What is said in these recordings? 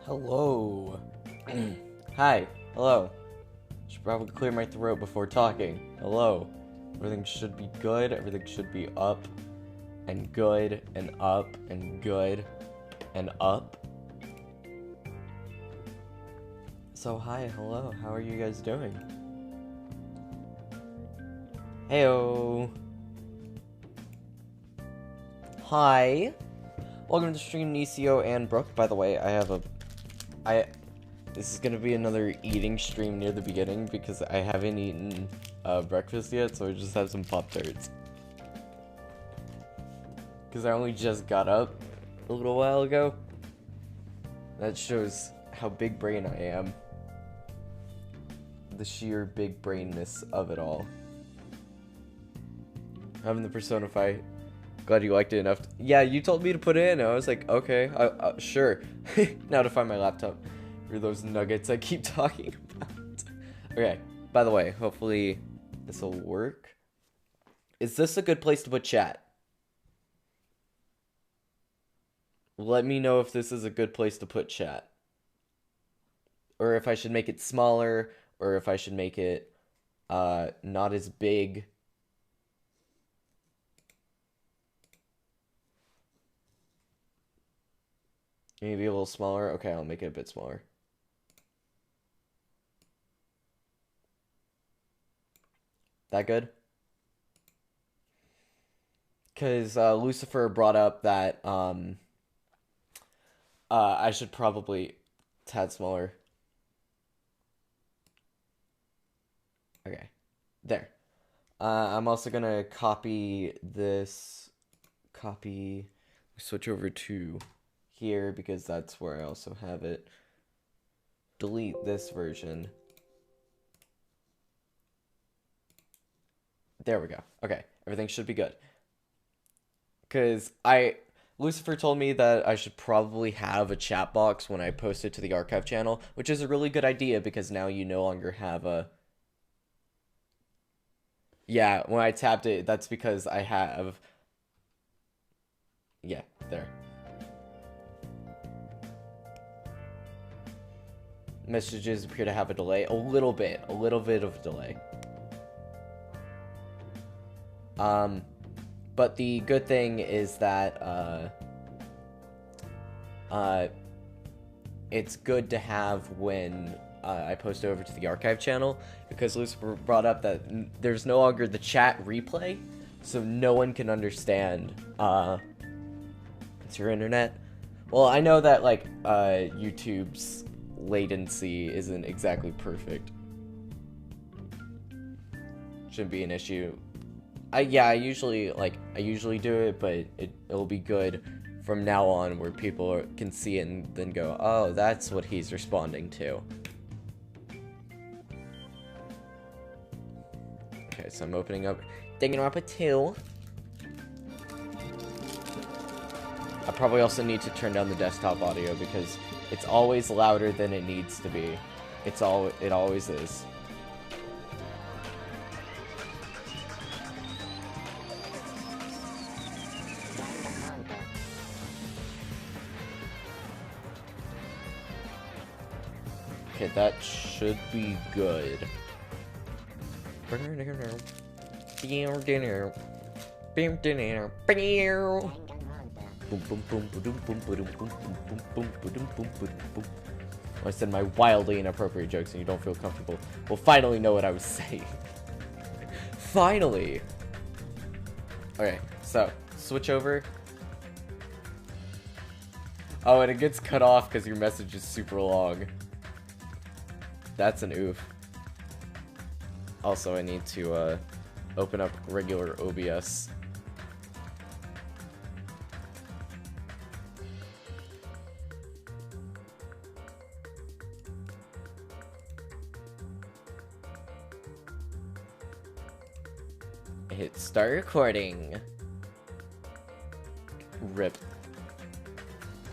Hello. Hi. Hello. Should probably clear my throat before talking. Hello. Everything should be good. Everything should be up and good and up and good and up. So hi, hello. How are you guys doing? Heyo. Hi. Welcome to the stream, Nisio and Brooke. By the way, this is gonna be another eating stream near the beginning because I haven't eaten breakfast yet, so I just have some Pop-Tarts. Because I only just got up a little while ago. That shows how big brain I am. The sheer big brainness of it all. Having the Persona 5. Glad you liked it enough. Yeah, you told me to put it in. I was like, okay, sure. Now to find my laptop for those nuggets I keep talking about. Okay, by the way, hopefully this will work. Is this a good place to put chat? Let me know if this is a good place to put chat. Or if I should make it smaller, or if I should make it not as big. Maybe a little smaller. Okay, I'll make it a bit smaller. That good? Because Lucifer brought up that I should probably tad smaller. Okay, there. I'm also gonna copy this. Switch over to here because that's where I also have it. Delete this version. There we go. Okay, everything should be good. Because Lucifer told me that I should probably have a chat box when I post it to the archive channel, which is a really good idea because now you no longer have a... Yeah, when I tapped it, that's because I have... Yeah, there. Messages appear to have a delay. A little bit of a delay. But the good thing is that, it's good to have when, I post over to the archive channel, because Lucifer brought up that there's no longer the chat replay, so no one can understand, it's your internet. Well, I know that, like, YouTube's latency isn't exactly perfect. Shouldn't be an issue. I usually do it, but it'll be good from now on where people can see it and then go, oh, that's what he's responding to. Okay, so I'm opening up Danganronpa 2. I probably also need to turn down the desktop audio because it's always louder than it needs to be. It always is. Okay, that should be good. I said my wildly inappropriate jokes and you don't feel comfortable. Well, finally know what I was saying. Finally! Okay, so, switch over. Oh, and it gets cut off because your message is super long. That's an oof. Also, I need to, open up regular OBS. Hit start recording. RIP.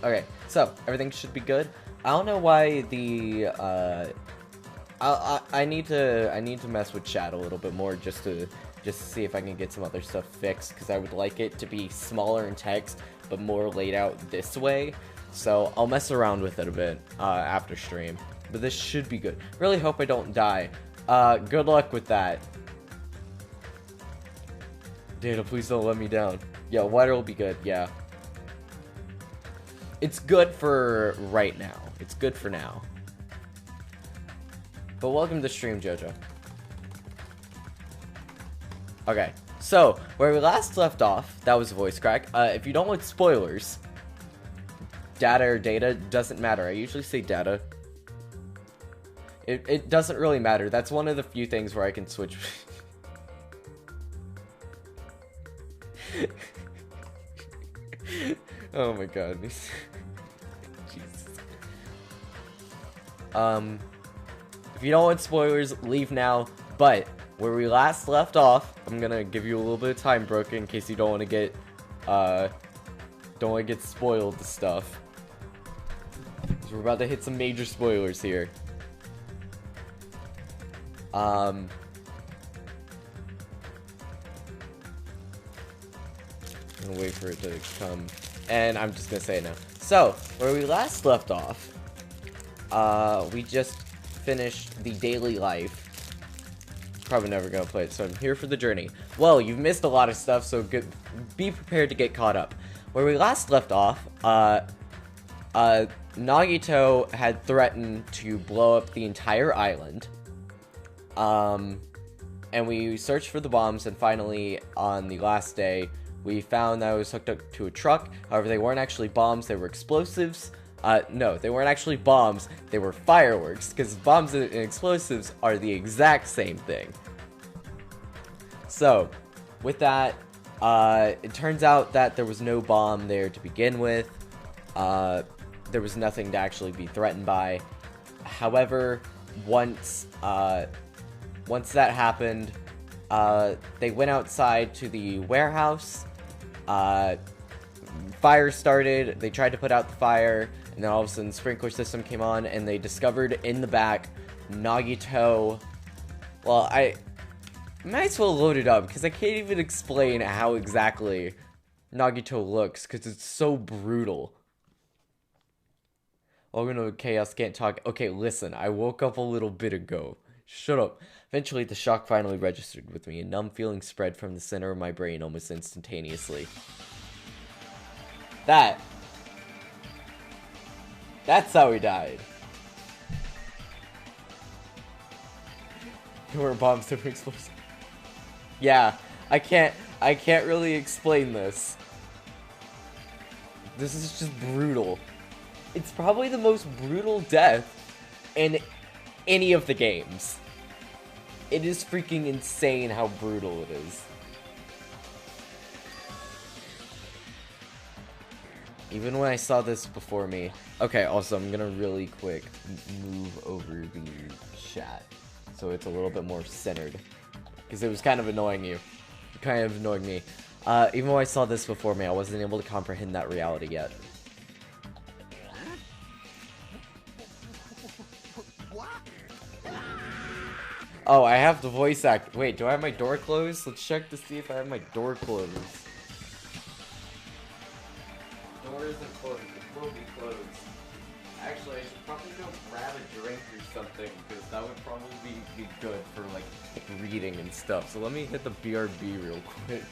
Okay, so everything should be good. I don't know why the I need to mess with chat a little bit more just to see if I can get some other stuff fixed, because I would like it to be smaller in text, but more laid out this way. So I'll mess around with it a bit after stream. But this should be good. Really hope I don't die. Good luck with that. Data, please don't let me down. Yeah, water will be good, yeah. It's good for right now. It's good for now. But welcome to stream, Jojo. Okay, so where we last left off, that was a voice crack. If you don't want spoilers, data or data, doesn't matter. I usually say data. It doesn't really matter. That's one of the few things where I can switch. Oh my god. Jesus. If you don't want spoilers, leave now. But where we last left off, I'm gonna give you a little bit of time, Brooke, in case you don't want to get spoiled to stuff. So we're about to hit some major spoilers here. I'm gonna wait for it to come, and I'm just gonna say it now. So, where we last left off, we just finished the daily life. Probably never gonna play it, so I'm here for the journey. Well, you've missed a lot of stuff, so be prepared to get caught up. Where we last left off, Nagito had threatened to blow up the entire island. And we searched for the bombs, and finally, on the last day, we found that it was hooked up to a truck. However, they weren't actually bombs, they were explosives. No, they weren't actually bombs, they were fireworks, because bombs and explosives are the exact same thing. So, with that, it turns out that there was no bomb there to begin with. There was nothing to actually be threatened by. However, once that happened, they went outside to the warehouse. Fire started. They tried to put out the fire, and then all of a sudden the sprinkler system came on, and they discovered in the back Nagito. Well, I might as well load it up, because I can't even explain how exactly Nagito looks, because it's so brutal. Welcome to Chaos, can't talk. Okay, listen, I woke up a little bit ago. Shut up. Eventually, the shock finally registered with me. A numb feeling spread from the center of my brain almost instantaneously. That's how he died. There were bombs that were explosive. Yeah, I can't really explain this. This is just brutal. It's probably the most brutal death in any of the games. It is freaking insane how brutal it is. Even when I saw this before me. Okay, also, I'm gonna really quick move over the chat so it's a little bit more centered. Because it was kind of annoying you. Kind of annoying me. Even when I saw this before me, I wasn't able to comprehend that reality yet. Oh, I have the voice act. Wait, do I have my door closed? Let's check to see if I have my door closed. Door isn't closed. It will be closed. Actually, I should probably go grab a drink or something, because that would probably be good for, like, reading and stuff. So let me hit the BRB real quick.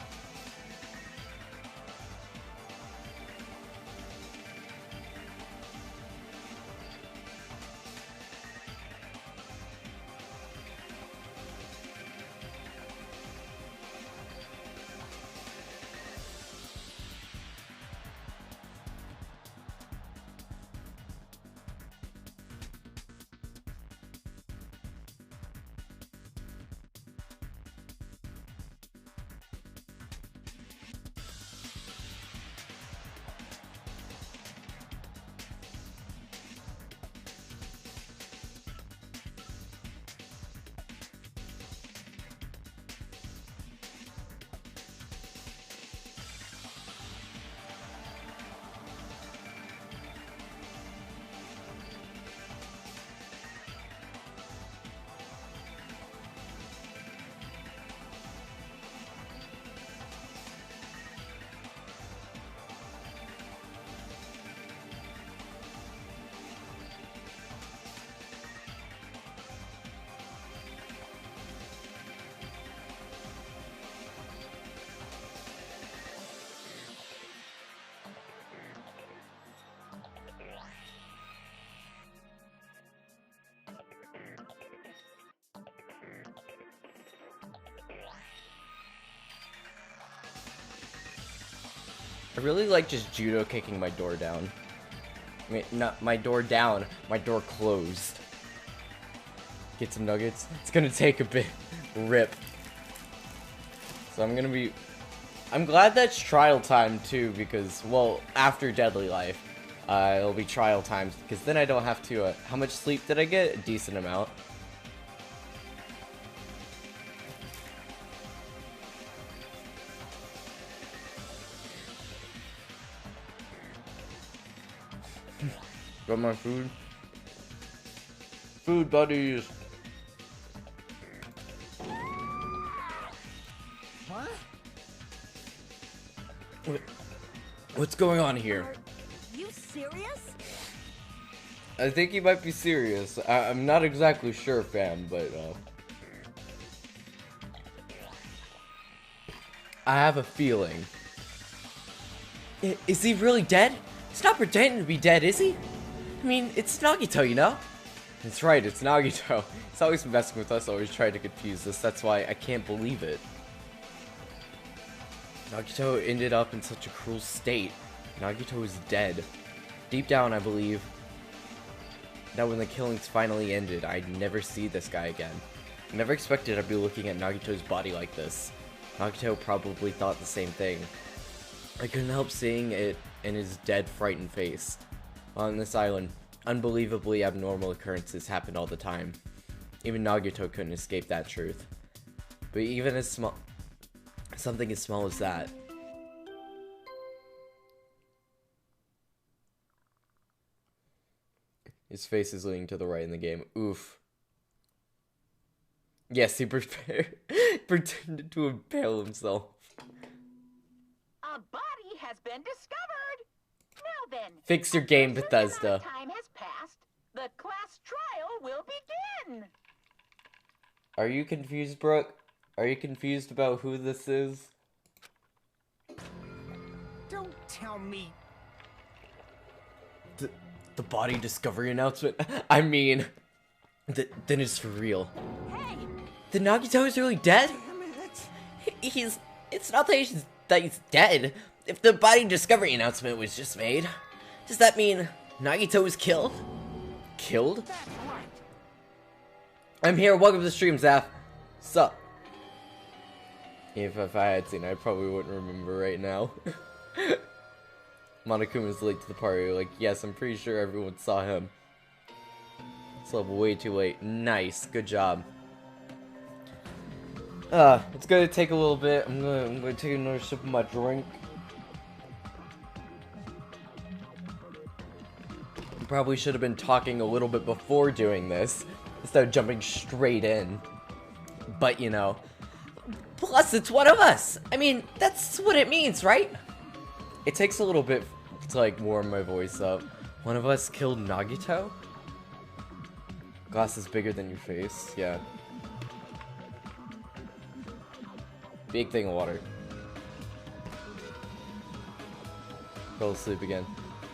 I really like just judo kicking my door down. I mean, not my door down, my door closed. Get some nuggets. It's gonna take a bit. Rip. So I'm glad that's trial time too, because, well, after Deadly Life, it'll be trial times, because then I don't have to, how much sleep did I get? A decent amount. Got my food. Food buddies. What? What's going on here? Are you serious? I think he might be serious. I'm not exactly sure, fam, but I have a feeling. Is he really dead? He's not pretending to be dead, is he? I mean, it's Nagito, you know? That's right, it's Nagito. He's always messing with us, always trying to confuse us. That's why I can't believe it. Nagito ended up in such a cruel state. Nagito is dead. Deep down, I believe that when the killings finally ended, I'd never see this guy again. I never expected I'd be looking at Nagito's body like this. Nagito probably thought the same thing. I couldn't help seeing it in his dead, frightened face. On this island, unbelievably abnormal occurrences happened all the time. Even Nagito couldn't escape that truth. But even as something as small as that. His face is leaning to the right in the game. Oof. Yes, he pretended to impale himself. A body has been discovered. Now then, Fix your game, Bethesda. time has passed. The class trial will begin. Are you confused, Brooke? Are you confused about who this is? Don't tell me. The body discovery announcement? I mean, then it's for real. Hey! The Nagito is really dead? Damn it! It's not that he's dead. If the body discovery announcement was just made, does that mean Nagito was killed? Killed? That's right. I'm here, welcome to the stream, Zaf. Sup? If I had seen, I probably wouldn't remember right now. Monokuma's late to the party, like, yes, I'm pretty sure everyone saw him. It's up way too late. Nice, good job. It's gonna take a little bit. I'm gonna take another sip of my drink. Probably should have been talking a little bit before doing this, instead of jumping straight in. But, you know. Plus, it's one of us! I mean, that's what it means, right? It takes a little bit to, like, warm my voice up. One of us killed Nagito? Glass is bigger than your face, yeah. Big thing of water. Fell asleep again.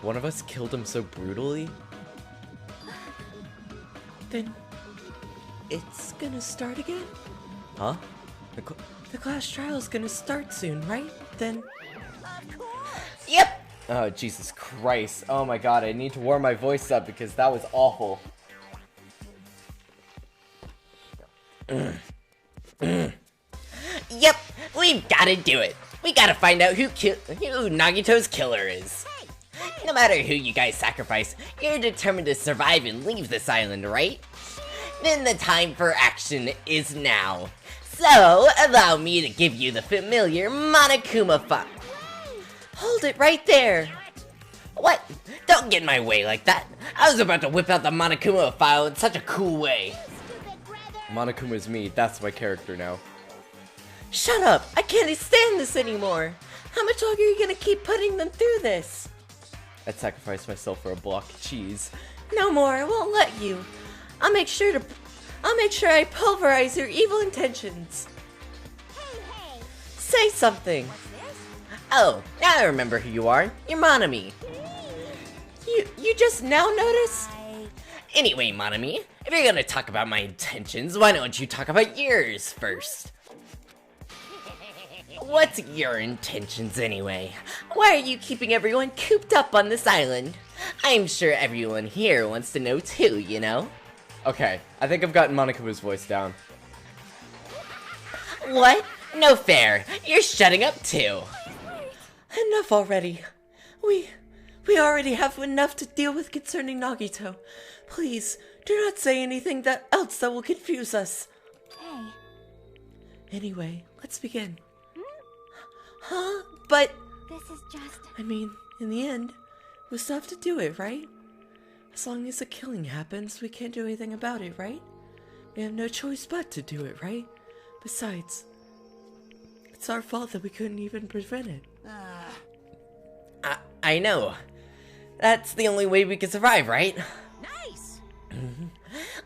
One of us killed him so brutally? Then it's gonna start again? Huh? The class trial is gonna start soon, right? Then... Of course! Yep! Oh, Jesus Christ. Oh my god, I need to warm my voice up because that was awful. Yep, we've gotta do it. We gotta find out who Nagito's killer is. No matter who you guys sacrifice, you're determined to survive and leave this island, right? Then the time for action is now. So, allow me to give you the familiar Monokuma file. Hold it right there. What? Don't get in my way like that. I was about to whip out the Monokuma file in such a cool way. Monokuma is me, that's my character now. Shut up! I can't stand this anymore! How much longer are you gonna keep putting them through this? I'd sacrifice myself for a block of cheese. No more, I won't let you. I'll make sure I pulverize your evil intentions. Hey! Say something. What's this? Oh, now I remember who you are. You're Monami. You just now noticed? Anyway, Monami, if you're gonna talk about my intentions, why don't you talk about yours first? What's your intentions anyway? Why are you keeping everyone cooped up on this island? I'm sure everyone here wants to know too, you know? Okay, I think I've gotten Monaco's voice down. What? No fair. You're shutting up too. Enough already. We already have enough to deal with concerning Nagito. Please, do not say anything else that will confuse us. Hey. Anyway, let's begin. Huh? But, This is just... I mean, in the end, we'll still have to do it, right? As long as the killing happens, we can't do anything about it, right? We have no choice but to do it, right? Besides, it's our fault that we couldn't even prevent it. I know. That's the only way we can survive, right? Nice!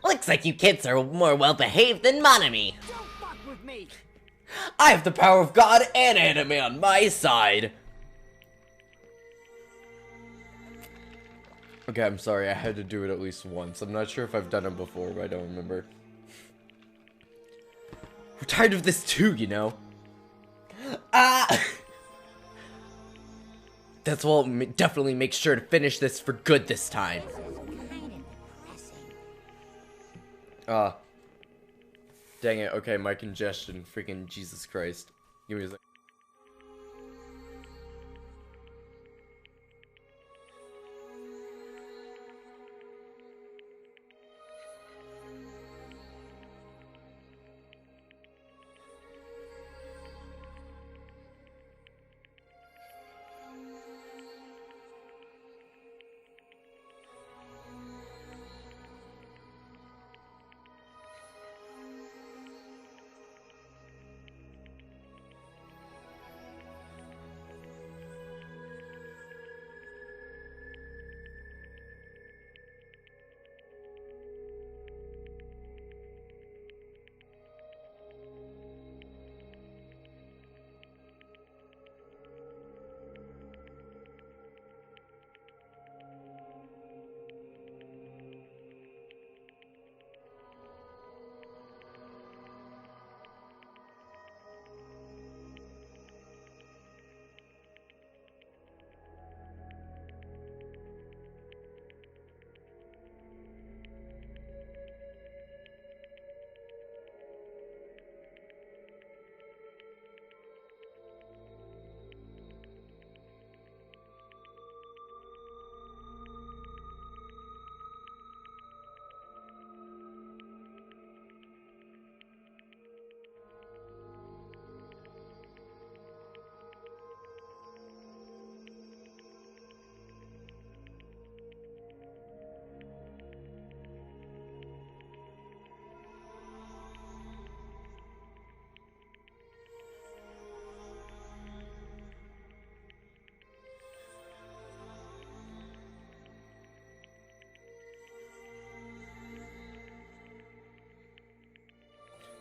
Looks like you kids are more well-behaved than Monami. Don't fuck with me! I have the power of God and anime on my side. Okay, I'm sorry, I had to do it at least once. I'm not sure if I've done it before, but I don't remember. We're tired of this too, you know. Ah! That's why I'll definitely make sure to finish this for good this time. Dang it, okay, my congestion, freaking Jesus Christ. Give me a sec.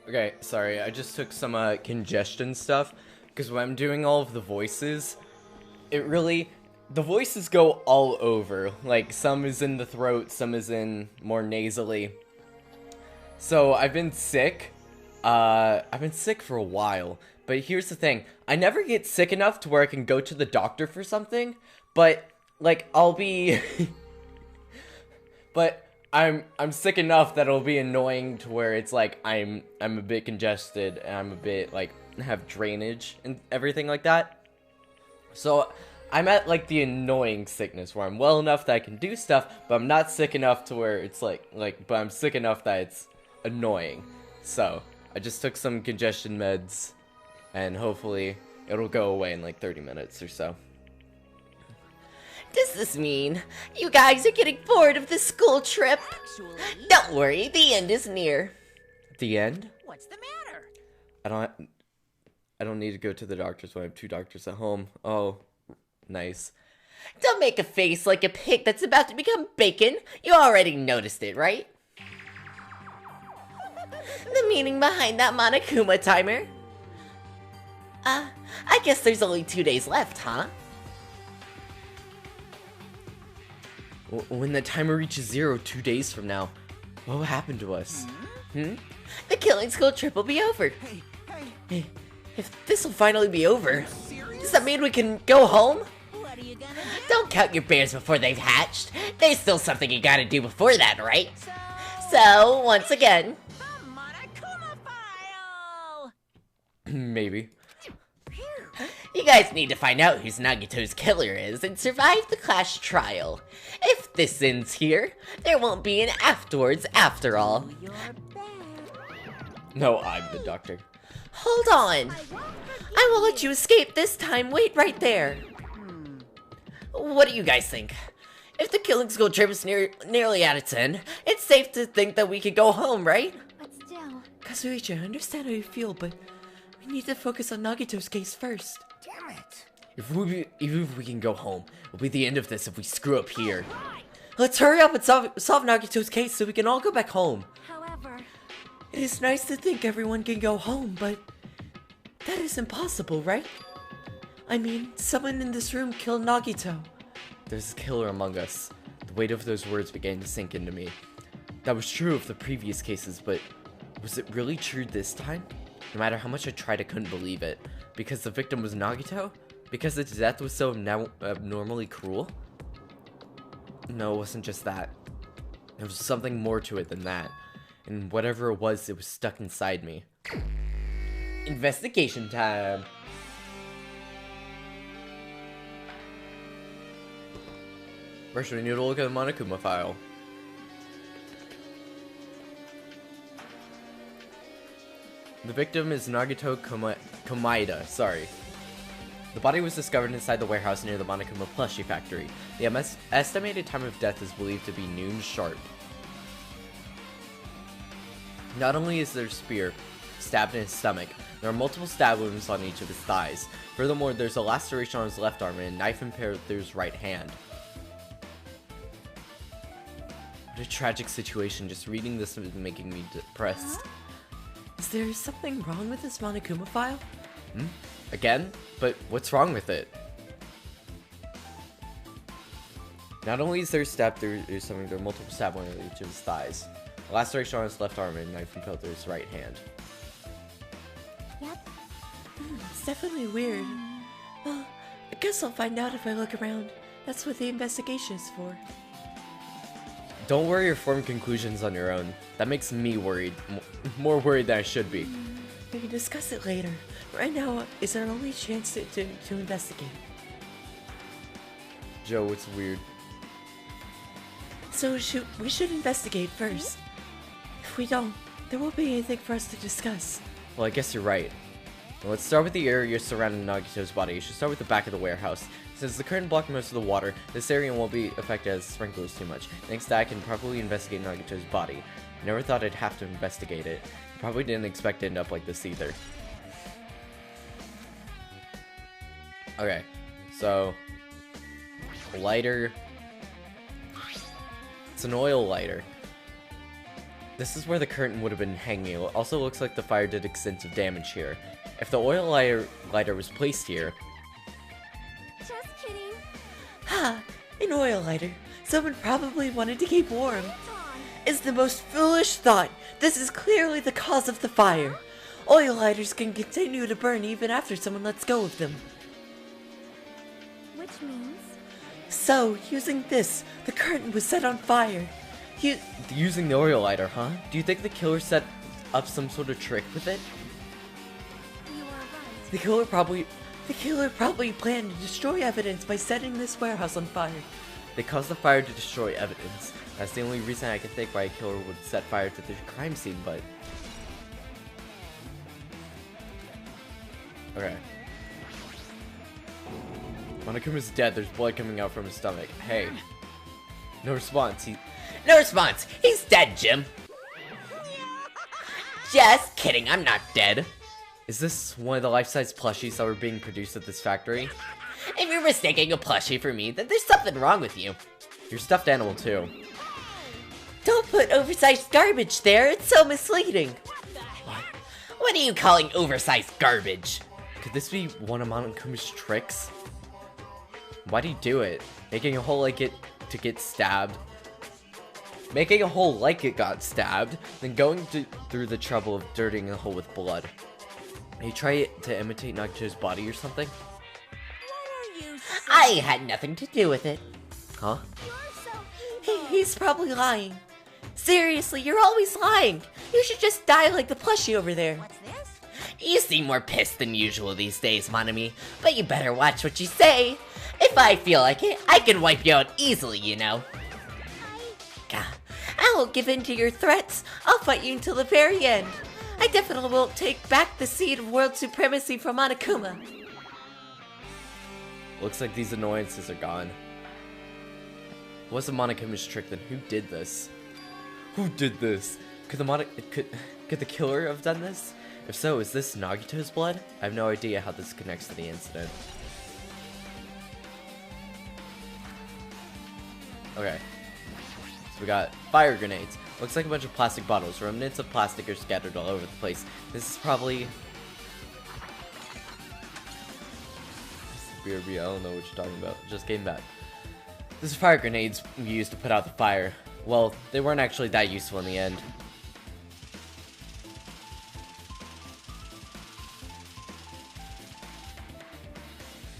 Okay, sorry, I just took some congestion stuff, because when I'm doing all of the voices, the voices go all over. Like, some is in the throat, some is in more nasally. So, I've been sick. I've been sick for a while, but here's the thing. I never get sick enough to where I can go to the doctor for something, but, like, I'll be... but... I'm sick enough that it'll be annoying to where it's like I'm a bit congested and I'm a bit like have drainage and everything like that. So I'm at like the annoying sickness where I'm well enough that I can do stuff, but I'm not sick enough to where it's but I'm sick enough that it's annoying. So I just took some congestion meds and hopefully it'll go away in like 30 minutes or so. Does this mean you guys are getting bored of this school trip? Actually, Don't worry, the end is near. The end? what's the matter? I don't need to go to the doctors when I have 2 doctors at home. Oh, nice. Don't make a face like a pig that's about to become bacon. You already noticed it, right? The meaning behind that Monokuma timer? I guess there's only 2 days left, huh? When the timer reaches 0 2 days from now, what will happen to us? The killing school trip will be over. Hey, If this'll finally be over, does that mean we can go home? What are you gonna do? Don't count your bears before they've hatched. There's still something you gotta do before that, right? So, once again, The Monokuma file! Maybe. you guys need to find out who Nagito's killer is and survive the class trial. If this ends here, there won't be an afterwards after all. You're bad. No, I'm the doctor. Hold on. I will let you escape this time. Wait right there. What do you guys think? If the killing skill trip is nearly at its end, it's safe to think that we could go home, right? But still, Kazuichi, I understand how you feel, but we need to focus on Nagito's case first. damn it. Even if we can go home, it'll be the end of this if we screw up here. Let's hurry up and solve Nagito's case so we can all go back home. However, It is nice to think everyone can go home, but that is impossible, right? I mean, someone in this room killed Nagito. There's a killer among us. The weight of those words began to sink into me. That was true of the previous cases, but was it really true this time? No matter how much I tried, I couldn't believe it. Because the victim was Nagito? Because its death was so abnormally cruel? No, it wasn't just that. There was something more to it than that. And whatever it was stuck inside me. Investigation time. First, we need to look at the Monokuma file. The victim is Nagito Komaeda, sorry. The body was discovered inside the warehouse near the Monokuma plushie factory. The estimated time of death is believed to be noon sharp. Not only is there a spear stabbed in his stomach, there are multiple stab wounds on each of his thighs. Furthermore, there's a laceration on his left arm and a knife impaled through his right hand. What a tragic situation. Just reading this is making me depressed. Is there something wrong with this Monokuma file? Again? But what's wrong with it? Not only is there a stab through his stomach, there are multiple stab wounds on each of his thighs. A laceration on his left arm and a knife impaled through his right hand. yep. It's definitely weird. Well, I guess I'll find out if I look around. That's what the investigation is for. Don't worry or form conclusions on your own. That makes me worried. More worried than I should be. We can discuss it later. Right now is our only chance to investigate. Joe, it's weird. So we should investigate first. If we don't, there won't be anything for us to discuss. Well, I guess you're right. Well, let's start with the area surrounding Nagito's body. You should start with the back of the warehouse. Since the curtain blocked most of the water, this area won't be affected as sprinklers too much. Thanks to that, I can properly investigate Nagito's body. I never thought I'd have to investigate it. Probably didn't expect to end up like this either. Okay, so lighter. It's an oil lighter. This is where the curtain would have been hanging. It also looks like the fire did extensive damage here. If the oil lighter was placed here, Just kidding. Ha! An oil lighter. Someone probably wanted to keep warm. It's on. It's the most foolish thought. This is clearly the cause of the fire. Oil lighters can continue to burn even after someone lets go of them. Which means So, using this, the curtain was set on fire. using the oil lighter, huh? Do you think the killer set up some sort of trick with it? you are right. The killer probably planned to destroy evidence by setting this warehouse on fire. They caused the fire to destroy evidence. That's the only reason I can think why a killer would set fire to the crime scene, but... Okay. Monokuma's dead, there's blood coming out from his stomach. Hey. No response, No response. He's dead, Jim. Just kidding, I'm not dead. Is this one of the life-size plushies that were being produced at this factory? If you're mistaking a plushie for me, then there's something wrong with you. Your stuffed animal, too. Don't put oversized garbage there, it's so misleading. What are you calling oversized garbage? Could this be one of Monokuma's tricks? Why'd he do it? Making a hole like it to get stabbed? Making a hole like it got stabbed, then going through the trouble of dirtying the hole with blood. You try to imitate Nagito's body or something? What are you I had nothing to do with it. Huh? You're so evil. He's probably lying. Seriously, you're always lying. You should just die like the plushie over there. What's this? You seem more pissed than usual these days, Monami, but you better watch what you say. If I feel like it, I can wipe you out easily, you know. Gah. I won't give in to your threats. I'll fight you until the very end. I definitely won't take back the seed of world supremacy from Monokuma. Looks like these annoyances are gone. What's the Monokuma's trick then? Who did this? Who did this? Could the killer have done this? If so, is this Nagito's blood? I have no idea how this connects to the incident. Okay. So we got fire grenades. Looks like a bunch of plastic bottles. Remnants of plastic are scattered all over the place. This is probably... BRB, I don't know what you're talking about. Just came back. This is fire grenades we used to put out the fire. Well, they weren't actually that useful in the end.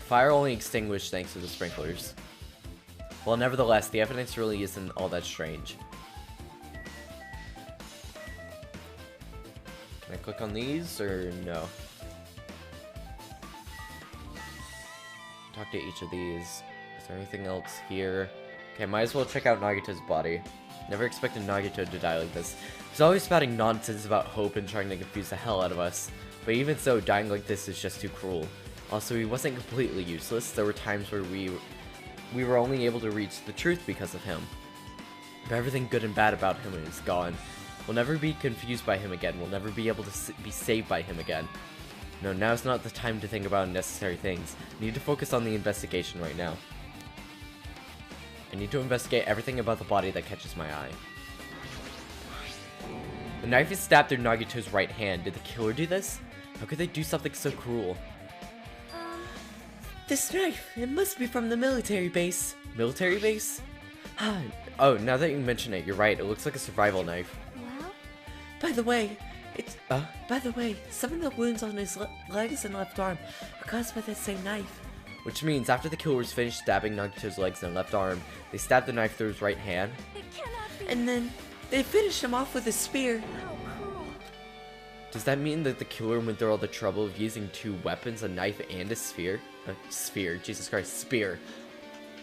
Fire only extinguished thanks to the sprinklers. Well, nevertheless, the evidence really isn't all that strange. Can I click on these, or no? Talk to each of these. Is there anything else here? Okay, might as well check out Nagito's body. Never expected Nagito to die like this. He's always spouting nonsense about hope and trying to confuse the hell out of us. But even so, dying like this is just too cruel. Also, he wasn't completely useless. There were times where we were only able to reach the truth because of him. But everything good and bad about him is gone. We'll never be confused by him again. We'll never be able to be saved by him again. No, now's not the time to think about unnecessary things. I need to focus on the investigation right now. I need to investigate everything about the body that catches my eye. The knife is stabbed through Nagito's right hand. Did the killer do this? How could they do something so cruel? This knife, it must be from the military base. Military base? Oh, now that you mention it, you're right. It looks like a survival knife. Well, By the way, some of the wounds on his legs and left arm are caused by that same knife. Which means after the killers finished stabbing Nagito's legs and left arm, they stabbed the knife through his right hand. it cannot be. And then they finished him off with a spear. How cruel. Does that mean that the killer went through all the trouble of using two weapons, a knife and a sphere? Jesus Christ, spear.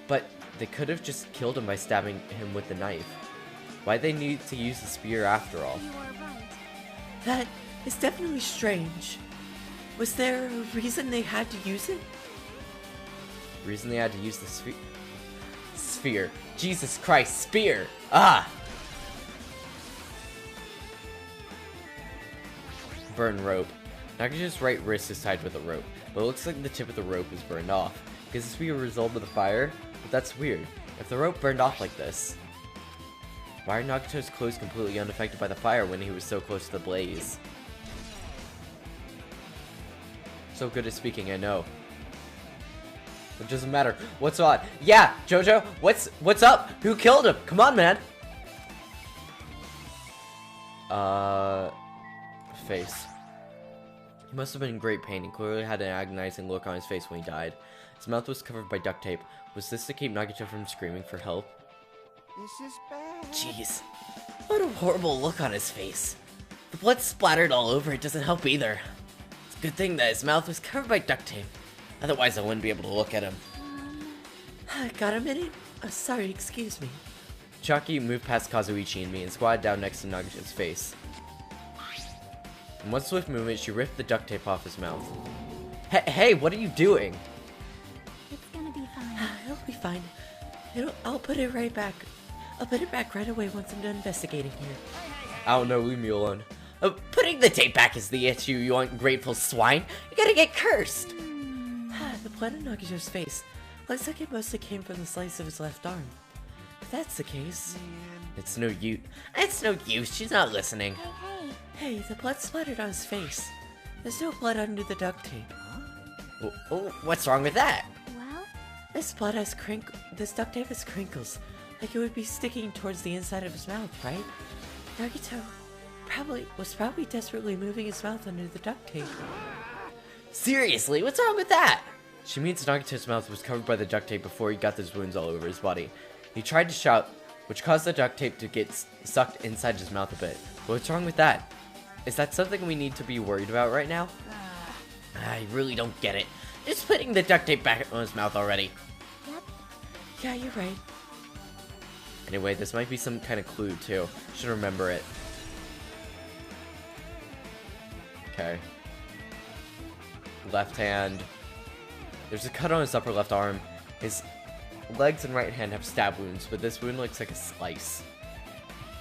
But they could have just killed him by stabbing him with the knife. Why'd they need to use the spear after all? You are right. That is definitely strange. Was there a reason they had to use it? The reason they had to use the sphere. Jesus Christ, spear! Ah! Burn rope. Nagito's right wrist is tied with a rope, but it looks like the tip of the rope is burned off. Could this be a result of the fire? But that's weird. If the rope burned off like this, why are Nagito's clothes completely unaffected by the fire when he was so close to the blaze? So good at speaking, I know. It doesn't matter. What's on? Yeah, Jojo, what's up? Who killed him? Come on, man. Face. He must have been in great pain. He clearly had an agonizing look on his face when he died. His mouth was covered by duct tape. Was this to keep Nagito from screaming for help? This is bad. Jeez. What a horrible look on his face. The blood splattered all over it doesn't help either. It's a good thing that his mouth was covered by duct tape. Otherwise I wouldn't be able to look at him. Got a minute? Sorry, excuse me. Chucky moved past Kazuichi and me and squatted down next to Nagito's face. In one swift movement, she ripped the duct tape off his mouth. Hey, what are you doing? It's gonna be fine. It'll be fine. I'll put it right back. I'll put it back right away once I'm done investigating here. I don't know, leave me alone. Putting the tape back is the issue, you ungrateful swine. You gotta get cursed. The blood on Nagito's face looks like it mostly came from the slice of his left arm. If that's the case... It's no use. It's no use, she's not listening. Hey, Hey, the blood splattered on his face. There's no blood under the duct tape. Oh, what's wrong with that? well, This duct tape has crinkles, like it would be sticking towards the inside of his mouth, right? Nagito was probably desperately moving his mouth under the duct tape. Seriously, what's wrong with that? She means Nagito's mouth was covered by the duct tape before he got those wounds all over his body. He tried to shout, which caused the duct tape to get sucked inside his mouth a bit. But what's wrong with that? Is that something we need to be worried about right now? I really don't get it. Just putting the duct tape back on his mouth already. Yeah, you're right. Anyway, this might be some kind of clue too. Should remember it. Okay. Left hand. There's a cut on his upper left arm. His legs and right hand have stab wounds, but this wound looks like a slice.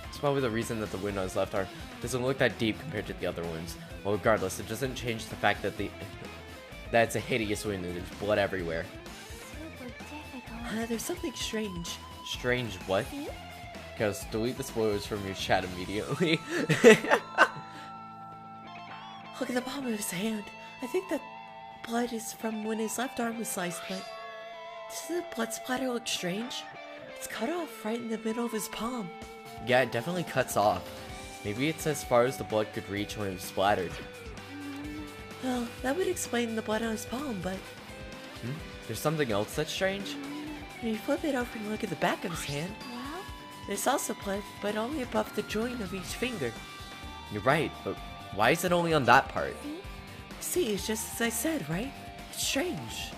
It's probably the reason that the wound on his left arm doesn't look that deep compared to the other wounds. Well, regardless, it doesn't change the fact that that it's a hideous wound and there's blood everywhere. Super difficult. There's something strange. Strange what? Because delete the spoilers from your chat immediately. Look at the palm of his hand. I think that blood is from when his left arm was sliced, but doesn't the blood splatter look strange? It's cut off right in the middle of his palm. Yeah, it definitely cuts off. Maybe it's as far as the blood could reach when it was splattered. Well, that would explain the blood on his palm, but There's something else that's strange? when you flip it over and look at the back of his hand, Well, there's also blood, but only above the joint of each finger. You're right, but why is it only on that part? See, it's just as I said, right? It's strange.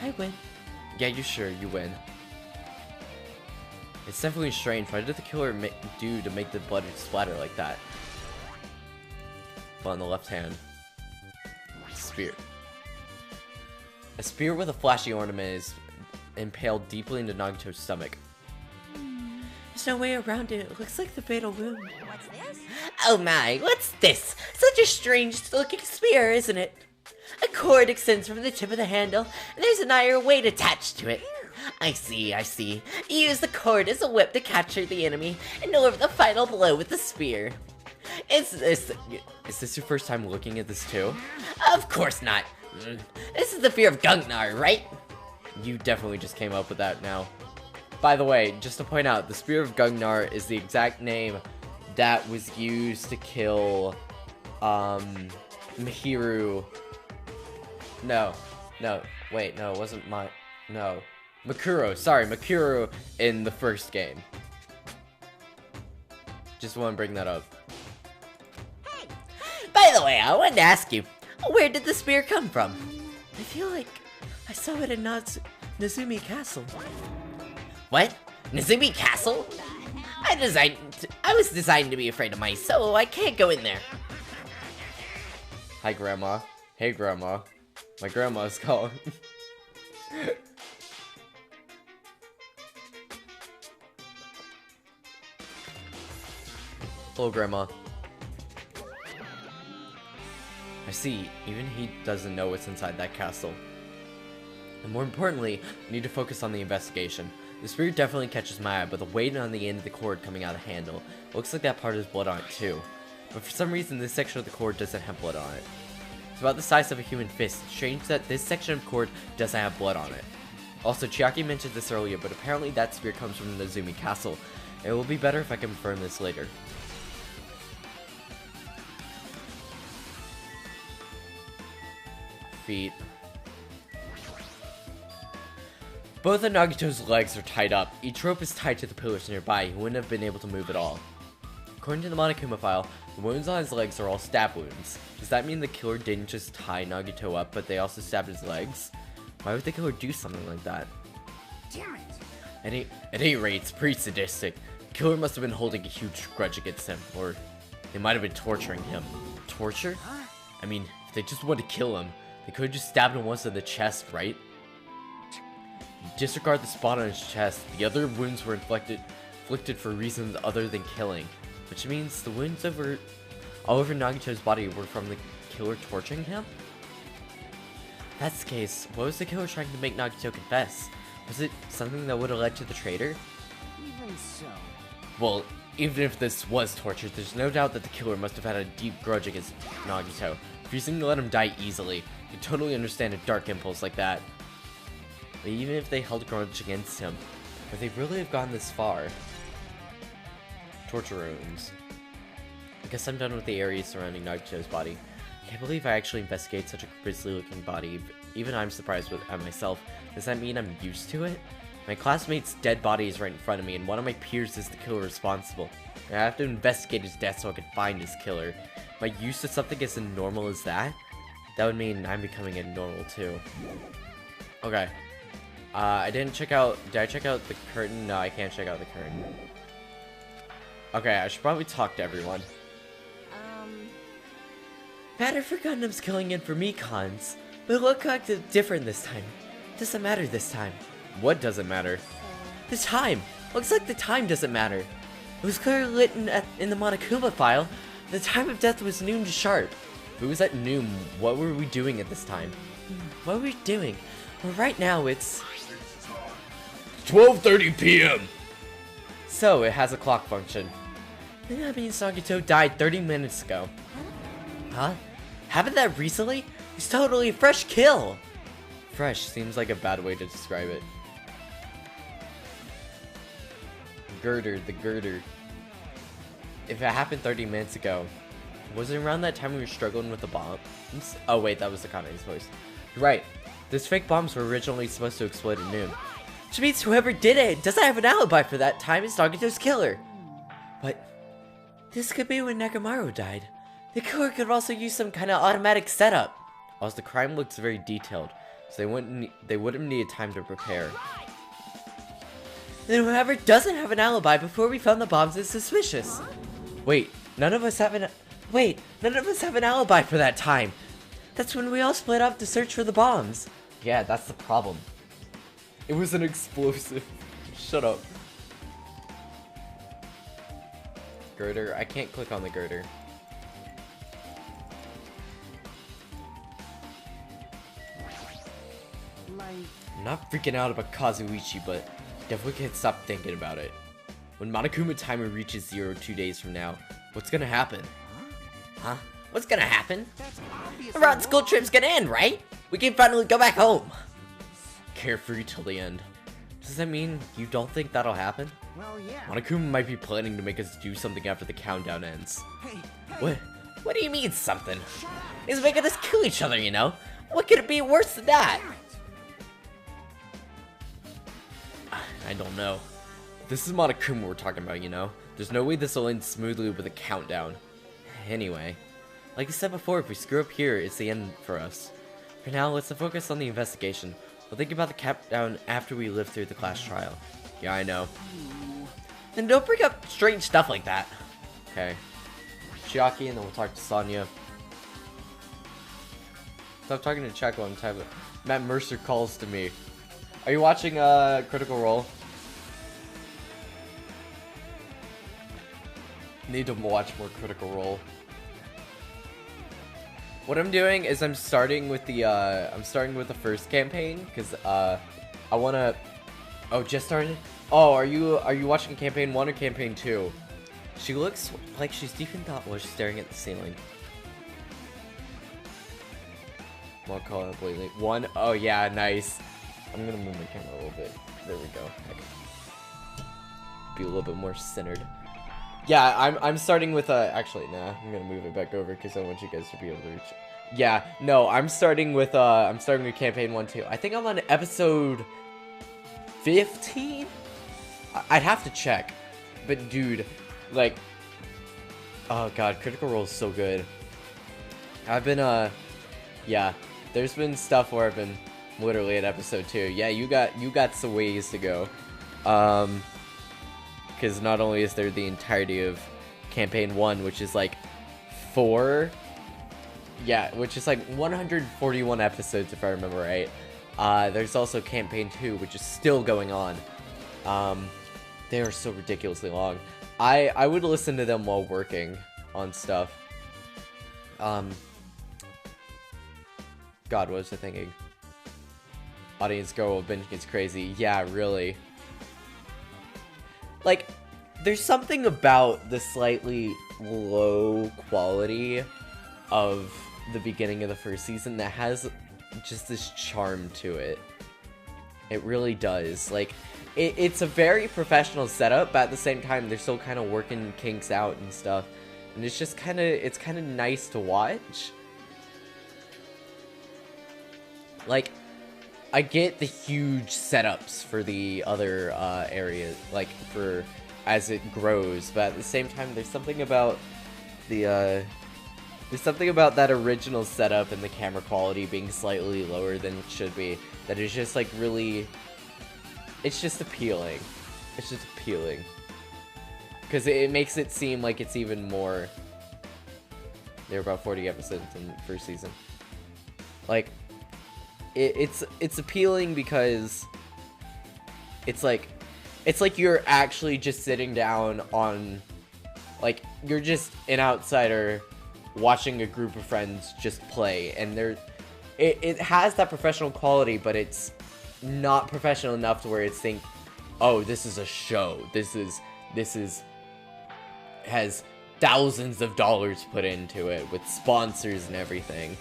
I win. Yeah, you sure, you win. It's definitely strange. Why did the killer do to make the blood splatter like that? But on the left hand, spear. A spear with a flashy ornament is impaled deeply into Nagito's stomach. There's no way around it. It looks like the fatal wound. What's this? Oh my, what's this? Such a strange looking spear, isn't it? A cord extends from the tip of the handle, and there's an iron weight attached to it. I see. You use the cord as a whip to capture the enemy and deliver the final blow with the spear. Is this your first time looking at this too? Of course not. This is the fear of Gungnar, right? You definitely just came up with that now. By the way, just to point out, the Spear of Gungnar is the exact name that was used to kill, Mihiru. No, wait, no, it wasn't Makuro, sorry, Makuro in the first game. Just want to bring that up. By the way, I wanted to ask you, where did the spear come from? I feel like I saw it in Nazumi Castle. What? Nazumi Castle? I was designed to be afraid of mice, so I can't go in there. Hi, Grandma. Hey, Grandma. My grandma's calling. Hello, Grandma. I see, even he doesn't know what's inside that castle. And more importantly, we need to focus on the investigation. The spear definitely catches my eye, but the weight on the end of the cord coming out of the handle looks like that part has blood on it too. But for some reason, this section of the cord doesn't have blood on it. It's about the size of a human fist. Strange that this section of cord doesn't have blood on it. Also, Chiaki mentioned this earlier, but apparently that spear comes from the Nazumi Castle. It will be better if I confirm this later. Feet. Both of Nagito's legs are tied up. Each rope is tied to the pillars nearby. He wouldn't have been able to move at all. According to the Monokuma file, the wounds on his legs are all stab wounds. Does that mean the killer didn't just tie Nagito up, but they also stabbed his legs? Why would the killer do something like that? Damn it. At any rate, it's pretty sadistic. The killer must have been holding a huge grudge against him, or they might have been torturing him. Torture? I mean, if they just wanted to kill him, they could have just stabbed him once in the chest, right? Disregard the spot on his chest. The other wounds were inflicted for reasons other than killing, which means the wounds all over Nagito's body were from the killer torturing him? If that's the case, what was the killer trying to make Nagito confess? Was it something that would have led to the traitor? Even so. Well, even if this was torture, there's no doubt that the killer must have had a deep grudge against Nagito, refusing to let him die easily. You can totally understand a dark impulse like that. But even if they held a grudge against him, would they really have gone this far? Torture wounds. I guess I'm done with the areas surrounding Nagito's body. I can't believe I actually investigate such a grisly looking body. Even I'm surprised at myself. Does that mean I'm used to it? My classmate's dead body is right in front of me, and one of my peers is the killer responsible. I have to investigate his death so I can find his killer. Am I used to something as normal as that? That would mean I'm becoming abnormal too. Okay. I didn't check out... Did I check out the curtain? No, I can't check out the curtain. Okay, I should probably talk to everyone. Matter for Gundam's killing in for me, cons. But it looked like it's different this time. Doesn't matter this time. What doesn't matter? The time! Looks like the time doesn't matter. It was clearly written in the Monokuma file. The time of death was noon sharp. If it was at noon, what were we doing at this time? What were we doing? Well, right now it's... 12:30 p.m. So, it has a clock function. Then that means Nagito died 30 minutes ago. Huh? Happened that recently? It's totally a fresh kill! Fresh seems like a bad way to describe it. Girder, the girder. If it happened 30 minutes ago, was it around that time we were struggling with the bombs? Oh wait, that was the Kane's voice. You're right. Those fake bombs were originally supposed to explode at noon. Which means whoever did it doesn't have an alibi for that time as Nagito's killer. But this could be when Nekomaru died. The killer could also use some kind of automatic setup. Also, the crime looks very detailed, so they wouldn't need time to prepare. Then whoever doesn't have an alibi before we found the bombs is suspicious. Wait, none of us have an alibi for that time. That's when we all split up to search for the bombs. Yeah, that's the problem. It was an explosive. Shut up. Girder, I can't click on the girder. I'm not freaking out about Kazuichi, but definitely can't stop thinking about it. When Monokuma timer reaches 0 2 days from now, what's gonna happen? Huh? What's gonna happen? The rotten school trip's gonna end, right? We can finally go back home. Carefree till the end. Does that mean you don't think that'll happen? Well, yeah. Monokuma might be planning to make us do something after the countdown ends. What do you mean something? He's making us kill each other, you know? What could it be worse than that? I don't know. This is Monokuma we're talking about, you know? There's no way this will end smoothly with a countdown. Anyway, like I said before, if we screw up here, it's the end for us. For now, let's focus on the investigation. We'll think about the countdown after we live through the class trial. Yeah, I know. And don't bring up strange stuff like that. Okay. Chiaki, and then we'll talk to Sonya. Stop talking to Checo, I'm typing. Matt Mercer calls to me. Are you watching Critical Role? Need to watch more Critical Role. What I'm doing is I'm starting with the first campaign because I wanna. Oh, just started. Oh, are you watching campaign 1 or campaign 2? She looks like she's deep in thought while she's staring at the ceiling. I'll call it lately. 1. Oh yeah, nice. I'm gonna move my camera a little bit. There we go. Okay. Be a little bit more centered. Yeah, I'm starting with actually nah, I'm gonna move it back over because I want you guys to be able to reach. Yeah, no, I'm starting with campaign 1 too. I think I'm on episode 15. I'd have to check, but dude, like, oh god, Critical Role is so good. I've been yeah, there's been stuff where I've been literally at episode 2. Yeah, you got some ways to go. Because not only is there the entirety of campaign 1, which is like 4, yeah, which is like 141 episodes if I remember right. There's also campaign 2, which is still going on. They are so ridiculously long. I would listen to them while working on stuff. God, what was I thinking? Audience go binging is crazy. Yeah, really. Like, there's something about the slightly low quality of the beginning of the first season that has just this charm to it. It really does. Like, it's a very professional setup, but at the same time, they're still kind of working kinks out and stuff. And it's just kind of, it's kind of nice to watch. like, I get the huge setups for the other areas, like for as it grows, but at the same time, there's something about the there's something about that original setup and the camera quality being slightly lower than it should be that is just like really, it's just appealing. It's just appealing because it makes it seem like it's even more. There were about 40 episodes in the first season. Like, it's appealing because it's like you're actually just sitting down on, like, you're just an outsider watching a group of friends just play, and it has that professional quality, but it's not professional enough to where it's think, oh, this is a show. This has thousands of dollars put into it with sponsors and everything.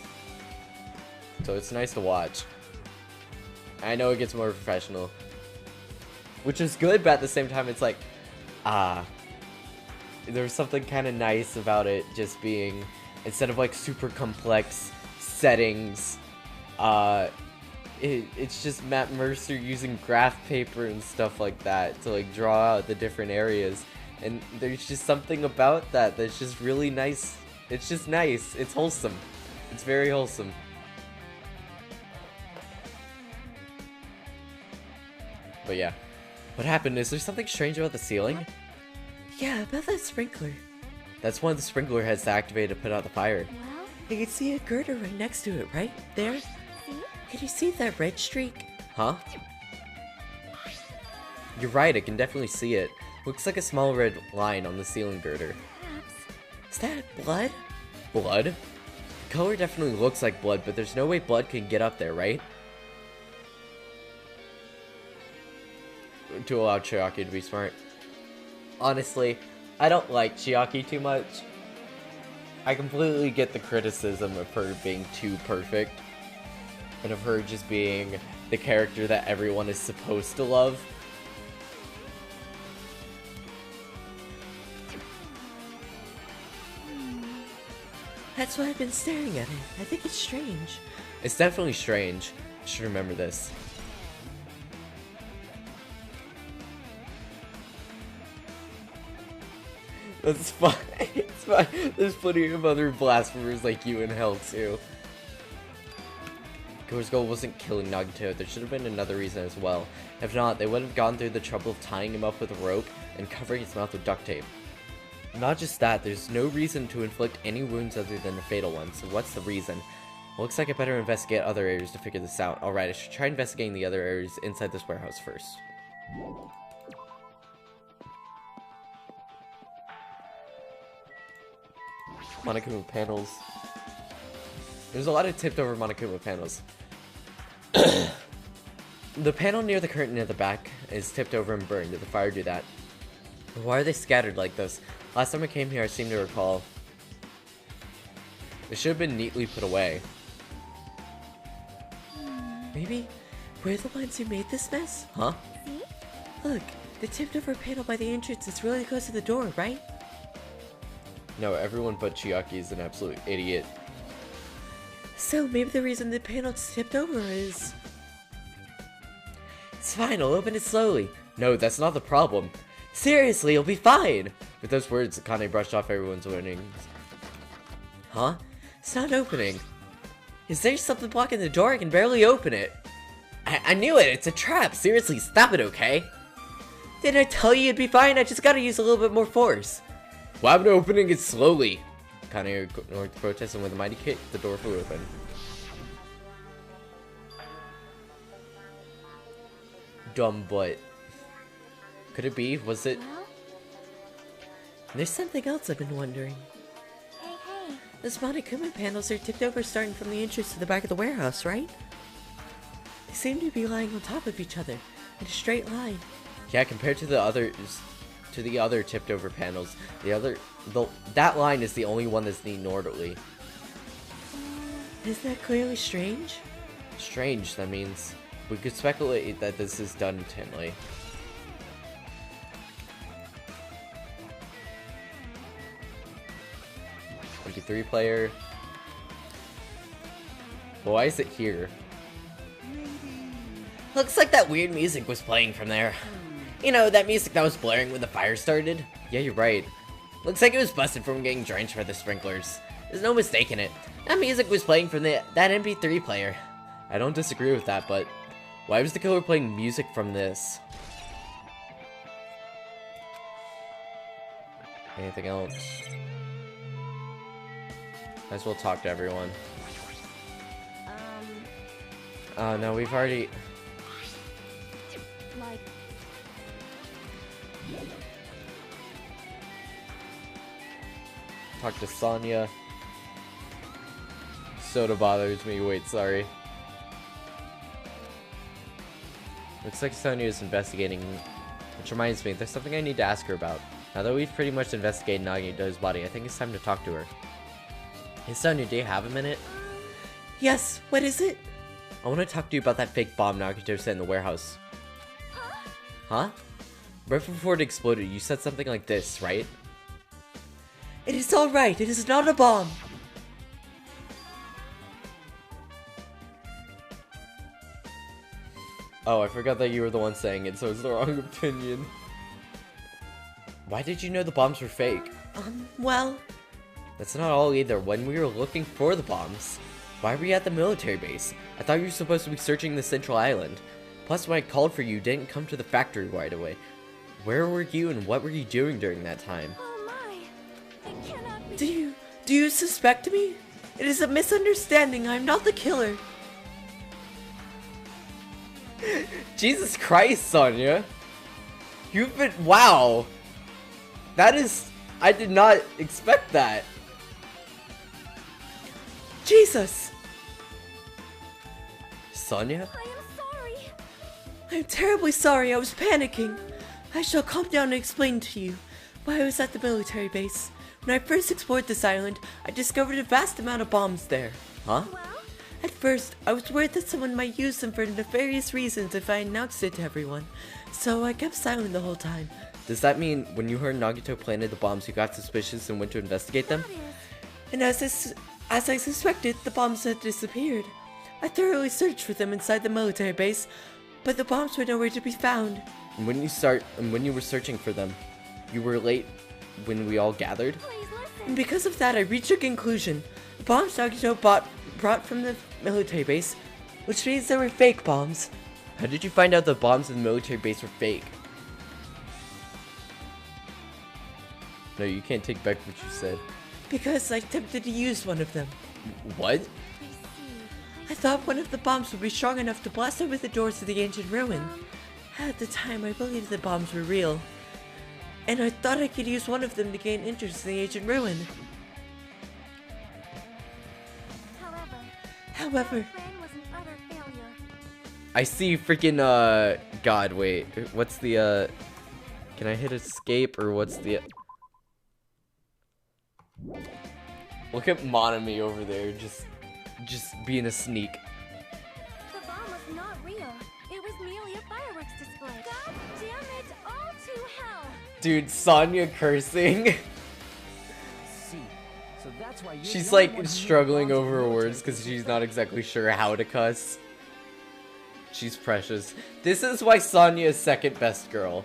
So it's nice to watch. I know it gets more professional, which is good, but at the same time, it's like, there's something kind of nice about it just being, instead of like super complex settings, it's just Matt Mercer using graph paper and stuff like that to like draw out the different areas, and there's just something about that that's just really nice. It's just nice. It's wholesome. It's very wholesome. But yeah, what happened? Is there something strange about the ceiling? Yeah, about that sprinkler. That's one of the sprinkler heads to activate to put out the fire. Well, I can see a girder right next to it, right? There? see? Can you see that red streak? Huh? You're right, I can definitely see it. Looks like a small red line on the ceiling girder. Perhaps. Is that blood? Blood? The color definitely looks like blood, but there's no way blood can get up there, right? To allow Chiaki to be smart. Honestly, I don't like Chiaki too much. I completely get the criticism of her being too perfect, and of her just being the character that everyone is supposed to love. That's why I've been staring at it. I think it's strange. It's definitely strange. I should remember this. That's fine. It's fine. There's plenty of other blasphemers like you in hell too. Go's goal wasn't killing Nagito. There should have been another reason as well. If not, they would have gone through the trouble of tying him up with a rope and covering his mouth with duct tape. Not just that, there's no reason to inflict any wounds other than a fatal one, so what's the reason? Looks like I better investigate other areas to figure this out. Alright, I should try investigating the other areas inside this warehouse first. Monokuma panels. There's a lot of tipped over Monokuma panels. The panel near the curtain at the back is tipped over and burned. Did the fire do that? Why are they scattered like this? Last time I came here, I seem to recall. It should have been neatly put away. Maybe we're the ones who made this mess? Huh? See? Look, the tipped over panel by the entrance is really close to the door, right? No, everyone but Chiaki is an absolute idiot. So maybe the reason the panel's tipped over is... It's fine, I'll open it slowly. No, that's not the problem. Seriously, you'll be fine! With those words, Akane brushed off everyone's warnings. Huh? It's not opening. Is there something blocking the door? I can barely open it. I knew it! It's a trap! Seriously, stop it, okay? Didn't I tell you it'd be fine? I just gotta use a little bit more force. Why am I opening it slowly? Akane ignored the protest, and with a mighty kick, the door flew open. Dumb butt. Could it be? Was it? Well, There's something else I've been wondering. hey, hey. Those Monokuma panels are tipped over starting from the entrance to the back of the warehouse, right? They seem to be lying on top of each other, in a straight line. Yeah, compared to the others, to the other tipped over panels, that line is the only one that's neat and orderly. Isn't that clearly strange? Strange, that means we could speculate that this is done intently. Like a 3-player. Well, why is it here? Looks like that weird music was playing from there. You know, that music that was blaring when the fire started? Yeah, you're right. Looks like it was busted from getting drenched by the sprinklers. There's no mistaking it. That music was playing from that MP3 player. I don't disagree with that, but why was the killer playing music from this? Anything else? Might as well talk to everyone. Oh no, we've already... Like, Talk to Sonya. Soda bothers me. Wait, sorry. Looks like Sonya is investigating, which reminds me, there's something I need to ask her about. Now that we've pretty much investigated Nagito's body, I think it's time to talk to her. Hey Sonya, do you have a minute? Yes, what is it? I want to talk to you about that fake bomb Nagito set in the warehouse. Huh? Right before it exploded, you said something like this, right? It is alright, it is not a bomb. Oh, I forgot that you were the one saying it, so it's the wrong opinion. Why did you know the bombs were fake? Well, That's not all either. When we were looking for the bombs, why were you at the military base? I thought you were supposed to be searching the central island. Plus, when I called for you, you didn't come to the factory right away. Where were you and what were you doing during that time? oh my. It cannot be. do you suspect me? It is a misunderstanding, I'm not the killer. Jesus Christ, Sonya! You've been... Wow! That is... I did not expect that. Jesus! Sonya? I am sorry. I'm terribly sorry, I was panicking. I shall calm down and explain to you why I was at the military base. When I first explored this island, I discovered a vast amount of bombs there. Huh? Well, At first, I was worried that someone might use them for nefarious reasons if I announced it to everyone, so I kept silent the whole time. Does that mean when you heard Nagito planted the bombs, you got suspicious and went to investigate them? that is. And as I suspected, the bombs had disappeared. I thoroughly searched for them inside the military base, but the bombs were nowhere to be found. And when you were searching for them, you were late when we all gathered? Please listen. And because of that, I reached a conclusion. The bombs Nagito brought from the military base, which means they were fake bombs. How did you find out the bombs in the military base were fake? No, you can't take back what you said. Because I attempted to use one of them. What? I see. I thought one of the bombs would be strong enough to blast open the doors to the ancient ruin. At the time, I believed the bombs were real. And I thought I could use one of them to gain interest in the ancient ruin. However, Plan was an utter failure. I see freaking, God, wait. What's the, can I hit escape, or what's the... Look at Monami over there, just being a sneak. The bomb was not real. It was merely a fireworks display. God damn it, all to hell. Dude, Sonya cursing. So that's why She's like struggling over her words because she's not exactly sure how to cuss. She's precious. This is why Sonya is second best girl.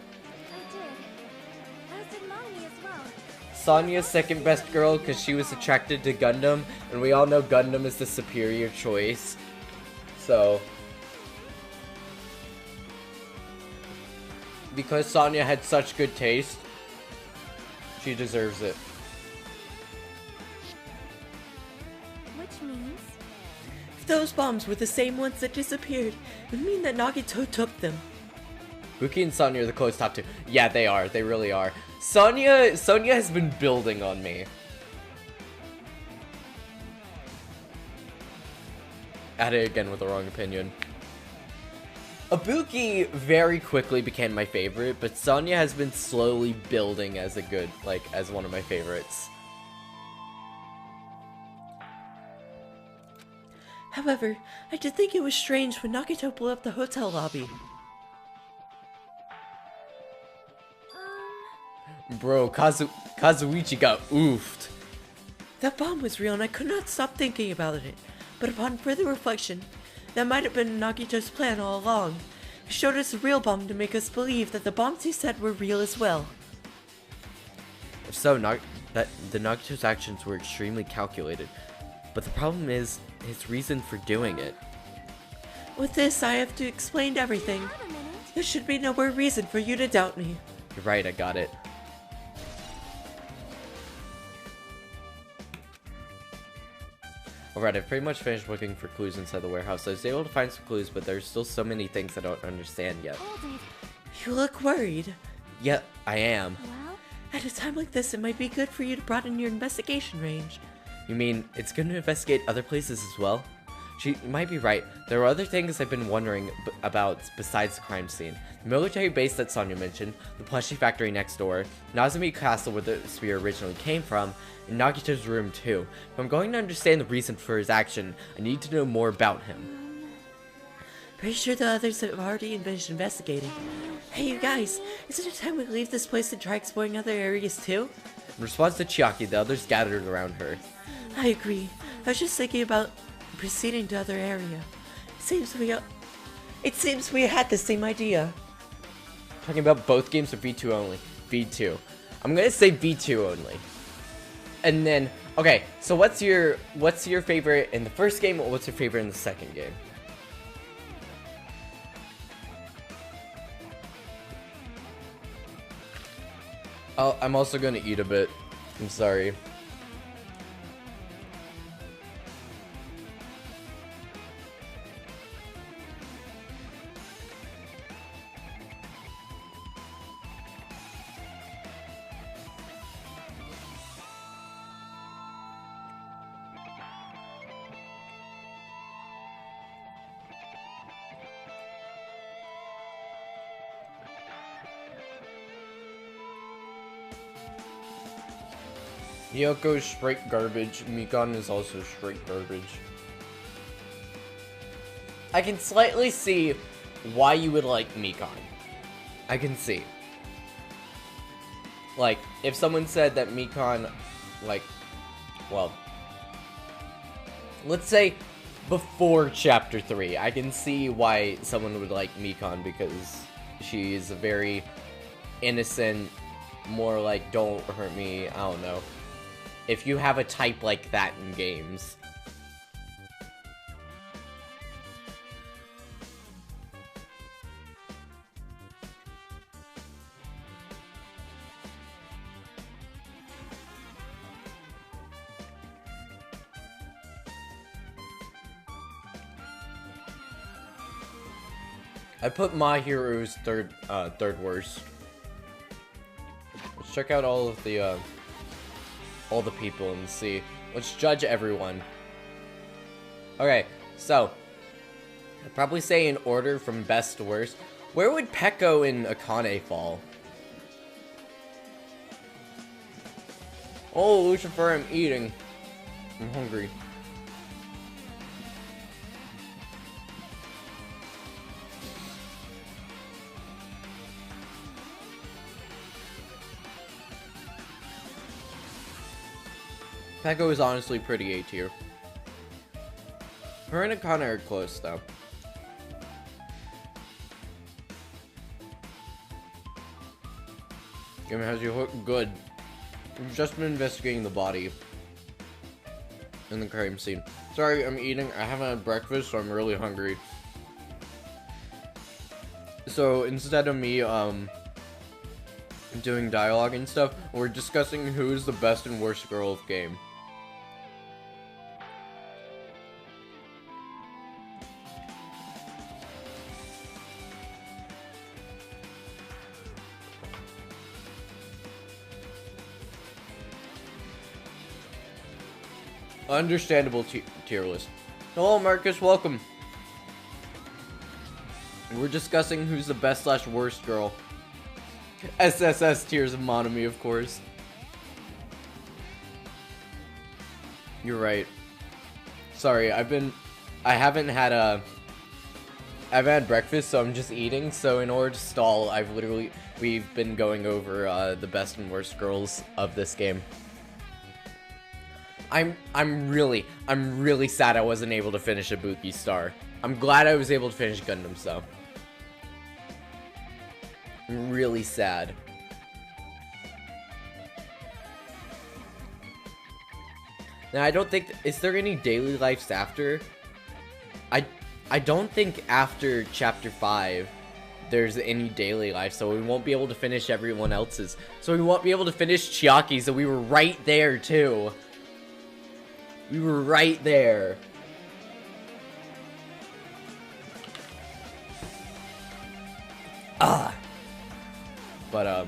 I did. As did Mommy as well. Sonya's second best girl because she was attracted to Gundam, and we all know Gundam is the superior choice. So, because Sonya had such good taste, she deserves it. Which means if those bombs were the same ones that disappeared, it would mean that Nagito took them. Buki and Sonya are the close top two. Yeah, they are. They really are. Sonya has been building on me. At it again with the wrong opinion. Ibuki very quickly became my favorite, but Sonya has been slowly building as as one of my favorites. However, I did think it was strange when Nagito blew up the hotel lobby. Bro, Kazuichi got oofed. That bomb was real and I could not stop thinking about it. But upon further reflection, that might have been Nagito's plan all along. He showed us a real bomb to make us believe that the bombs he said were real as well. If so, the Nagito's actions were extremely calculated. But the problem is his reason for doing it. With this, I have to explain everything. Wait a minute. There should be no more reason for you to doubt me. You're right, I got it. Alright, I've pretty much finished looking for clues inside the warehouse. I was able to find some clues, but there's still so many things I don't understand yet. Hold it. You look worried. Yeah, I am. Well, At a time like this, it might be good for you to broaden your investigation range. You mean it's going to investigate other places as well? She might be right. There are other things I've been wondering about besides the crime scene. The military base that Sonia mentioned, the plushie factory next door, Nazumi Castle where the spear originally came from, and Nagito's room too. If I'm going to understand the reason for his action, I need to know more about him. Pretty sure the others have already finished investigating. Hey you guys, isn't it time we leave this place and try exploring other areas too? In response to Chiaki, the others gathered around her. I agree. I was just thinking about proceeding to other area. It seems we had the same idea. Talking about both games or V2 only? V2. I'm gonna say V2 only. And then, okay, so what's your favorite in the first game, or what's your favorite in the second game? Oh, I'm also gonna eat a bit. I'm sorry. Yoko's straight garbage. Mikon is also straight garbage. I can slightly see why you would like Mikon. I can see. Like, if someone said that Mikon, like, well, let's say before Chapter 3, I can see why someone would like Mikon, because she is a very innocent, more like, don't hurt me, I don't know. If you have a type like that in games. I put My Hero's third worst. Let's check out all the people and see. Let's judge everyone. Okay, so I'd probably say in order from best to worst. Where would Peko and Akane fall? Oh, Lucifer, I'm eating. I'm hungry. Peko is honestly pretty A tier. Her and Akane are close though. Game has you hooked good. We've just been investigating the body in the crime scene. Sorry, I'm eating. I haven't had breakfast, so I'm really hungry. So instead of me doing dialogue and stuff, we're discussing who's the best and worst girl of game. Understandable tier list. Hello, Marcus. Welcome. We're discussing who's the best / worst girl. SSS tiers of Monomi, of course. You're right. Sorry, I haven't had breakfast, so I'm just eating. So in order to stall, we've been going over the best and worst girls of this game. I'm really sad I wasn't able to finish Ibuki Star. I'm glad I was able to finish Gundam, so. I'm really sad. Now, I don't think... Is there any daily lives after? I don't think after Chapter 5 there's any daily life, so we won't be able to finish everyone else's. So we won't be able to finish Chiaki's, so we were right there, too. We were right there. But,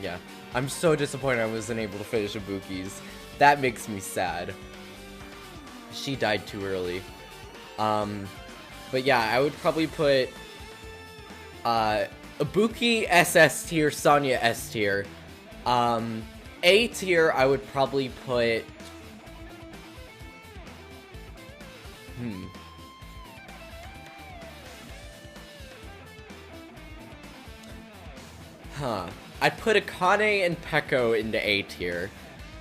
yeah. I'm so disappointed I wasn't able to finish Ibuki's. That makes me sad. She died too early. But yeah, I would probably put, Ibuki SS tier, Sonya S tier. A tier, I would probably put, I'd put Akane and Peko into A tier.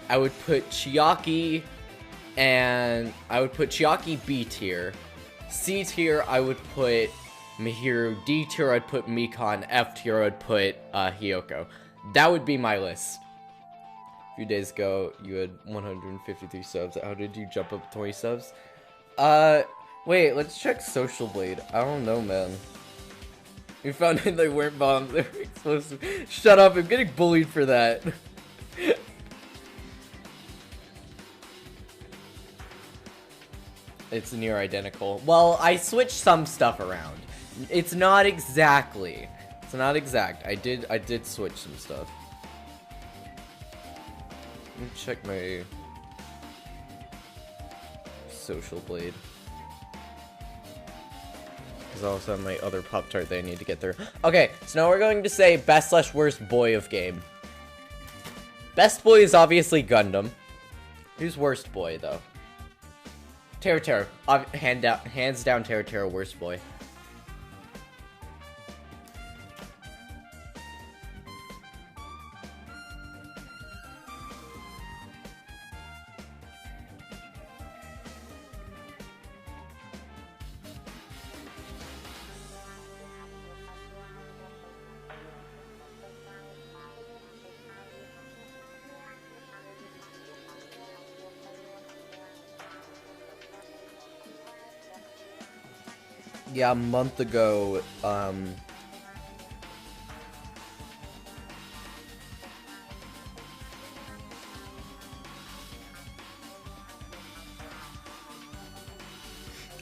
I would put Chiaki B tier. C tier, I would put Mihiru. D tier, I'd put Mikan. F tier, I'd put Hiyoko. That would be my list. A few days ago, you had 153 subs. How did you jump up 20 subs? Wait, let's check Social Blade. I don't know, man. We found out they weren't bombs. They were explosive. Shut up, I'm getting bullied for that. It's near identical. Well, I switched some stuff around. It's not exactly. It's not exact. I did switch some stuff. Let me check my Social Blade. Because I also have my other Pop-Tart that I need to get through. Okay, so now we're going to say best/worst boy of game. Best boy is obviously Gundam. Who's worst boy, though? Teru. Hands down Teru, worst boy. Yeah, a month ago,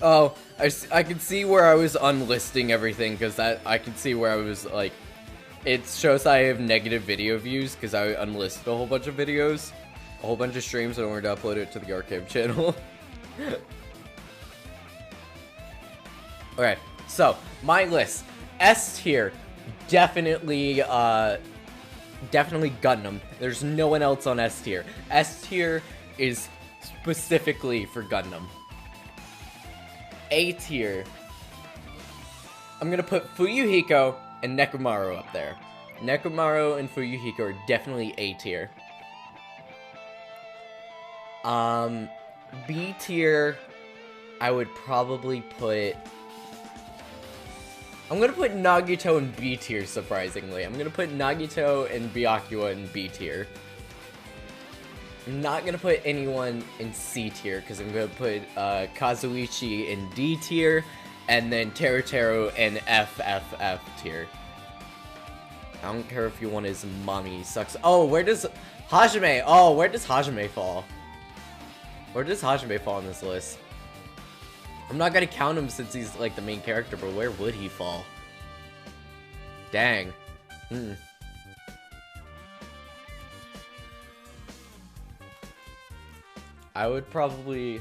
oh, I can see where I was unlisting everything, because I can see where I was, like, it shows I have negative video views, because I unlisted a whole bunch of videos, a whole bunch of streams, and I wanted to upload it to the archive channel. Okay, so, my list. S tier, definitely Gundam. There's no one else on S tier. S tier is specifically for Gundam. A tier, I'm gonna put Fuyuhiko and Nekomaru up there. Nekomaru and Fuyuhiko are definitely A tier. B tier, I would probably put... I'm gonna put Nagito in B tier, surprisingly. I'm gonna put Nagito and Byakuya in B tier. I'm not gonna put anyone in C tier, because I'm gonna put Kazuichi in D tier, and then Teru in FFF tier. I don't care if you want his mommy sucks. Oh, where does Hajime? Oh, where does Hajime fall? Where does Hajime fall on this list? I'm not gonna count him since he's like the main character, but where would he fall? Dang. I would probably...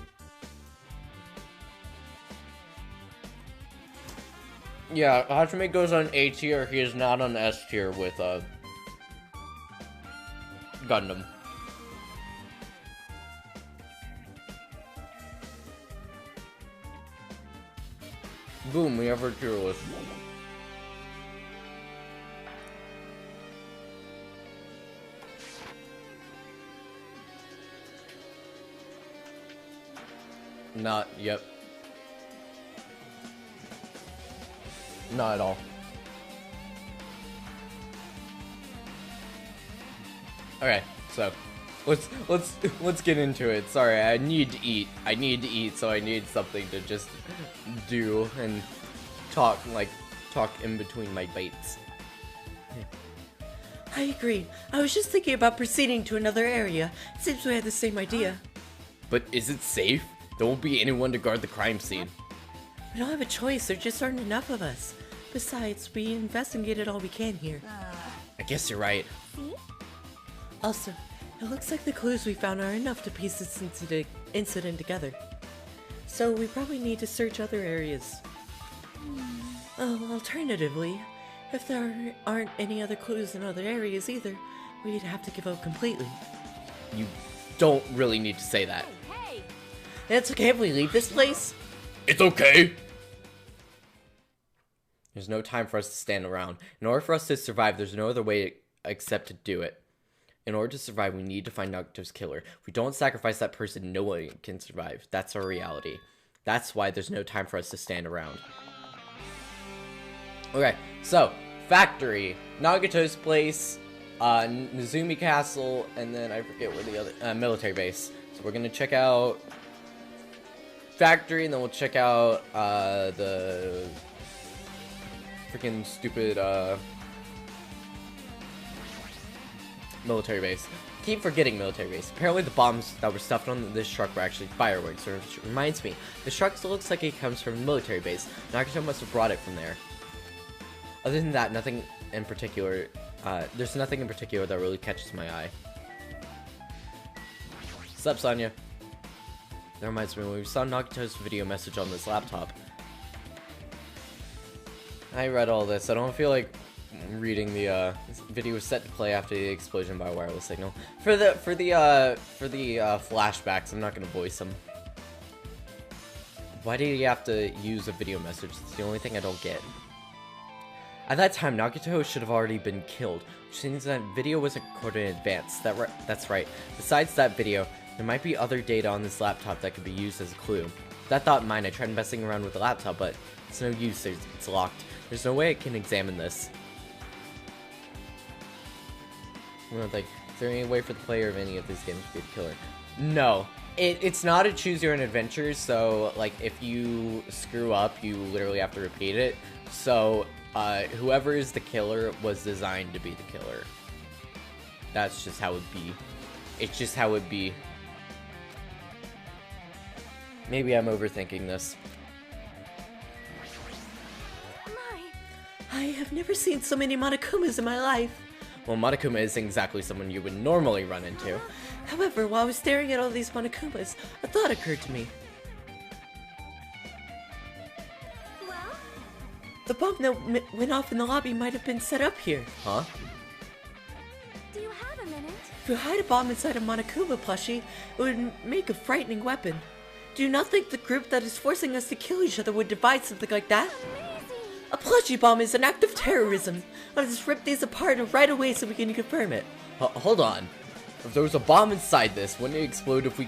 Yeah, Hajime goes on A tier. He is not on S tier with Gundam. Boom, we have our tier list. Not, yep. Not at all. Okay, so let's get into it. Sorry, I need to eat, so I need something to just do and talk in between my bites. I agree. I was just thinking about proceeding to another area. Seems we had the same idea. But is it safe? There won't be anyone to guard the crime scene. We don't have a choice. There just aren't enough of us. Besides, we investigated all we can here. I guess you're right. Also, it looks like the clues we found are enough to piece this incident together. So we probably need to search other areas. Oh, alternatively, if there aren't any other clues in other areas either, we'd have to give up completely. You don't really need to say that. Hey, It's okay if we leave this place? It's okay. There's no time for us to stand around. In order for us to survive, there's no other way except to do it. In order to survive, we need to find Nagito's killer. If we don't sacrifice that person, no one can survive. That's our reality. That's why there's no time for us to stand around. Okay, so, factory, Nagito's place, Nizumi Castle, and then I forget where the other, military base. So we're gonna check out factory, and then we'll check out, the freaking stupid, military base. Keep forgetting military base. Apparently the bombs that were stuffed on this truck were actually fireworks, which reminds me, the truck still looks like it comes from a military base. Nagito must have brought it from there. Other than that, nothing in particular, there's nothing in particular that really catches my eye. What's up, Sonya? That reminds me, when we saw Nagito's video message on this laptop, I read all this. I don't feel like reading the video was set to play after the explosion by a wireless signal. For the flashbacks, I'm not gonna voice them. Why do you have to use a video message? It's the only thing I don't get. At that time, Nagito should have already been killed, which means that video wasn't recorded in advance. That's right. Besides that video, there might be other data on this laptop that could be used as a clue. With that thought in mind, I tried messing around with the laptop, but it's no use. It's locked. There's no way I can examine this. Like, is there any way for the player of any of these games to be the killer? No. It's not a choose your own adventure, so, like, if you screw up, you literally have to repeat it. So, whoever is the killer was designed to be the killer. That's just how it be. It's just how it be. Maybe I'm overthinking this. I have never seen so many Monokumas in my life. Well, Monokuma isn't exactly someone you would normally run into. However, while I was staring at all these Monokumas, a thought occurred to me. Well, The bomb that went off in the lobby might have been set up here. Huh? do you have a minute? If you hide a bomb inside a Monokuma plushie, it would make a frightening weapon. Do you not think the group that is forcing us to kill each other would devise something like that? Amazing! A plushie bomb is an act of terrorism. I'll just rip these apart right away so we can confirm it. Hold on. If there was a bomb inside this, wouldn't it explode if we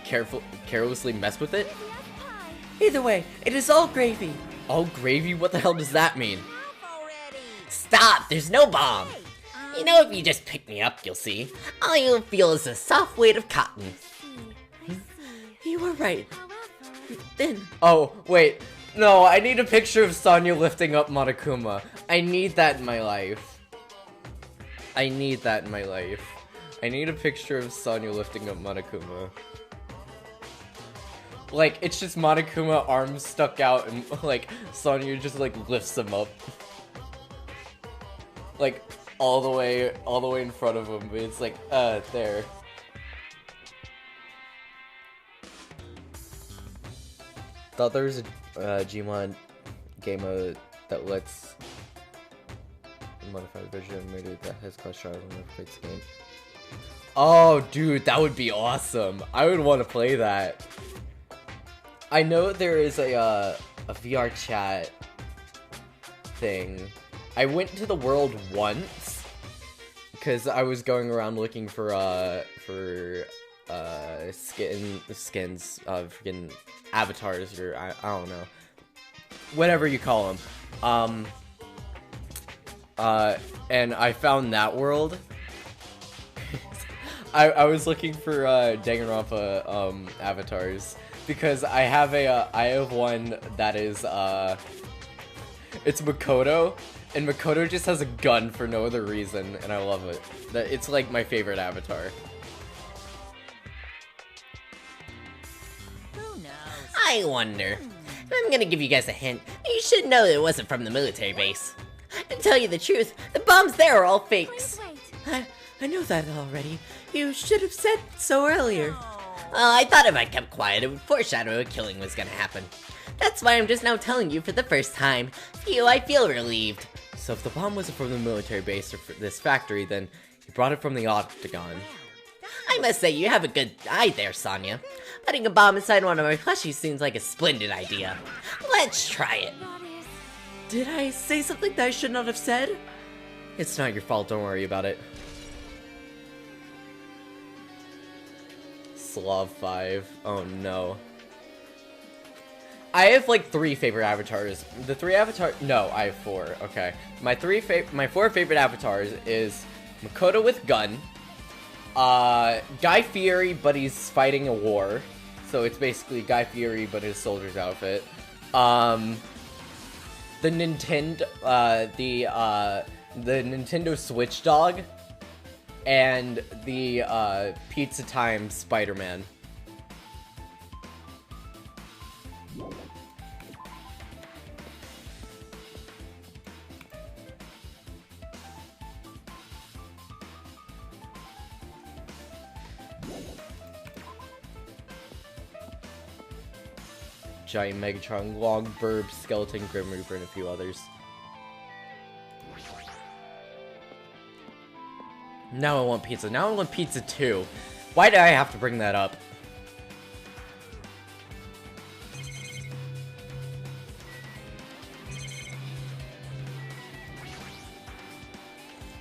carelessly mess with it? Yes, pie. Either way, it is all gravy. All gravy? What the hell does that mean? Stop! There's no bomb! You know, if you just pick me up, you'll see. All you'll feel is a soft weight of cotton. I see. You are right. However, Then, Oh, wait. No, I need a picture of Sonya lifting up Monokuma. I need that in my life. I need that in my life. I need a picture of Sonya lifting up Monokuma. Like, it's just Monokuma arms stuck out and, like, Sonya just, like, lifts him up. Like, all the way in front of him. It's like, there. Thought there was a Gmod game mode that lets modify the version of murder that has caused trials and never played the game. Oh, dude, that would be awesome. I would want to play that. I know there is a VR chat thing. I went to the world once because I was going around looking for skins of freaking avatars, or I don't know, whatever you call them. And I found that world. I was looking for Danganronpa avatars because I have one that is it's Makoto, and Makoto just has a gun for no other reason, and I love it. It's like my favorite avatar. Who knows? I wonder. I'm gonna give you guys a hint. You should know that it wasn't from the military base. To tell you the truth, the bombs there are all fakes. Wait. I know that already. You should have said so earlier. I thought if I kept quiet, it would foreshadow a killing was gonna happen. That's why I'm just now telling you for the first time. I feel relieved. So if the bomb wasn't from the military base or this factory, then he brought it from the Octagon. I must say, you have a good eye there, Sonya. Putting a bomb inside one of my plushies seems like a splendid idea. Let's try it. That is. Did I say something that I should not have said? It's not your fault, don't worry about it. Slav 5. Oh no. I have like 3 favorite avatars. The 3 avatars. No, I have 4. Okay. My 4 favorite avatars is Makoto with gun, Guy Fieri, but he's fighting a war, so it's basically Guy Fieri but his soldier's outfit. The Nintendo, the Nintendo Switch dog, and the Pizza Time Spider-Man. Giant Megatron, Long Burb, Skeleton, Grim Reaper, and a few others. Now I want pizza. Now I want pizza too. Why did I have to bring that up?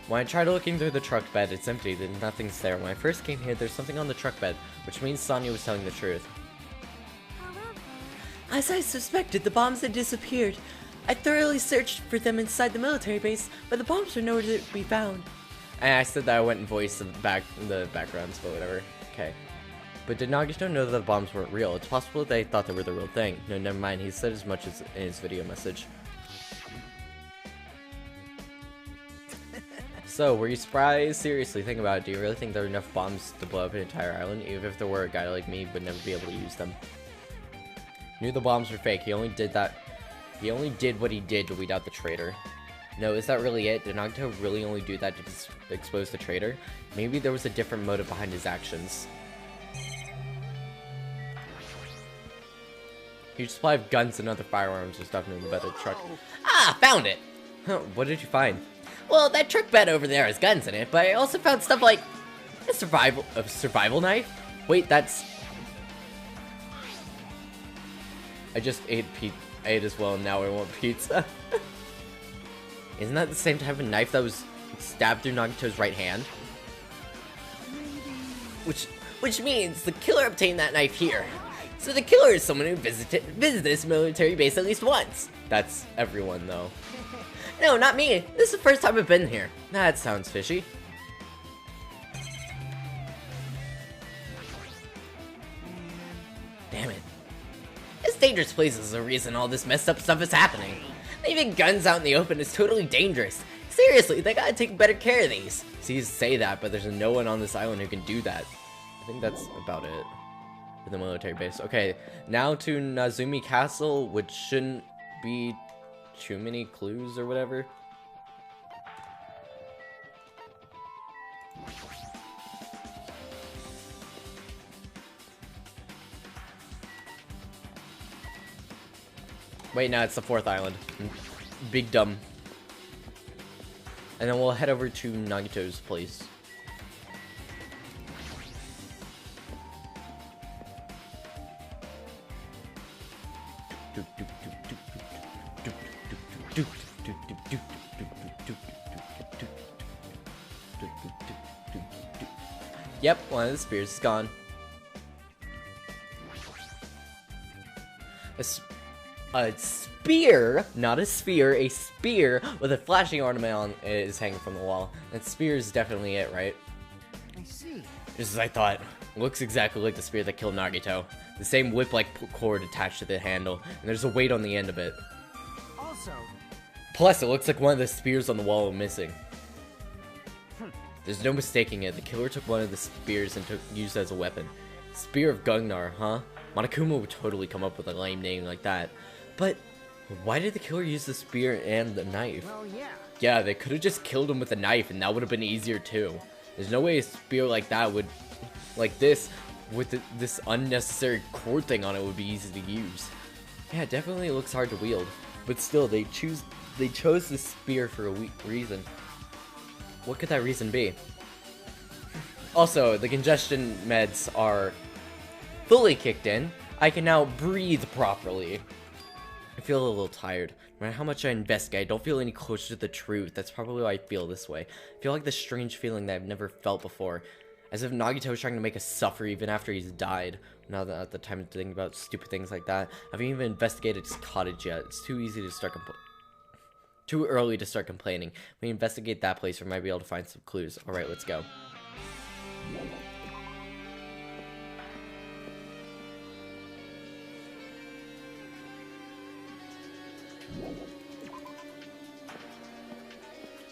When I tried looking through the truck bed, it's empty, then nothing's there. When I first came here, there's something on the truck bed, which means Sonya was telling the truth. However, As I suspected, the bombs had disappeared. I thoroughly searched for them inside the military base, but the bombs were nowhere to be found. And I said that I went and voiced the backgrounds, but whatever. Okay. But did Nagito know that the bombs weren't real? It's possible they thought they were the real thing. No, never mind. He said as much as in his video message. So, were you surprised? Seriously, think about it. Do you really think there are enough bombs to blow up an entire island? Even if there were, a guy like me would never be able to use them. Knew the bombs were fake. He only did what he did to weed out the traitor. No, is that really it? Did Nagito really only do that to expose the traitor? Maybe there was a different motive behind his actions. Huge supply of guns and other firearms are stuffed in the bed of the truck. Ah, found it! Huh, what did you find? Well, that truck bed over there has guns in it, but I also found stuff like a survival knife? Wait, that's... I just ate as well, and now I want pizza. Isn't that the same type of knife that was stabbed through Nagito's right hand? Which means the killer obtained that knife here. So the killer is someone who visited this military base at least once. That's everyone, though. No, not me. This is the first time I've been here. That sounds fishy. Damn it. This dangerous place is the reason all this messed up stuff is happening. Leaving guns out in the open is totally dangerous. Seriously, they gotta take better care of these. See, you say that, but there's no one on this island who can do that. I think that's about it for the military base. Okay, now to Nazumi Castle, which shouldn't be too many clues or whatever. Wait, no, it's the 4th island. Big dumb. And then we'll head over to Nagito's place. Yep, one of the spears is gone. A spear, not a sphere, a spear with a flashing ornament on is hanging from the wall. That spear is definitely it, right? I see. Just as I thought. Looks exactly like the spear that killed Nagito. The same whip-like cord attached to the handle, and there's a weight on the end of it. Also, Plus, it looks like one of the spears on the wall is missing. There's no mistaking it. The killer took one of the spears and used it as a weapon. Spear of Gungnar, huh? Monokuma would totally come up with a lame name like that. But why did the killer use the spear and the knife? well, yeah. Yeah, they could have just killed him with a knife, and that would have been easier too. There's no way a spear like that would, like this, with this unnecessary cord thing on it, would be easy to use. Yeah, it definitely looks hard to wield, but still, they chose the spear for a reason. What could that reason be? Also, the congestion meds are fully kicked in. I can now breathe properly. I feel a little tired. No matter how much I investigate, I don't feel any closer to the truth. That's probably why I feel this way. I feel like this strange feeling that I've never felt before. As if Nagito was trying to make us suffer even after he's died. Now that at the time to think about stupid things like that. I haven't even investigated his cottage yet. It's too easy to start too early to start complaining. When we investigate that place, we might be able to find some clues. Alright, let's go.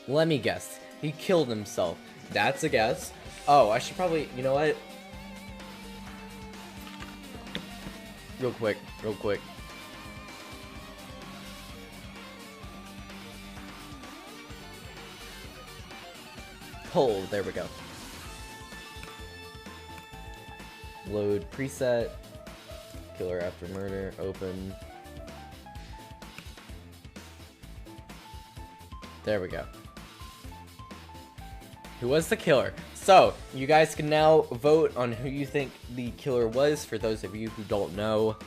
Let me guess. He killed himself. That's a guess. Oh, I should probably... You know what? Real quick. Pull. There we go. Load preset. Killer after murder. Open. There we go. Who was the killer? So, you guys can now vote on who you think the killer was, for those of you who don't know.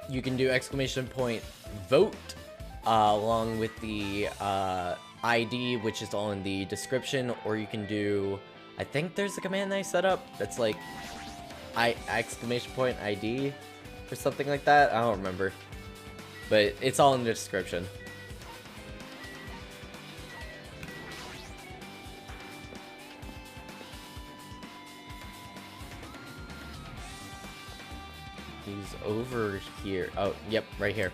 You can do exclamation point vote along with the ID, which is all in the description, or you can do, I think there's a command that I set up that's like exclamation point ID or something like that. I don't remember, but it's all in the description. He's over here. Oh, yep, right here.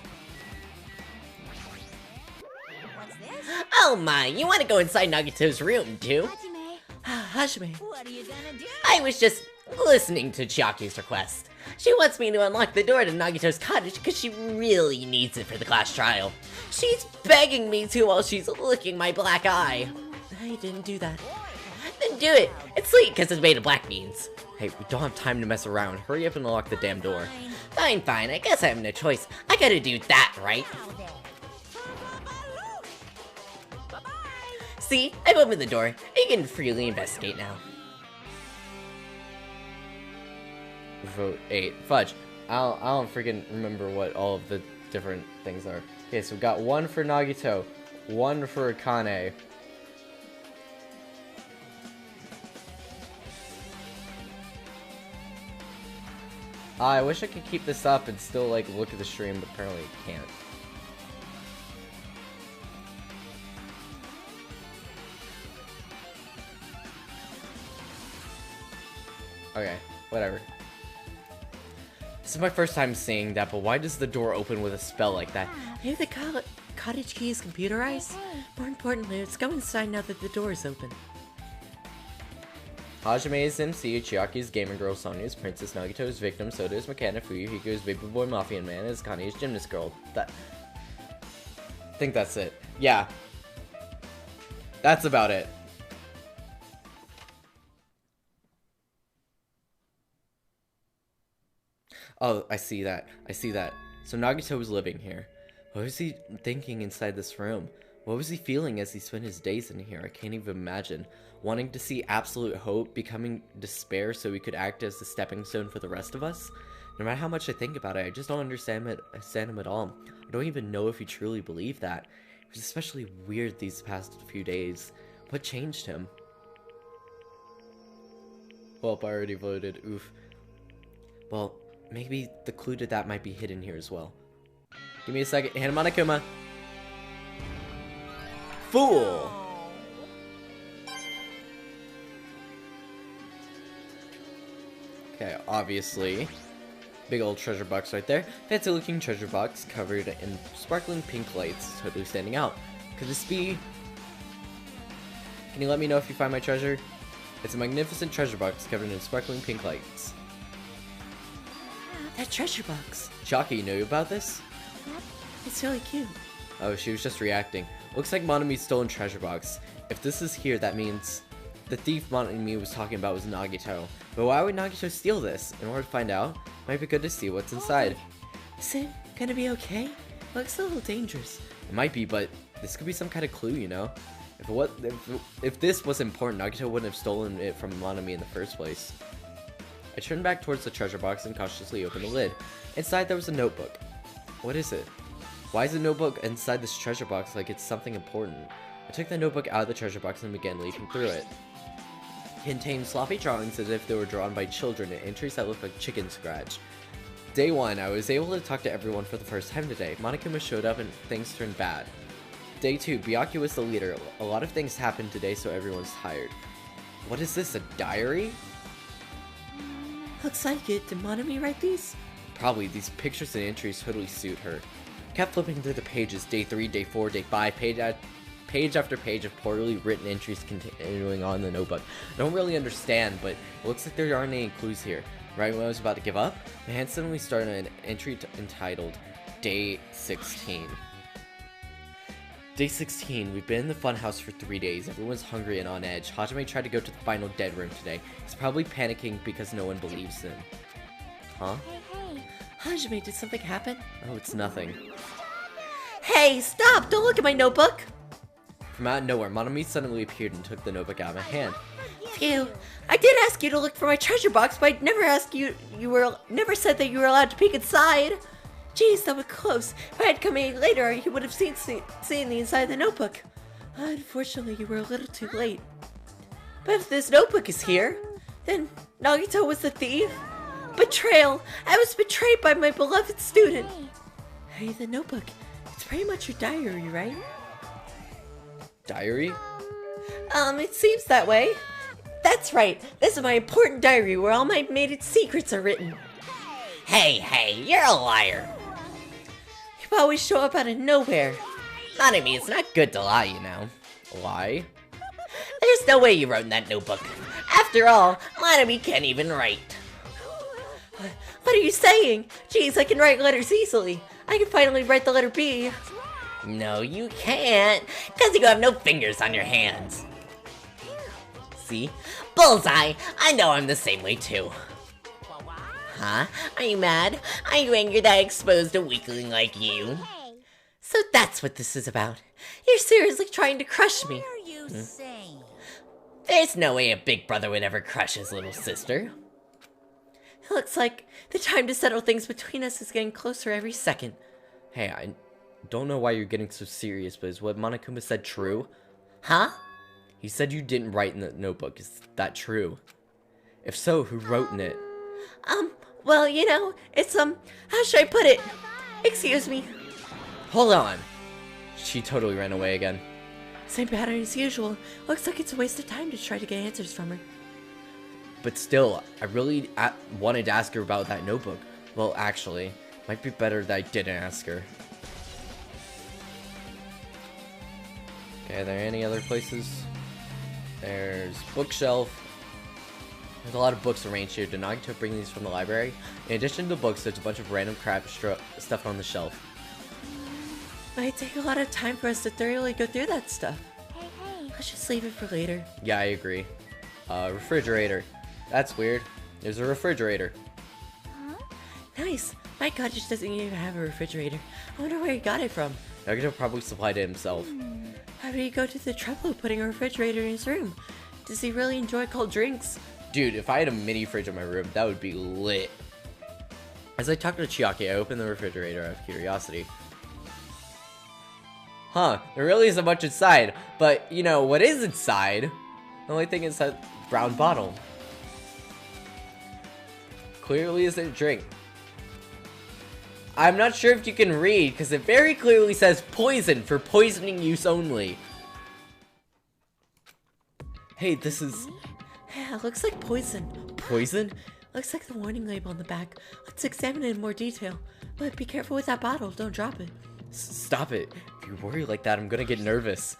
What's this? Oh my, you want to go inside Nagito's room too? Hajime, Hajime. what are you gonna do? I was just listening to Chiaki's request. She wants me to unlock the door to Nagito's cottage because she really needs it for the class trial. She's begging me to while she's licking my black eye. I didn't do that. Then do it. It's sweet because it's made of black beans. Hey, we don't have time to mess around. Hurry up and unlock the damn door. Fine, fine. I guess I have no choice. I gotta do that, right? See? I've opened the door. You can freely investigate now. Vote 8. Fudge. I don't freaking remember what all of the different things are. Okay, so we got 1 for Nagito, 1 for Akane. I wish I could keep this up and still like look at the stream, but apparently I can't. Okay, whatever. This is my first time seeing that, but why does the door open with a spell like that? Maybe the cottage key is computerized? More importantly, let's go inside now that the door is open. Hajime is MC, Chiaki's Gamer Girl, Sonya's Princess, Nagito's Victim, Soda is Mechanic, Fuyuhiko's Baby Boy Mafia Man, and Kane's Gymnast Girl. I think that's it. Yeah. That's about it. Oh, I see that. So Nagito was living here. What was he thinking inside this room? What was he feeling as he spent his days in here? I can't even imagine. Wanting to see absolute hope, becoming despair so he could act as the stepping stone for the rest of us? No matter how much I think about it, I just don't understand him at all. I don't even know if he truly believed that. It was especially weird these past few days. What changed him? Well, I already voted. Oof. Well, maybe the clue to that might be hidden here as well. Give me a second. Hannah Monokuma. fool! Okay, obviously. Big old treasure box right there. Fancy looking treasure box covered in sparkling pink lights, totally standing out. Could this be... Can you let me know if you find my treasure? It's a magnificent treasure box covered in sparkling pink lights. That treasure box. Chalky, you know about this? It's really cute. Oh, she was just reacting. Looks like Monami's stolen treasure box. If this is here, that means the thief Monami was talking about was Nagito. But why would Nagito steal this? In order to find out, might be good to see what's inside. Is it gonna be okay? Looks a little dangerous. It might be, but this could be some kind of clue, you know? If this was important, Nagito wouldn't have stolen it from Monami in the first place. I turned back towards the treasure box and cautiously opened the lid. Inside there was a notebook. What is it? Why is a notebook inside this treasure box like it's something important? I took the notebook out of the treasure box and began leafing through it. It contained sloppy drawings as if they were drawn by children and entries that looked like chicken scratch. Day 1, I was able to talk to everyone for the first time today. Monokuma showed up and things turned bad. Day 2, Byaku was the leader. A lot of things happened today, so everyone's tired. What is this, a diary? Looks like it. Did Monami write these? Probably. These pictures and entries totally suit her. Kept flipping through the pages. Day 3, day 4, day 5, page after page of poorly written entries continuing on in the notebook. I don't really understand, but it looks like there aren't any clues here. Right when I was about to give up, my hand suddenly started an entry entitled Day 16. Day 16, we've been in the funhouse for 3 days. Everyone's hungry and on edge. Hajime tried to go to the final dead room today. He's probably panicking because no one believes him. Huh? Hey, Hajime, did something happen? Oh, it's nothing. Hey, stop! Don't look at my notebook! From out of nowhere, Monami suddenly appeared and took the notebook out of my hand. Phew. I did ask you to look for my treasure box, but I never asked you never said that you were allowed to peek inside. Jeez, that was close. If I had come in later, you would have seen the inside of the notebook. Unfortunately, you were a little too late. But if this notebook is here, then Nagito was the thief? Betrayal! I was betrayed by my beloved student! Hey, the notebook. It's pretty much your diary, right? Diary? It seems that way. That's right. This is my important diary where all my mated secrets are written. Hey, you're a liar. You always show up out of nowhere. Monami, it's not good to lie, you know. Lie? There's no way you wrote in that notebook. After all, Monami can't even write. What are you saying? Jeez, I can write letters easily. I can finally write the letter B. No, you can't, because you have no fingers on your hands. See? Bullseye! I know I'm the same way too. Huh? Are you mad? Are you angry that I exposed a weakling like you? So that's what this is about. You're seriously trying to crush me. what are you saying? There's no way a big brother would ever crush his little sister. It looks like the time to settle things between us is getting closer every second. Hey, I don't know why you're getting so serious, but is what Monokuma said true? Huh? He said you didn't write in the notebook. Is that true? If so, who wrote in it? Well, you know, it's, how should I put it? Excuse me. Hold on! She totally ran away again. Same pattern as usual. Looks like it's a waste of time to try to get answers from her. But still, I really wanted to ask her about that notebook. Well, actually, might be better that I didn't ask her. Okay, are there any other places? There's bookshelf. There's a lot of books arranged here. Did Nagito bring these from the library? In addition to the books, there's a bunch of random crap stuff on the shelf. Might take a lot of time for us to thoroughly go through that stuff. Hey, Let's just leave it for later. Yeah, I agree. Refrigerator. That's weird. There's a refrigerator. Nice. My cottage doesn't even have a refrigerator. I wonder where he got it from. Nagito probably supplied it himself. How did he go to the trouble of putting a refrigerator in his room? Does he really enjoy cold drinks? Dude, if I had a mini fridge in my room, that would be lit. As I talked to Chiaki, I opened the refrigerator out of curiosity. Huh, there really isn't much inside, but you know what is inside? The only thing is that brown bottle. Clearly isn't a drink. I'm not sure if you can read, because it very clearly says poison for poisoning use only. Hey, this is... Yeah, looks like poison. poison? Looks like the warning label on the back. Let's examine it in more detail. But be careful with that bottle, don't drop it. Stop it. If you worry like that, I'm gonna get nervous.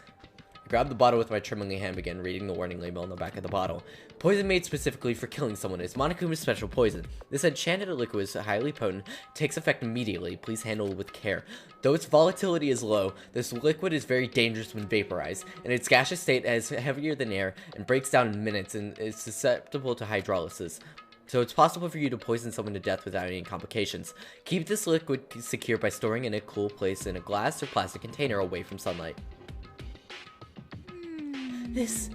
I grabbed the bottle with my trembling hand and began reading the warning label on the back of the bottle. Poison made specifically for killing someone is Monokuma's special poison. This enchanted liquid is highly potent, takes effect immediately. Please handle it with care. Though its volatility is low, this liquid is very dangerous when vaporized. In its gaseous state, it is heavier than air and breaks down in minutes and is susceptible to hydrolysis. So it's possible for you to poison someone to death without any complications. Keep this liquid secure by storing it in a cool place in a glass or plastic container away from sunlight. This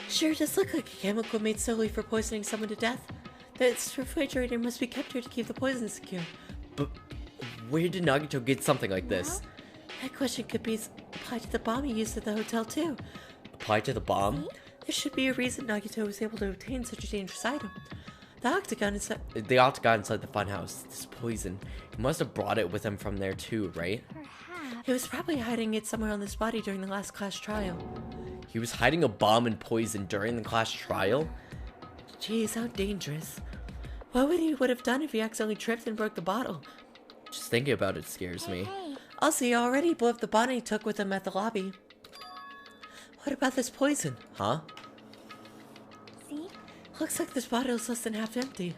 sure does look like a chemical made solely for poisoning someone to death. This refrigerator must be kept here to keep the poison secure. But where did Nagito get something like this? That question could be applied to the bomb he used at the hotel too. Applied to the bomb? There should be a reason Nagito was able to obtain such a dangerous item. The octagon inside The funhouse. This poison. He must have brought it with him from there too, right? he was probably hiding it somewhere on this body during the last class trial. He was hiding a bomb and poison during the class trial? Jeez, how dangerous. What would have done if he accidentally tripped and broke the bottle? Just thinking about it scares me. Also, he already blew up the bottle he took with him at the lobby. What about this poison? Huh? See? Looks like this bottle is less than half empty.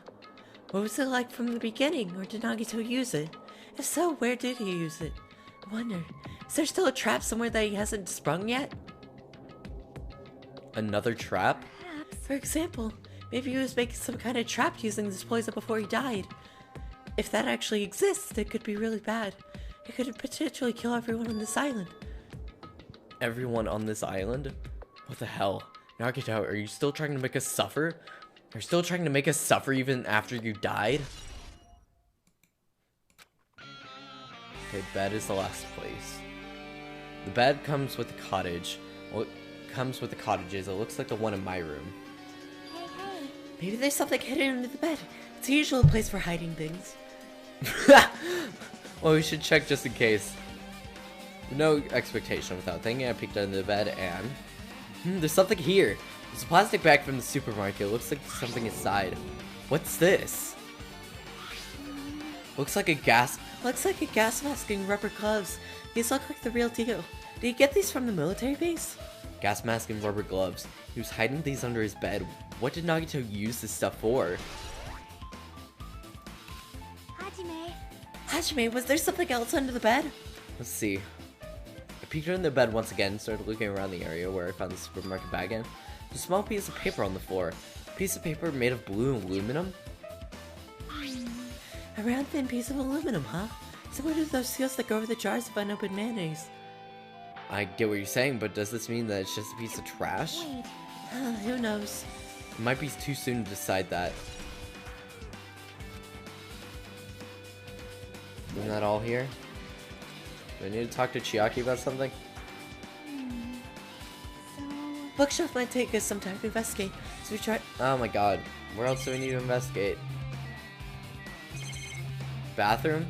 What was it like from the beginning, or did Nagito use it? If so, where did he use it? I wonder, is there still a trap somewhere that he hasn't sprung yet? Another trap? For example, maybe he was making some kind of trap using this poison before he died. If that actually exists, it could be really bad. It could potentially kill everyone on this island. Everyone on this island? What the hell? Nagito, are you still trying to make us suffer? You're still trying to make us suffer even after you died? Okay, bed is the last place. The bed comes with the cottage. Well, it comes with the cottages. It looks like the one in my room. Hey. Maybe there's something hidden under the bed. It's a usual place for hiding things. Well, we should check just in case. No expectation. Without thinking, I peeked under the bed and... there's something here. There's a plastic bag from the supermarket. It looks like there's something inside. What's this? Looks like a gas mask and rubber gloves. These look like the real deal. Did you get these from the military base? gas mask and rubber gloves. He was hiding these under his bed. What did Nagito use this stuff for? Hajime, was there something else under the bed? Let's see. I peeked under the bed once again and started looking around the area where I found the supermarket bag in. There's a small piece of paper on the floor. A piece of paper made of blue aluminum? A round thin piece of aluminum, huh? Similar to those seals that go over the jars of unopened mayonnaise. I get what you're saying, but does this mean that it's just a piece of trash? Who knows? It might be too soon to decide that. Isn't that all here? Do I need to talk to Chiaki about something? Bookshelf might take us some time to investigate, so we try. Oh my god. Where else do we need to investigate? Bathroom?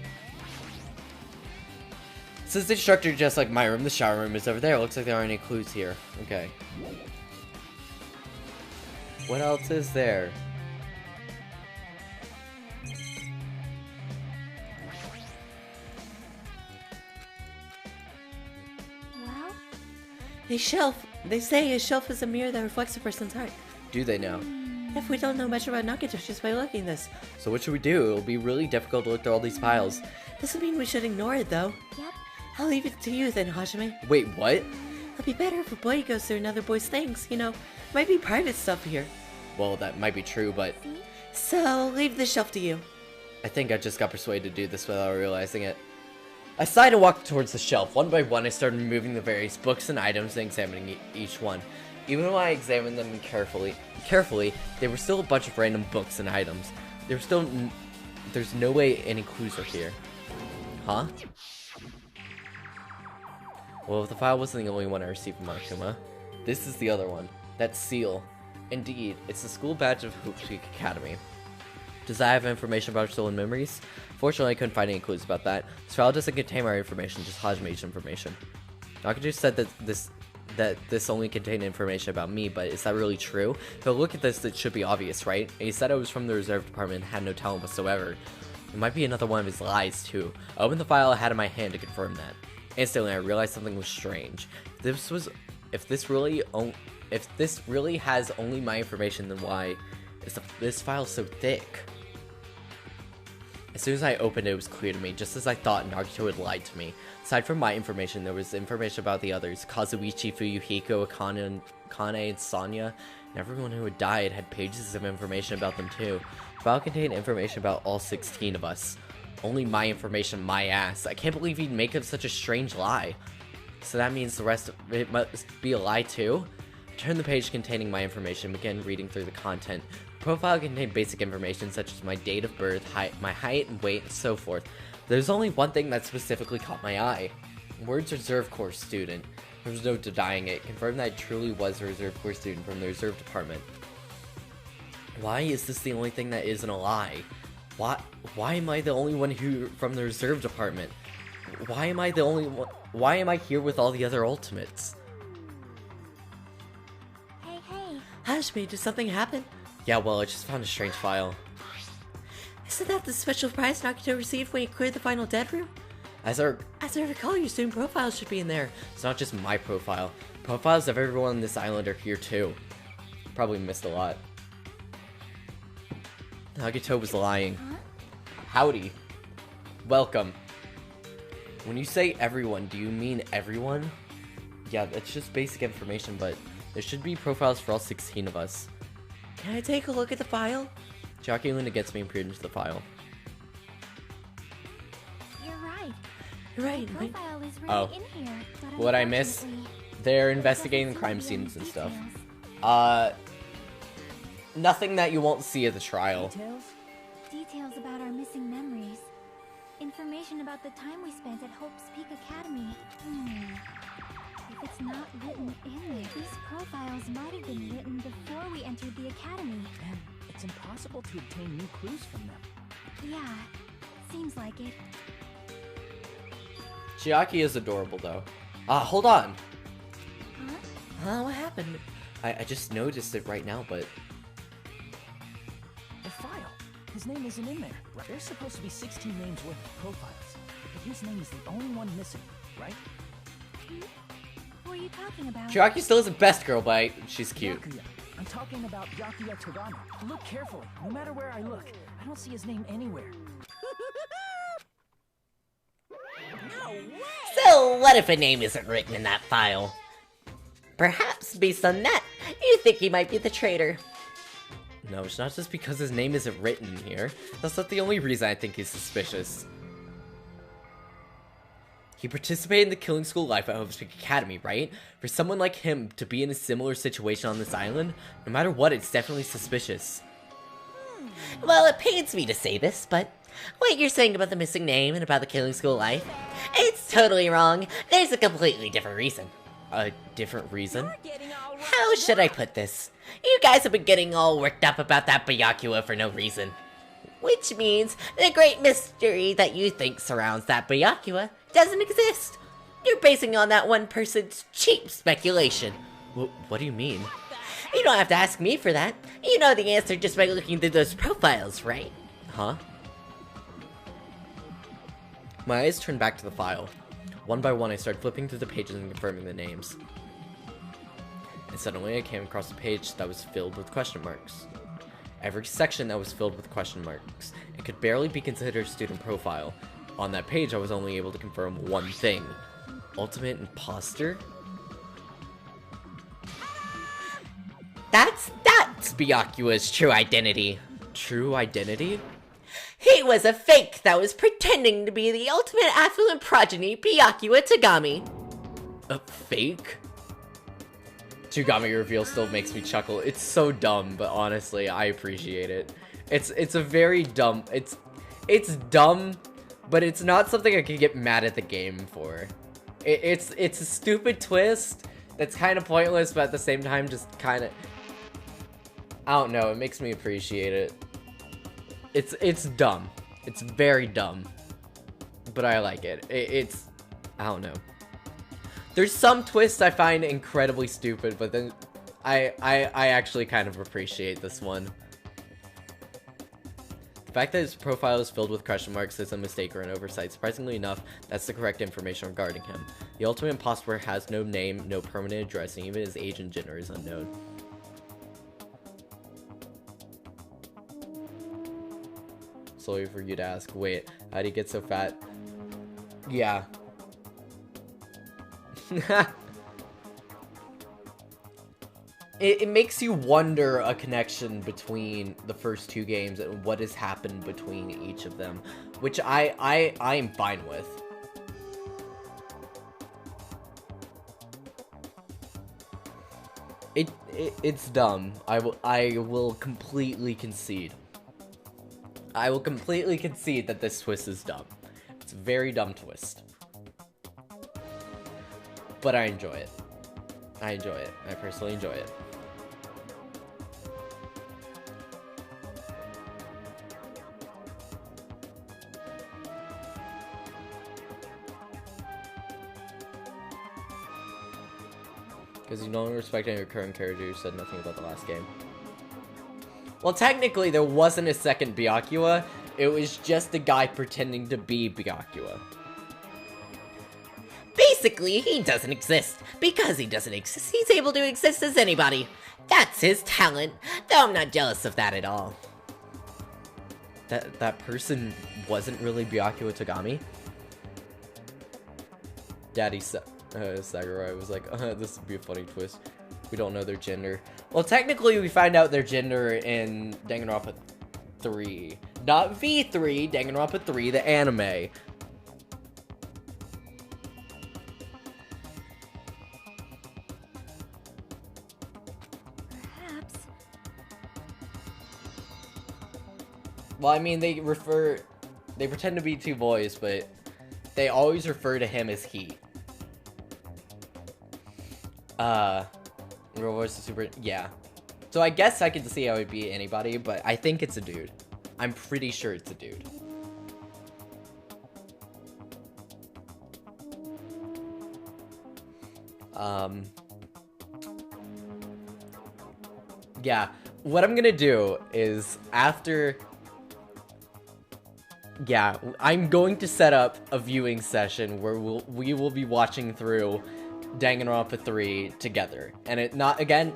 Since it's structured just like my room, the shower room is over there. It looks like there aren't any clues here. Okay. What else is there? Well, A shelf. They say a shelf is a mirror that reflects a person's heart. Do they know? If we don't know much about Nagito just by looking this, So what should we do? It'll be really difficult to look through all these files. doesn't mean we should ignore it though. yep. I'll leave it to you then, Hajime. Wait, what? It'll be better if a boy goes through another boy's things, you know. Might be private stuff here. Well, that might be true, but So, I'll leave the shelf to you. I think I just got persuaded to do this without realizing it. I sighed and walked towards the shelf. One by one, I started removing the various books and items and examining each one. Even when I examined them carefully, there were still a bunch of random books and items. There's no way any clues are here. Huh? Well, if the file wasn't the only one I received from Akuma, this is the other one. That seal. Indeed, it's the school badge of Hoopspeak Academy. Does that have information about stolen memories? Fortunately, I couldn't find any clues about that. This file doesn't contain our information, just Hajime's information. Nagito said that that this only contained information about me, but is that really true? If I look at this, it should be obvious, right? And he said I was from the reserve department and had no talent whatsoever. It might be another one of his lies, too. I opened the file I had in my hand to confirm that. Instantly, I realized something was strange. If this really has only my information, then why is this file so thick? As soon as I opened it, it was clear to me, just as I thought Nagito had lied to me. Aside from my information, there was information about the others, Kazuichi, Fuyuhiko, Kane, and Sanya, and everyone who had died had pages of information about them too. The file contained information about all 16 of us. Only my information, my ass. I can't believe he'd make up such a strange lie. So that means the rest of it must be a lie too? I turned the page containing my information and began reading through the content. The profile contained basic information such as my date of birth, my height and weight, and so forth. There's only one thing that specifically caught my eye. Words Reserve Corps student. There was no denying it. Confirmed that I truly was a Reserve Corps student from the Reserve Department. Why is this the only thing that isn't a lie? Why am I the only one who from the Reserve Department? Why am I the only one? Why am I here with all the other Ultimates? Hey. Hashmi, did something happen? Yeah, well, I just found a strange file. Isn't that the special prize Nagito received when he cleared the final dead room? As I recall, your student profile should be in there. It's not just my profile. Profiles of everyone on this island are here too. Probably missed a lot. Nagito was lying. Huh? Howdy. Welcome. When you say everyone, do you mean everyone? Yeah, that's just basic information, but there should be profiles for all 16 of us. Can I take a look at the file? Jockey leaned against me and peered into the file. You're right. You're right. The profile is really Oh. in here. But What'd I miss? unfortunately, They're it investigating doesn't crime seem to be scenes any and stuff. details. Nothing that you won't see at the trial. Details about our missing memories. Information about the time we spent at Hope's Peak Academy. If it's not written in there, these profiles might have been written before we entered the academy. Then it's impossible to obtain new clues from them. Yeah, seems like it. Chiaki is adorable though. Hold on. Huh? What happened? I just noticed it right now, but The file. His name isn't in there. There's supposed to be 16 names worth of profiles, but his name is the only one missing, right? Who are you talking about? Chiaki still is the best girl, but she's cute. Yakuya. I'm talking about Yakuya Togami. Look carefully. No matter where I look, I don't see his name anywhere. So, what if a name isn't written in that file? Perhaps, based on that, you think he might be the traitor. No, it's not just because his name isn't written here. That's not the only reason I think he's suspicious. He participated in the killing school life at Hope's Peak Academy, right? For someone like him to be in a similar situation on this island, no matter what, it's definitely suspicious. Well, it pains me to say this, but what you're saying about the missing name and about the killing school life, it's totally wrong. There's a completely different reason. A different reason? How should I put this? You guys have been getting all worked up about that Byakuya for no reason. Which means the great mystery that you think surrounds that Byakuya doesn't exist. You're basing it on that one person's cheap speculation. What do you mean? You don't have to ask me for that. You know the answer just by looking through those profiles, right? Huh? My eyes turned back to the file. One by one, I started flipping through the pages and confirming the names. And suddenly I came across a page that was filled with question marks. Every section that was filled with question marks. It could barely be considered a student profile. On that page, I was only able to confirm one thing. Ultimate imposter? That's Byakuya's true identity. True identity? He was a fake that was pretending to be the ultimate affluent progeny Byakuya Togami. A fake? Togami reveal still makes me chuckle. It's so dumb, but honestly, I appreciate it. It's a very dumb. It's dumb, but it's not something I can get mad at the game for. It's a stupid twist that's kind of pointless, but at the same time, just kind of. I don't know. It makes me appreciate it. It's dumb. It's very dumb, but I like it. I don't know. There's some twists I find incredibly stupid, but then I actually kind of appreciate this one. The fact that his profile is filled with question marks is a mistake or an oversight. Surprisingly enough, that's the correct information regarding him. The ultimate imposter has no name, no permanent address, and even his age and gender is unknown. Slowly for you to ask, wait, how'd he get so fat? Yeah. It makes you wonder a connection between the first two games and what has happened between each of them, which I am fine with. It's dumb. I will completely concede. I will completely concede that this twist is dumb. It's a very dumb twist. But I enjoy it. I enjoy it. I personally enjoy it. Because you no longer respect any recurring character who said nothing about the last game. Well, technically, there wasn't a second Byakuya. It was just a guy pretending to be Byakuya. Basically, he doesn't exist. Because he doesn't exist, he's able to exist as anybody. That's his talent, though I'm not jealous of that at all. That person wasn't really Byakuya Togami? Daddy Sakurai was like, this would be a funny twist. We don't know their gender. Well, technically, we find out their gender in Danganronpa 3. Not V3, Danganronpa 3, the anime. Perhaps. Well, I mean, they pretend to be two boys, but they always refer to him as he. Real voice is super, yeah. So I guess I could see how it'd be anybody, but I think it's a dude. I'm pretty sure it's a dude. Yeah, what I'm gonna do is after, yeah, I'm going to set up a viewing session where we will be watching through Danganronpa 3 together, and not the game,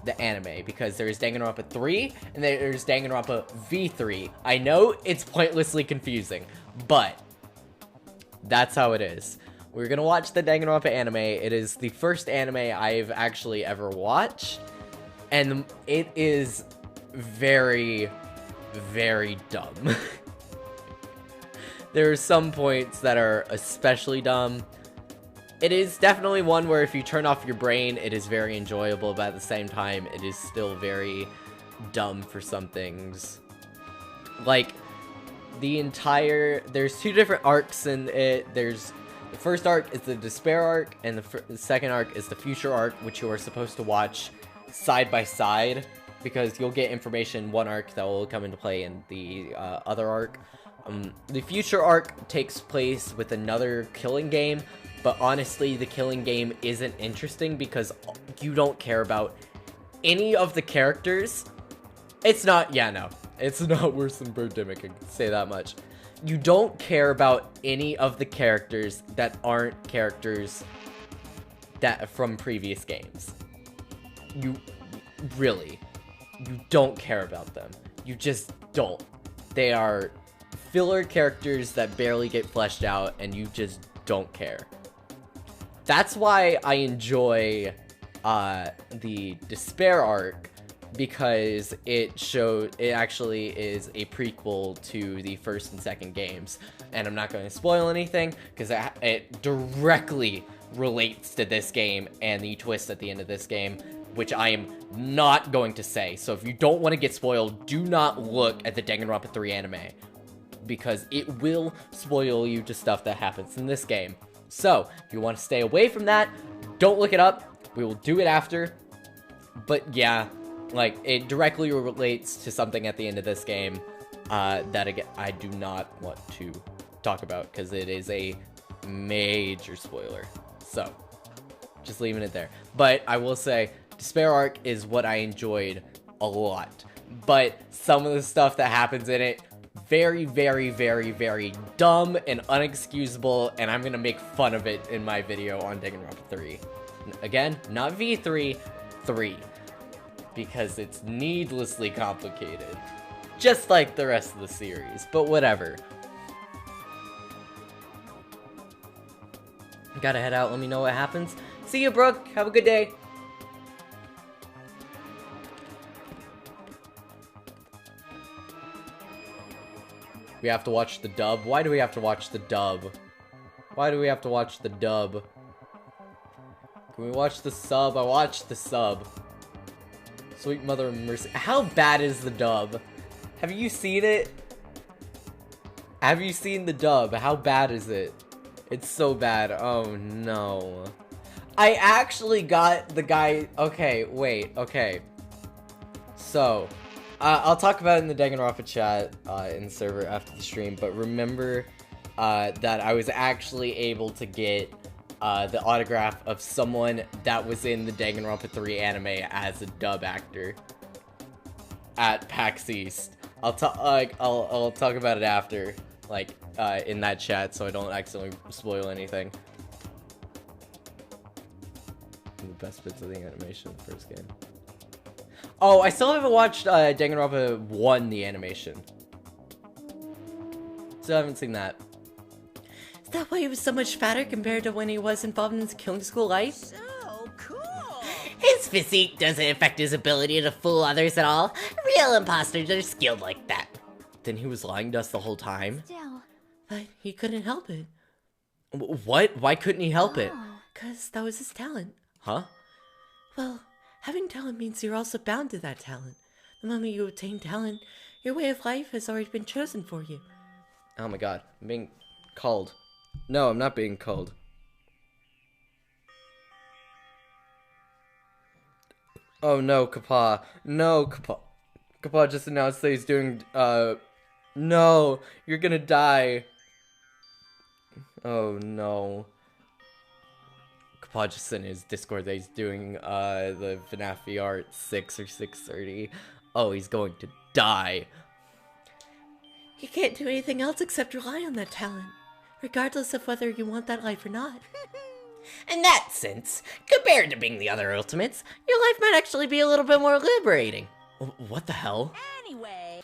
the anime, because there's Danganronpa 3 and there's Danganronpa V3. I know it's pointlessly confusing, but that's how it is. We're gonna watch the Danganronpa anime. It is the first anime I've actually ever watched, and it is very, very dumb. There are some points that are especially dumb. It is definitely one where if you turn off your brain, it is very enjoyable, but at the same time, it is still very dumb for some things. Like, there's two different arcs in it. There's, the first arc is the Despair arc, and the second arc is the Future arc, which you are supposed to watch side by side, because you'll get information in one arc that will come into play in the other arc. The Future arc takes place with another killing game, but honestly, the killing game isn't interesting because you don't care about any of the characters. It's not, yeah, no. It's not worse than Birdemic, I can say that much. You don't care about any of the characters that aren't characters that from previous games. You don't care about them. You just don't. They are filler characters that barely get fleshed out, and you just don't care. That's why I enjoy the Despair arc, because it actually is a prequel to the first and second games, and I'm not going to spoil anything because it directly relates to this game and the twist at the end of this game, which I am not going to say. So if you don't want to get spoiled, do not look at the Danganronpa 3 anime, because it will spoil you to stuff that happens in this game. So, if you want to stay away from that, don't look it up. We will do it after. But yeah, like, it directly relates to something at the end of this game that, again, I do not want to talk about, because it is a major spoiler. So, just leaving it there. But I will say, Despair Arc is what I enjoyed a lot. But some of the stuff that happens in it, very, very, very, very dumb and unexcusable, and I'm gonna make fun of it in my video on Danganronpa 3. Again, not V3, 3. Because it's needlessly complicated. Just like the rest of the series, but whatever. Gotta head out, let me know what happens. See you, Brooke, have a good day. We have to watch the dub? Why do we have to watch the dub? Why do we have to watch the dub? Can we watch the sub? I watched the sub. Sweet Mother of Mercy. How bad is the dub? Have you seen it? Have you seen the dub? How bad is it? It's so bad. Oh no. I actually got the guy. Okay, wait. Okay. So, I'll talk about it in the Danganronpa chat in the server after the stream. But remember that I was actually able to get the autograph of someone that was in the Danganronpa 3 anime as a dub actor at PAX East. I'll talk about it after, like, in that chat, so I don't accidentally spoil anything. The best bits of the animation in the first game. Oh, I still haven't watched Danganronpa 1, the animation. Still haven't seen that. Is that why he was so much fatter compared to when he was involved in his killing school life? So cool. His physique doesn't affect his ability to fool others at all. Real imposters are skilled like that. Then he was lying to us the whole time? Still. But he couldn't help it. What? Why couldn't he help it? Oh. 'Cause that was his talent. Huh? Well, having talent means you're also bound to that talent. The moment you obtain talent, your way of life has already been chosen for you. Oh my god, I'm being called. No, I'm not being called. Oh no, Kappa. No, Kappa. Kappa just announced that he's doing, no, you're gonna die. Oh no. Kappa just sent in his Discord that he's doing, the FNAF VR at 6 or 6:30. Oh, he's going to die. You can't do anything else except rely on that talent, regardless of whether you want that life or not. In that sense, compared to being the other Ultimates, your life might actually be a little bit more liberating. What the hell? Anyway,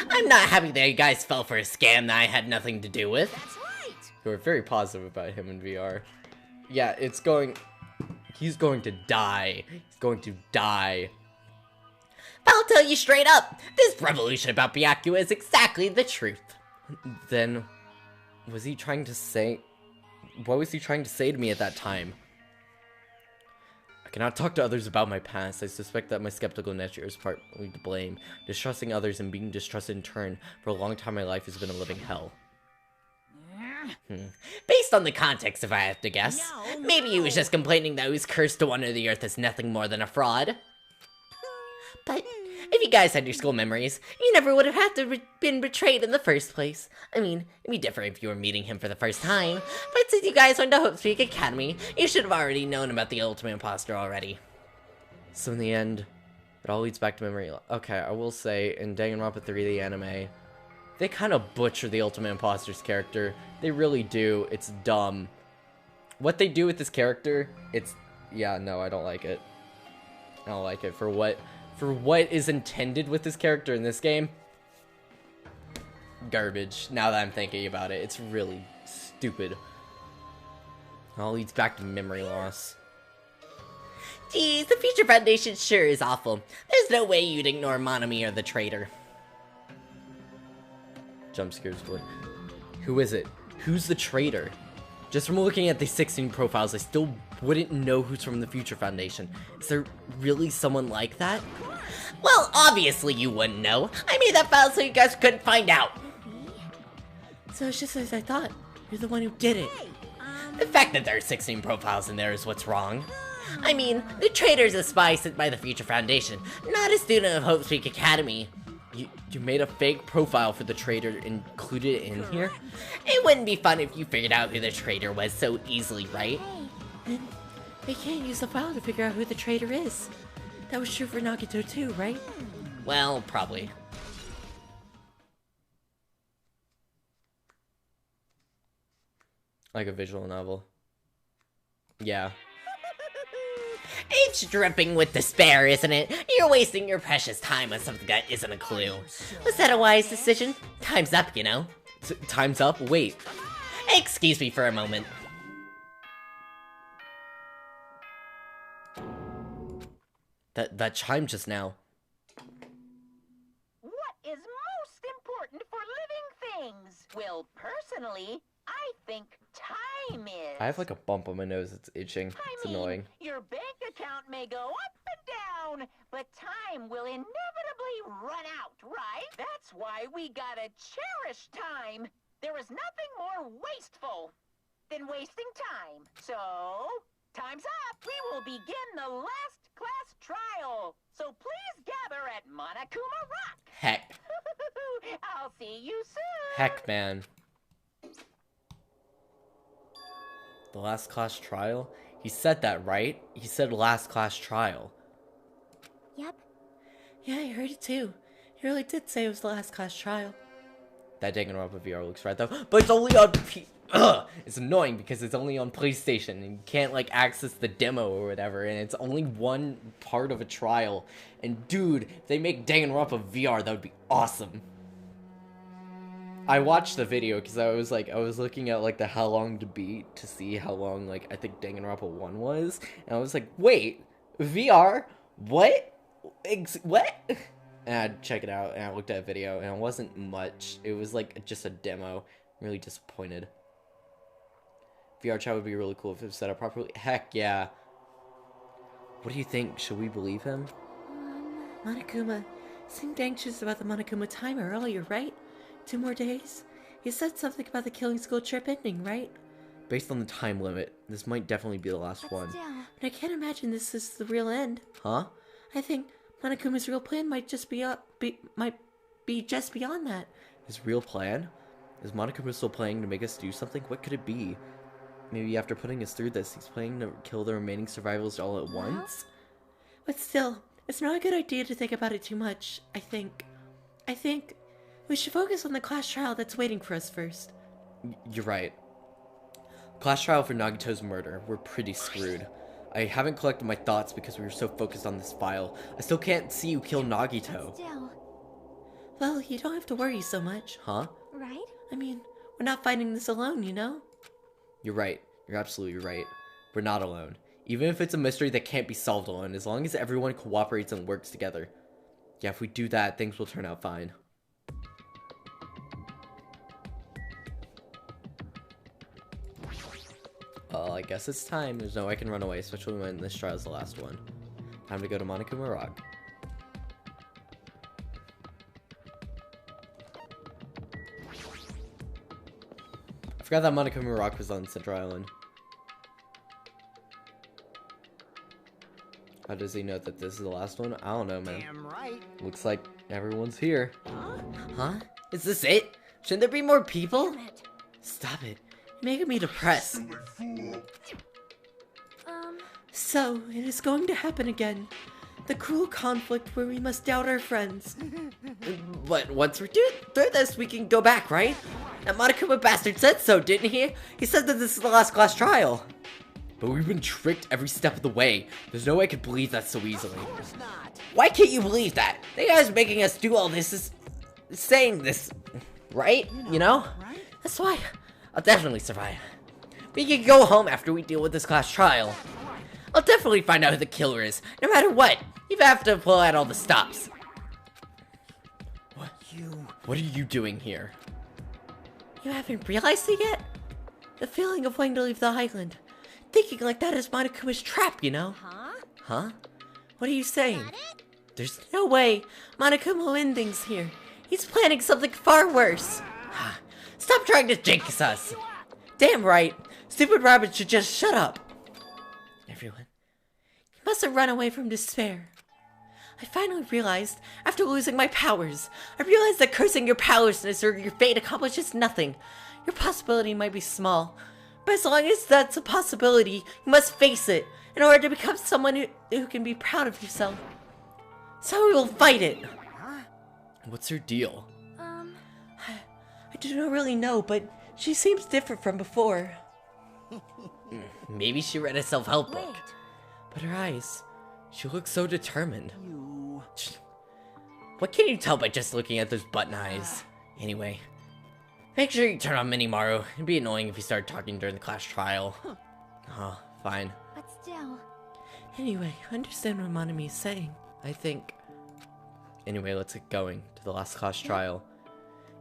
I'm not happy that you guys fell for a scam that I had nothing to do with. that's right. You were very positive about him in VR. Yeah, he's going to die. He's going to die. But I'll tell you straight up, this revolution about Byakuya is exactly the truth. Then, was he trying to say... What was he trying to say to me at that time? I cannot talk to others about my past. I suspect that my skeptical nature is partly to blame. Distrusting others and being distrusted in turn. For a long time, my life has been a living hell. Based on the context, if I have to guess, No, maybe he was just complaining that he was cursed to wander the earth as nothing more than a fraud. But if you guys had your school memories, you never would have had to been betrayed in the first place. I mean, it'd be different if you were meeting him for the first time, but since you guys went to Hope Peak Academy, you should have already known about the Ultimate Imposter already. So in the end, it all leads back to memory. Okay, I will say, in Danganronpa 3, the anime, they kind of butcher the Ultimate Imposter's character. They really do. It's dumb. What they do with this character, it's... Yeah, no, I don't like it. I don't like it. For what is intended with this character in this game, garbage. Now that I'm thinking about it, it's really stupid. It all leads back to memory loss. Geez, the Future Foundation sure is awful. There's no way you'd ignore Monami or the traitor. Jump scares boy. Who is it? Who's the traitor? Just from looking at the 16 profiles, I still wouldn't know who's from the Future Foundation. Is there really someone like that? Well, obviously you wouldn't know. I made that file so you guys couldn't find out. So it's just as I thought. You're the one who did it. The fact that there are 16 profiles in there is what's wrong. I mean, the traitor is a spy sent by the Future Foundation, not a student of Hope Peak Academy. You made a fake profile for the traitor and included it in here? It wouldn't be fun if you figured out who the traitor was so easily, right? Then we can't use the file to figure out who the traitor is. That was true for Nagito too, right? Well, probably. Like a visual novel. Yeah. It's dripping with despair, isn't it? You're wasting your precious time on something that isn't a clue. Was that a wise decision? Time's up, you know. Time's up? Wait. Excuse me for a moment. That chimed just now. What is most important for living things? Well, personally, I think time is. I have like a bump on my nose. It's itching. It's annoying. Your bank account may go up and down, but time will inevitably run out, right? That's why we gotta cherish time. There is nothing more wasteful than wasting time. So, time's up. We will begin the last class trial. So please gather at Monokuma Rock. Heck. I'll see you soon. Heck, man. The last class trial? He said that, right? He said last class trial. Yep. Yeah, I heard it too. He really did say it was the last class trial. That Danganronpa VR looks right though. But it's only on Ugh! It's annoying because it's only on PlayStation and you can't like access the demo or whatever, and it's only one part of a trial. And dude, if they make Danganronpa VR, that would be awesome. I watched the video because I was looking at like the how long to beat to see how long like I think Danganronpa 1 was, and I was like, wait, VR? What? What? And I'd check it out and I looked at a video and it wasn't much. It was like just a demo. I'm really disappointed. VR chat would be really cool if it was set up properly. Heck yeah. What do you think? Should we believe him? Monokuma seemed anxious about the Monokuma timer earlier, right? 2 more days? He said something about the killing school trip ending, right? Based on the time limit, this might definitely be the last one. Still, But I can't imagine this is the real end. Huh? I think Monokuma's real plan might just be just beyond that. His real plan? Is Monokuma still planning to make us do something? What could it be? Maybe after putting us through this, he's planning to kill the remaining survivors all at once? But still, it's not a good idea to think about it too much, I think. I think we should focus on the class trial that's waiting for us first. You're right. Class trial for Nagito's murder. We're pretty screwed. I haven't collected my thoughts because we were so focused on this file. I still can't see you kill Nagito. still, Well, you don't have to worry so much. Huh? right? I mean, we're not fighting this alone, you know? You're right. You're absolutely right. We're not alone. Even if it's a mystery that can't be solved alone, as long as everyone cooperates and works together. Yeah, if we do that, things will turn out fine. Well, I guess it's time. There's no way I can run away, especially when this trial is the last one. Time to go to Monokuma Rock. I forgot that Monokuma Rock was on Central Island. How does he know that this is the last one? I don't know, man. Damn right. Looks like everyone's here. Huh? Is this it? Shouldn't there be more people? Stop it. You're making me depressed. So, it is going to happen again. The cruel conflict where we must doubt our friends. But once we're through this, we can go back, right? That Monokuma bastard said so, didn't he? He said that this is the last class trial. But we've been tricked every step of the way. There's no way I could believe that so easily. Why can't you believe that? The guy's making us do all this is saying this, right? You know? That's why. I'll definitely survive. We can go home after we deal with this class trial. I'll definitely find out who the killer is, no matter what. You have to pull out all the stops. What are you doing here? You haven't realized it yet? The feeling of wanting to leave the island. Thinking like that is Monokuma's trap, you know? Huh? What are you saying? There's no way Monokuma will end things here. He's planning something far worse. Stop trying to jinx us. Damn right. Stupid rabbit should just shut up. Everyone, you mustn't run away from despair. I finally realized, after losing my powers, I realized that cursing your powerlessness or your fate accomplishes nothing. Your possibility might be small, but as long as that's a possibility, you must face it in order to become someone who can be proud of yourself. So we will fight it. What's her deal? I do not really know, but she seems different from before. Maybe she read a self-help book. But her eyes, she looks so determined. What can you tell by just looking at those button eyes? Anyway, make sure you turn on Minimaru. It'd be annoying if you started talking during the class trial. Oh, fine. But still, Anyway, I understand what Monami is saying, I think. Anyway, let's get going to the last class trial.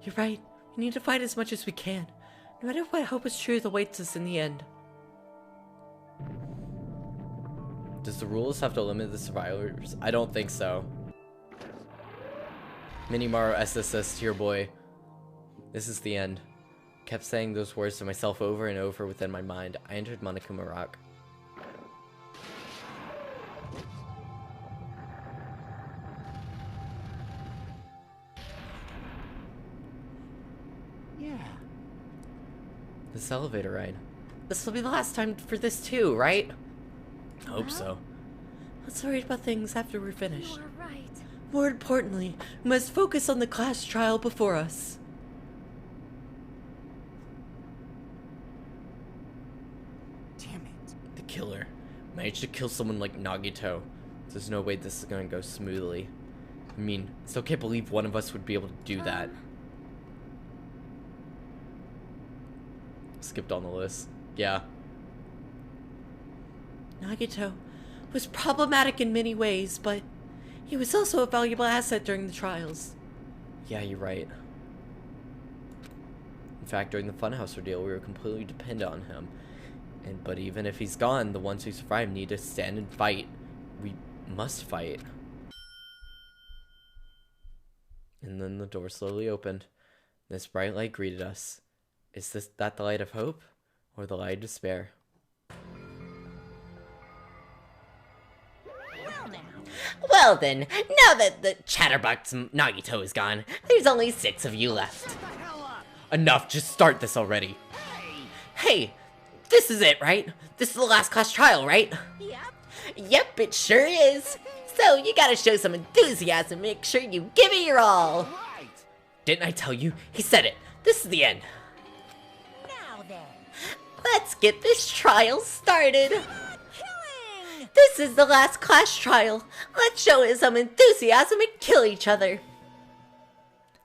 You're right. We need to fight as much as we can. No matter what Hope's truth awaits us in the end. Does the rules have to limit the survivors? I don't think so. Minimaru SSS to your boy. This is the end. Kept saying those words to myself over and over within my mind. I entered Monokuma Rock. Yeah. This elevator ride. This will be the last time for this too, right? Hope so. Let's worry about things after we're finished. you are right. More importantly, we must focus on the class trial before us. Damn it. The killer managed to kill someone like Nagito. There's no way this is gonna go smoothly. I mean, I still can't believe one of us would be able to do that. Skipped on the list. Yeah. Nagito was problematic in many ways, but he was also a valuable asset during the trials. Yeah, you're right. In fact, during the Funhouse ordeal, we were completely dependent on him. But even if he's gone, the ones who survive need to stand and fight. We must fight. And then the door slowly opened. This bright light greeted us. Is that the light of hope? Or the light of despair? Well then, now that the chatterbox Nagito is gone, there's only 6 of you left. Enough, just start this already. Hey, this is it, right? This is the last class trial, right? Yep, it sure is. So you gotta show some enthusiasm, make sure you give it your all. Right. Didn't I tell you? He said it. This is the end. Now then. Let's get this trial started. This is the last class trial. Let's show it some enthusiasm and kill each other.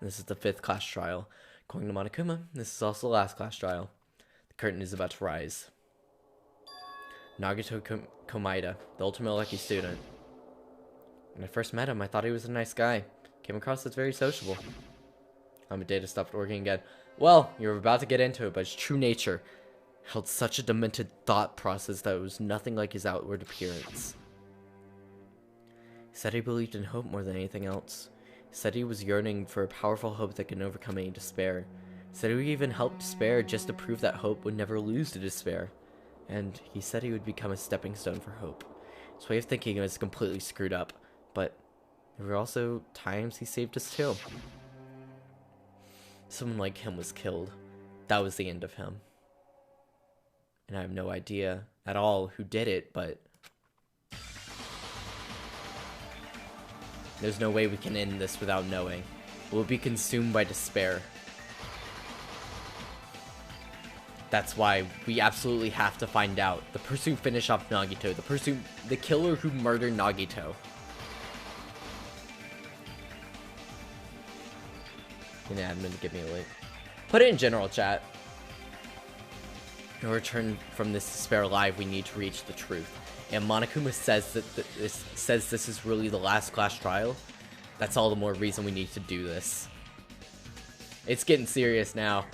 This is the 5th class trial. According to Monokuma, this is also the last class trial. The curtain is about to rise. Nagito Komaeda, the ultimate lucky student. When I first met him, I thought he was a nice guy. Came across as very sociable. Data stopped working again. Well, you're about to get into it, but his true nature held such a demented thought process that it was nothing like his outward appearance. He said he believed in hope more than anything else. He said he was yearning for a powerful hope that could overcome any despair. He said he would even help despair just to prove that hope would never lose to despair. And he said he would become a stepping stone for hope. His way of thinking was completely screwed up, but there were also times he saved us too. Someone like him was killed. That was the end of him. And I have no idea at all who did it, but there's no way we can end this without knowing. We'll be consumed by despair. That's why we absolutely have to find out. The person who finished off Nagito, the killer who murdered Nagito. An admin to give me a link. Put it in general chat. In order to return from this despair alive, we need to reach the truth. And Monokuma says that this is really the last class trial. That's all the more reason we need to do this. It's getting serious now.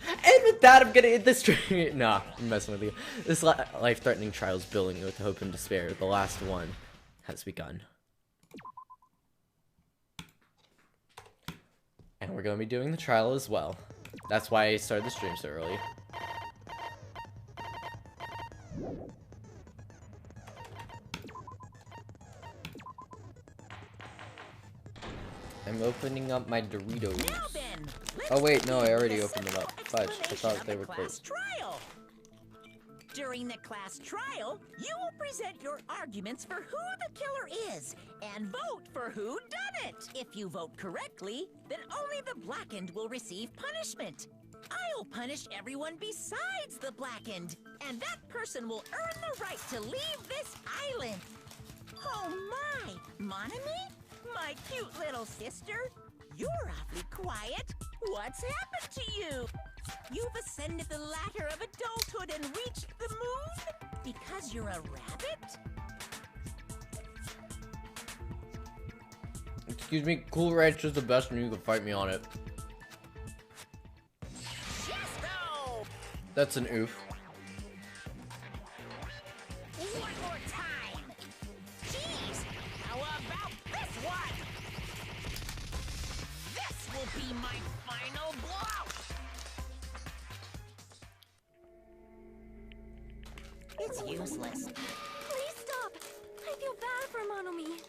And with that, I'm gonna end this stream. Nah, I'm messing with you. This life-threatening trial is building with hope and despair. The last one has begun. And we're gonna be doing the trial as well. That's why I started the stream so early. I'm opening up my Doritos. Now then, let's Oh wait, no, I begin already with a opened them up. simple Fudge, I explanation thought of they the were class closed. trial. During the class trial, you will present your arguments for who the killer is and vote for who done it. If you vote correctly, then only the blackened will receive punishment. I'll punish everyone besides the blackened, and that person will earn the right to leave this island. Oh my, Monami? My cute little sister? You're awfully quiet. What's happened to you? You've ascended the ladder of adulthood and reached the moon? Because you're a rabbit? Excuse me, Cool Ranch is the best and you can fight me on it. Chesto! That's an oof. One more time! Jeez! How about this one? This will be my final blow! It's useless. Please stop. I feel bad for Monomi.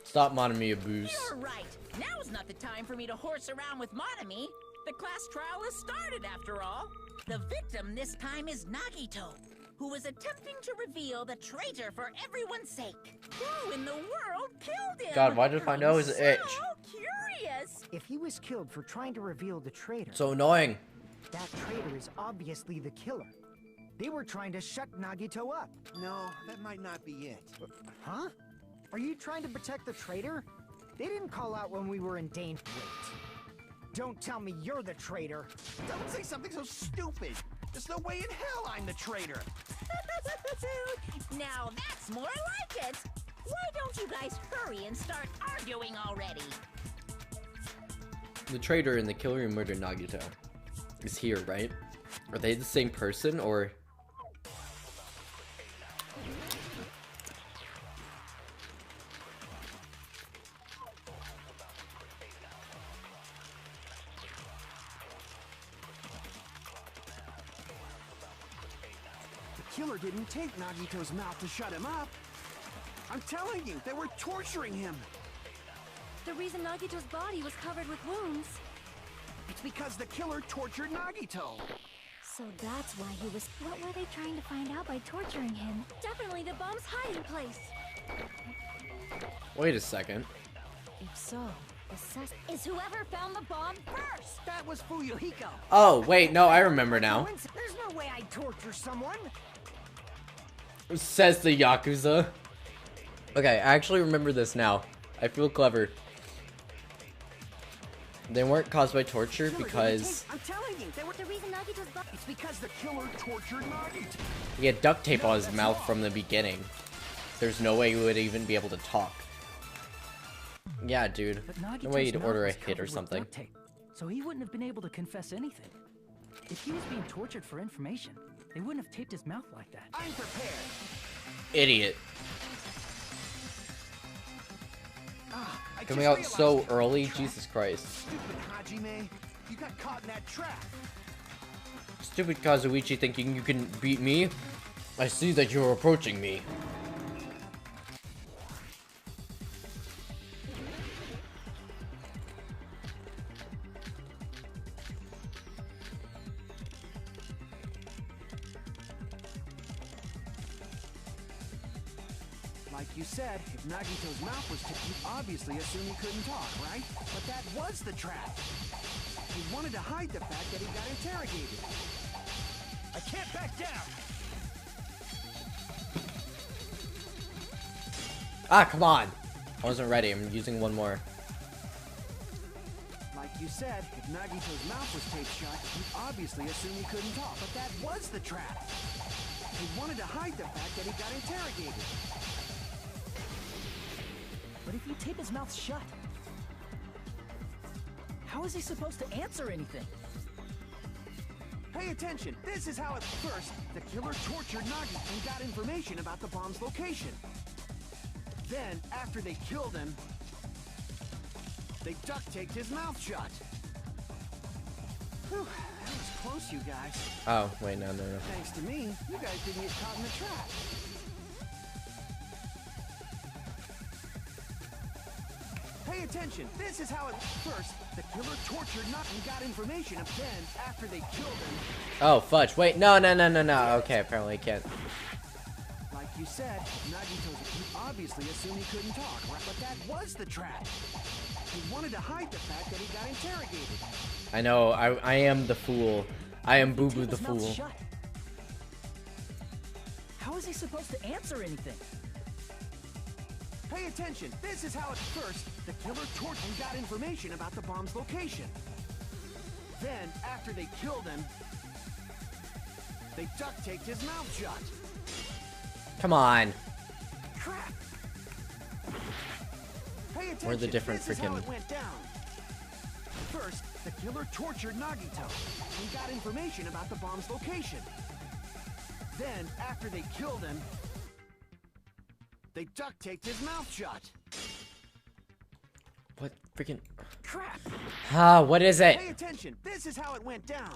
Stop modding me a booze. You're right. Now's not the time for me to horse around with Monami. The class trial has started, after all. The victim this time is Nagito, who was attempting to reveal the traitor for everyone's sake. Who in the world killed him? God, why did I know his itch? So curious. If he was killed for trying to reveal the traitor, So annoying. that traitor is obviously the killer. They were trying to shut Nagito up. No, that might not be it. Huh? Are you trying to protect the traitor? They didn't call out when we were in danger. Wait. Don't tell me you're the traitor. Don't say something so stupid. There's no way in hell I'm the traitor. Now that's more like it. Why don't you guys hurry and start arguing already? The traitor and the killer who murdered Nagito is here, right? Are they the same person, or... The killer didn't take Nagito's mouth to shut him up. I'm telling you, they were torturing him. The reason Nagito's body was covered with wounds. It's because the killer tortured Nagito. So that's why he was... What were they trying to find out by torturing him? Definitely the bomb's hiding place. Wait a second. If so, the sus is whoever found the bomb first. That was Fuyuhiko. Oh, wait, no, I remember now. There's no way I'd torture someone. Says the Yakuza. Okay, I actually remember this now. I feel clever. They weren't caused by torture because I'm telling you, they were. The reason Nagito's body... It's because the killer tortured Nagito. he had duct tape on his mouth from the beginning. There's no way he would even be able to talk. Yeah, dude. But No Nagito's way you'd mouth order a was hit covered or with something. duct tape, so he wouldn't have been able to confess anything. If he was being tortured for information, they wouldn't have taped his mouth like that. I'm prepared. Idiot. I Coming just out so realized- early, Jesus Christ. Stupid Hajime. You got caught in that trap. Stupid Kazuichi thinking you can beat me? I see that you're approaching me. Like you said, if Nagito's mouth was tipped, you'd obviously assume he couldn't talk, right? But that was the trap. He wanted to hide the fact that he got interrogated. I can't back down! Ah, come on! I wasn't ready, I'm using one more. Like you said, if Nagito's mouth was taped shut, you'd obviously assume he couldn't talk. But that was the trap. He wanted to hide the fact that he got interrogated. But if you tape his mouth shut, how is he supposed to answer anything? Pay attention. This is how at first the killer tortured Nagito and got information about the bomb's location. Then, after they killed him, they duct taped his mouth shut. Whew, that was close, you guys. Oh, wait, no. Thanks to me, you guys didn't get caught in the trap. Pay attention. This is how it... First, the killer tortured Nagito and got information. And then, after they killed him... Oh, fudge. Wait, no. Okay, apparently I can't. Like you said, Nagito's obviously assumed he couldn't talk, right? But that was the trap. He wanted to hide the fact that he got interrogated. I know, I am the fool. I am Boo Boo the Keep his mouth fool. shut. How is he supposed to answer anything? Pay attention. This is how it... First, the killer tortured and got information about the bomb's location. Then, after they killed him, they duct taped his mouth shut. Come on. Crap! Pay attention. Or the different This is how freaking... it went down. First, the killer tortured Nagito and got information about the bomb's location. Then, after they killed him, they duct taped his mouth shut. What freaking... Crap! What is it? Pay attention. This is how it went down.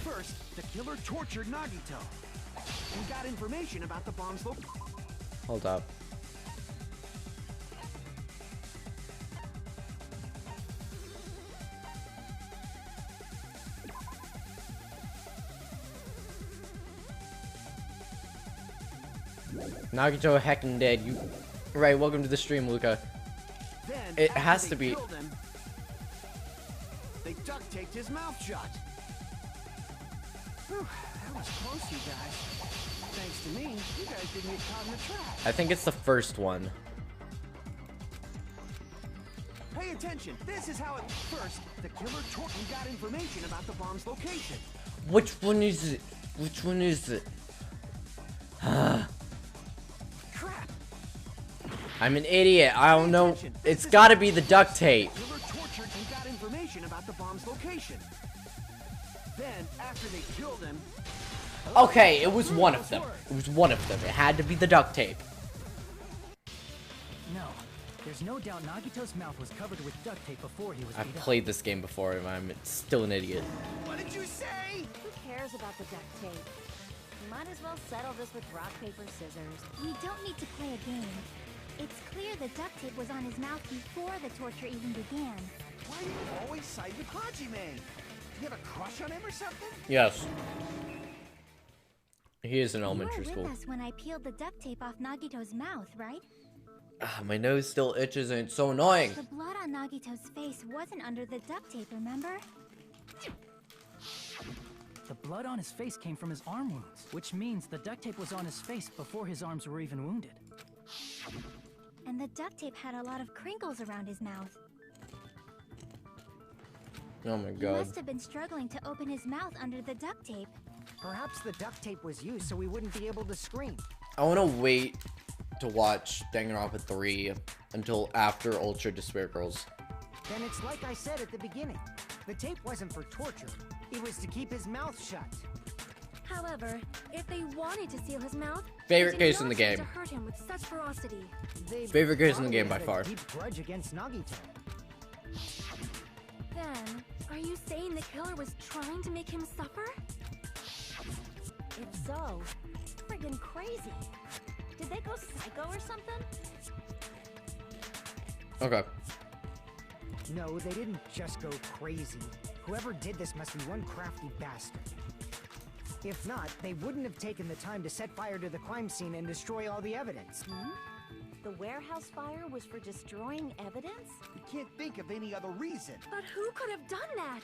First, the killer tortured Nagito and got information about the bomb's location. Hold up. Nagito heckin' dead. You right? Welcome to the stream, Luca. Then, It after has they to be. killed him, they duct taped his mouth shut. Whew, that was close, you guys. Thanks to me, you guys didn't get caught in the trap. I think it's the first one. Pay attention. This is how it... First, the killer tortured and got information about the bomb's location. Which one is it? Which one is it? Crap! I'm an idiot. I don't know. It's gotta be the duct tape. The killer tortured and got information about the bomb's location. Then, after they killed him... Okay, it was one of them. It was one of them. It had to be the duct tape. No. There's no doubt Nagito's mouth was covered with duct tape before he was I've beat up. played this game before and I'm still an idiot. What did you say? Who cares about the duct tape? We might as well settle this with rock, paper, scissors. We don't need to play a game. It's clear the duct tape was on his mouth before the torture even began. Why do you always side with Hajime? You have a crush on him or something? Yes. He is in You elementary were school. with us when I peeled the duct tape off Nagito's mouth, right? My nose still itches and it's so annoying. The blood on Nagito's face wasn't under the duct tape, remember? The blood on his face came from his arm wounds, which means the duct tape was on his face before his arms were even wounded. And the duct tape had a lot of crinkles around his mouth. Oh my He god. must have been struggling to open his mouth under the duct tape. Perhaps the duct tape was used so we wouldn't be able to scream. I want to wait to watch Danganronpa 3 until after Ultra Despair Girls. Then it's like I said at the beginning. The tape wasn't for torture. It was to keep his mouth shut. However, if they wanted to seal his mouth, Favorite they did case in not the try game. to hurt him with such ferocity. They Favorite case in the probably game by had a far. deep grudge against Nagito. Then, are you saying the killer was trying to make him suffer? If so, it's friggin' crazy. Did they go psycho or something? Okay. No, they didn't just go crazy. Whoever did this must be one crafty bastard. If not, they wouldn't have taken the time to set fire to the crime scene and destroy all the evidence. The warehouse fire was for destroying evidence? You can't think of any other reason. But who could have done that?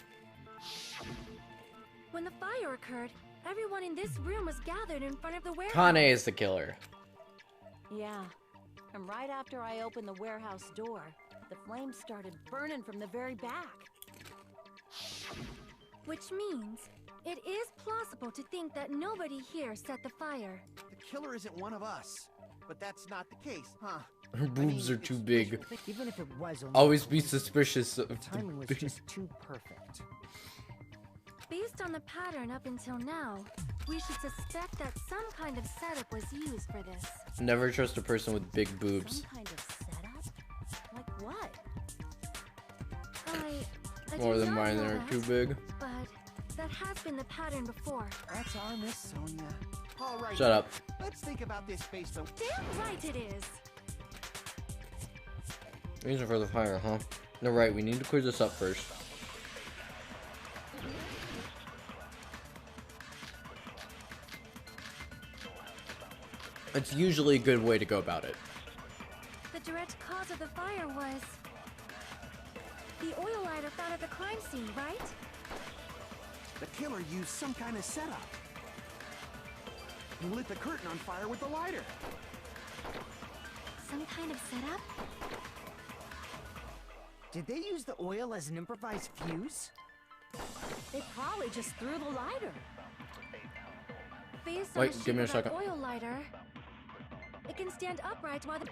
When the fire occurred, everyone in this room was gathered in front of the warehouse. Kane is the killer. Yeah. And right after I opened the warehouse door, the flames started burning from the very back. Which means it is plausible to think that nobody here set the fire. The killer isn't one of us. But that's not the case, huh? Her boobs are too big. Even if it was only Always be suspicious of the the timing was big. just too perfect. Based on the pattern up until now, we should suspect that some kind of setup was used for this. Never trust a person with big boobs. Some kind of setup? Like what? I More do than not mine know that are that, too big. But that has been the pattern before. That's our Miss Sonia. All right. Shut up. Let's think about this based on... Damn right it is! Reason for the fire, huh? No, right, we need to clear this up first. It's usually a good way to go about it. The direct cause of the fire was the oil lighter found at the crime scene, right? The killer used some kind of setup. He lit the curtain on fire with the lighter. Some kind of setup? Did they use the oil as an improvised fuse? They probably just threw the lighter. Based on Wait, the shape give me a of that second. oil lighter, it can stand upright while the...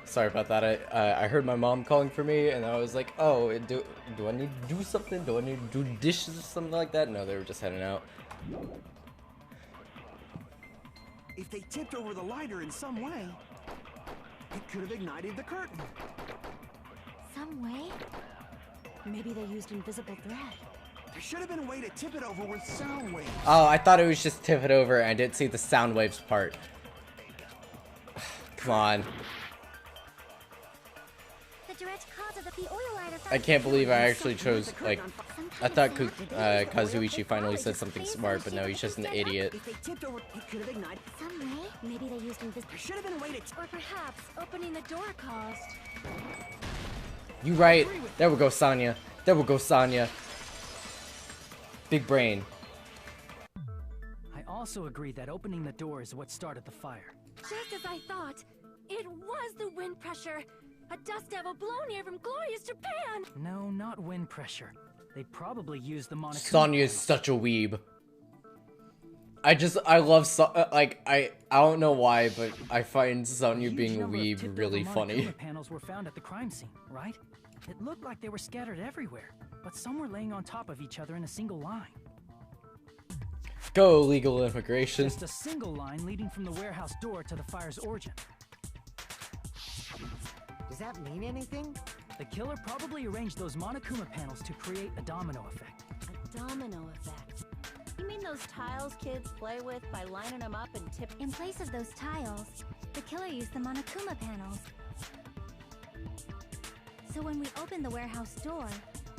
Sorry about that. I heard my mom calling for me, and I was like, oh, do I need to do something? Do I need to do dishes or something like that? No, they were just heading out. If they tipped over the lighter in some way, it could have ignited the curtain. Some way? Maybe they used invisible thread. There should have been a way to tip it over with sound waves. Oh, I thought it was just tip it over, and I didn't see the sound waves part. Come on. The direct cause of the oil lighter found I can't believe I actually chose, like, I thought Kazuichi finally said something smart, but no, he's just an idiot. If they tipped over, it could have ignited. some way? Maybe they used invisible... There should have been a way to. Or perhaps opening the door caused... You right. There we go, Sonya. There we go, Sonya. Big brain. I also agree that opening the door is what started the fire. Just as I thought, it was the wind pressure. A dust devil blown here from glorious Japan. No, not wind pressure. They probably used the Monokuma Sonya is panels. such a weeb. I love I don't know why, but I find Sonya huge being a number of weeb tipped really over funny. Monokuma panels were found at the crime scene, right? It looked like they were scattered everywhere, but some were laying on top of each other in a single line. Go illegal immigration. Just a single line leading from the warehouse door to the fire's origin. Does that mean anything? The killer probably arranged those Monokuma panels to create a domino effect. A domino effect. You mean those tiles kids play with by lining them up and tipping? In place of those tiles, the killer used the Monokuma panels. So when we opened the warehouse door,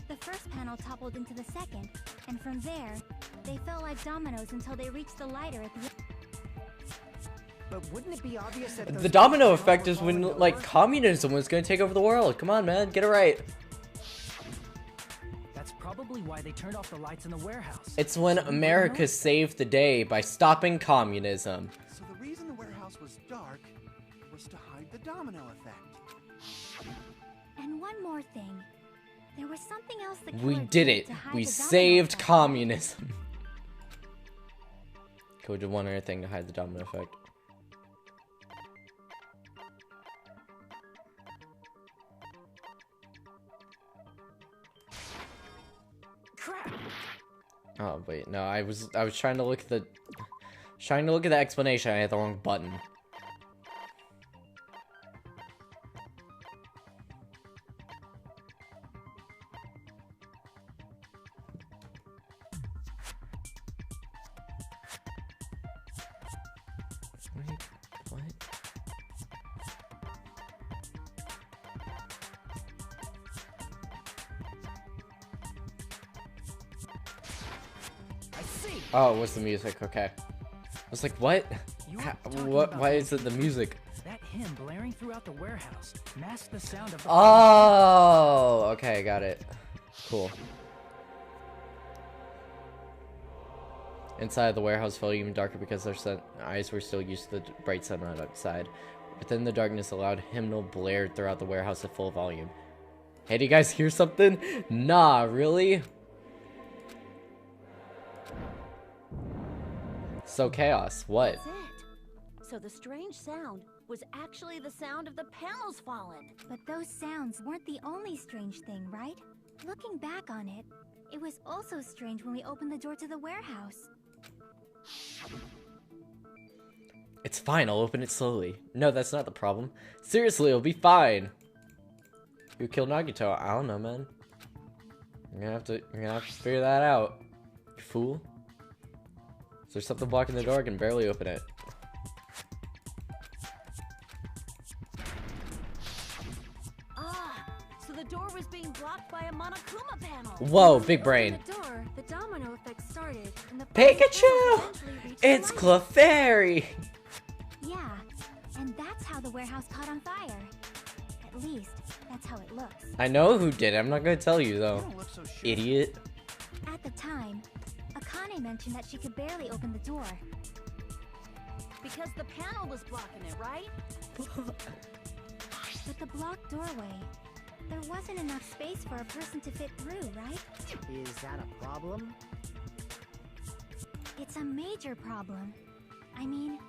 the first panel toppled into the second, and from there, they fell like dominoes until they reached the lighter at the end. But wouldn't it be obvious that The domino effect is when, like, communism was gonna take over the world. Come on, man, get it right. That's probably why they turned off the lights in the warehouse. It's when So we wouldn't America know. saved the day by stopping communism. So the reason the warehouse was dark was to hide the domino effect. And one more thing. There was something else the We killer did it. to hide We the domino saved effect. communism. Go do one other thing to hide the domino effect. Crap! Oh wait, no, I was trying to look at the explanation. I had the wrong button. Wait, what? I see. Oh, it was the music. Okay. I was like, what? You're talking What? about Why is it the music? that hymn blaring throughout the warehouse masked the sound of the Oh, okay, got it. Cool. Inside, the warehouse felt even darker because their eyes were still used to the bright sunlight outside. Within the darkness, a loud hymnal blared throughout the warehouse at full volume. Hey, do you guys hear something? Nah, really? So chaos, what? That's it. So the strange sound was actually the sound of the panels falling. But those sounds weren't the only strange thing, right? Looking back on it, it was also strange when we opened the door to the warehouse. It's fine, I'll open it slowly. No, that's not the problem. Seriously, it'll be fine. Who killed Nagito? I don't know, man. You're gonna have to figure that out. You fool. Is there something blocking the door? I can barely open it. So the door was being blocked by a Monokuma panel. Whoa, big brain. The door, the domino effect started, and the Pikachu! It's Clefairy! Yeah, and that's how the warehouse caught on fire. At least, that's how it looks. I know who did it. I'm not gonna tell you, though. You don't look so sure. Idiot. At the time, Akane mentioned that she could barely open the door. Because the panel was blocking it, right? With the blocked doorway, there wasn't enough space for a person to fit through, right? Is that a problem? It's a major problem. I mean,